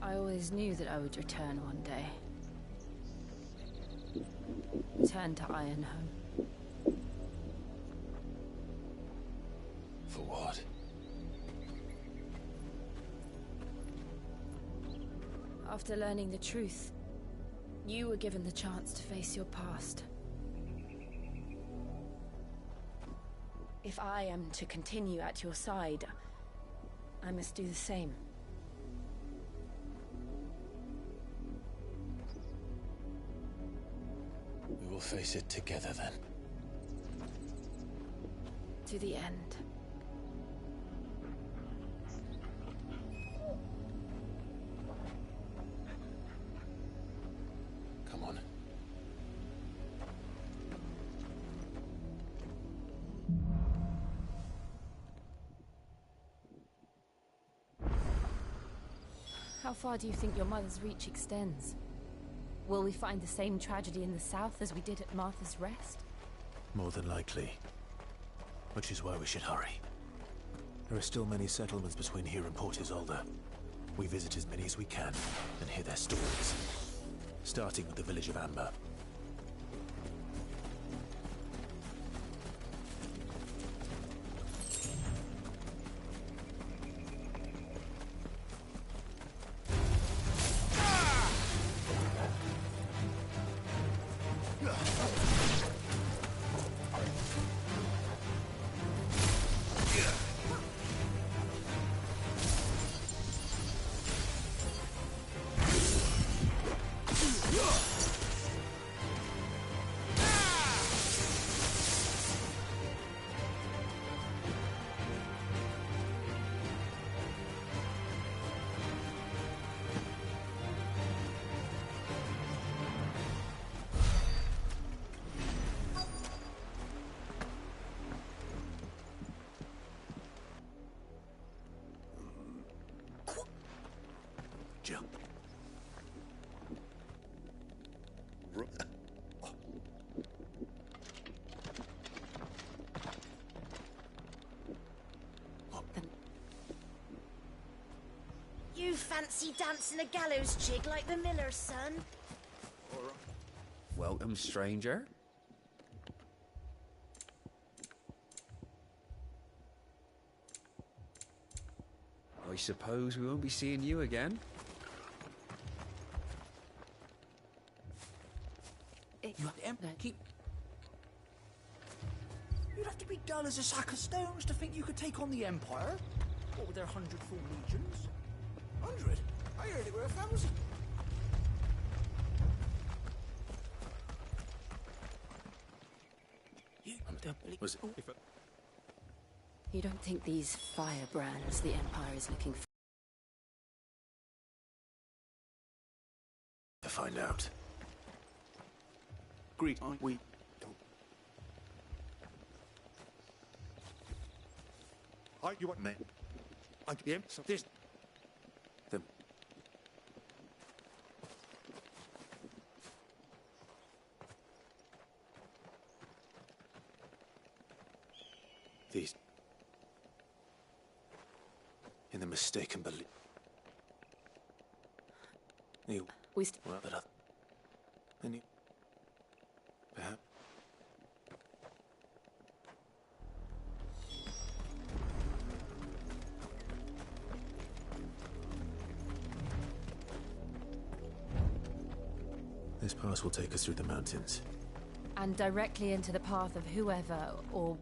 I always knew that I would return one day. Return to Ironhome. For what? After learning the truth, you were given the chance to face your past. If I am to continue at your side, I must do the same. We will face it together then. To the end. Come on. How far do you think your mother's reach extends? Will we find the same tragedy in the south as we did at Martha's Rest? More than likely. Which is why we should hurry. There are still many settlements between here and Port Isolde. We visit as many as we can and hear their stories. Starting with the village of Amber. Jump. You fancy dancing a gallows jig like the miller's son? Welcome, stranger. I suppose we won't be seeing you again. You keep. You'd have to be dull as a sack of stones to think you could take on the Empire. What with their 100 full legions? 100? I heard it were 1,000. You don't think these firebrands the Empire is looking for? To find out. Greet, we don't. You want me? I'm the so this. Them. These. In the mistaken belief. You. Well, that other. And you. Perhaps. This pass will take us through the mountains. And directly into the path of whoever or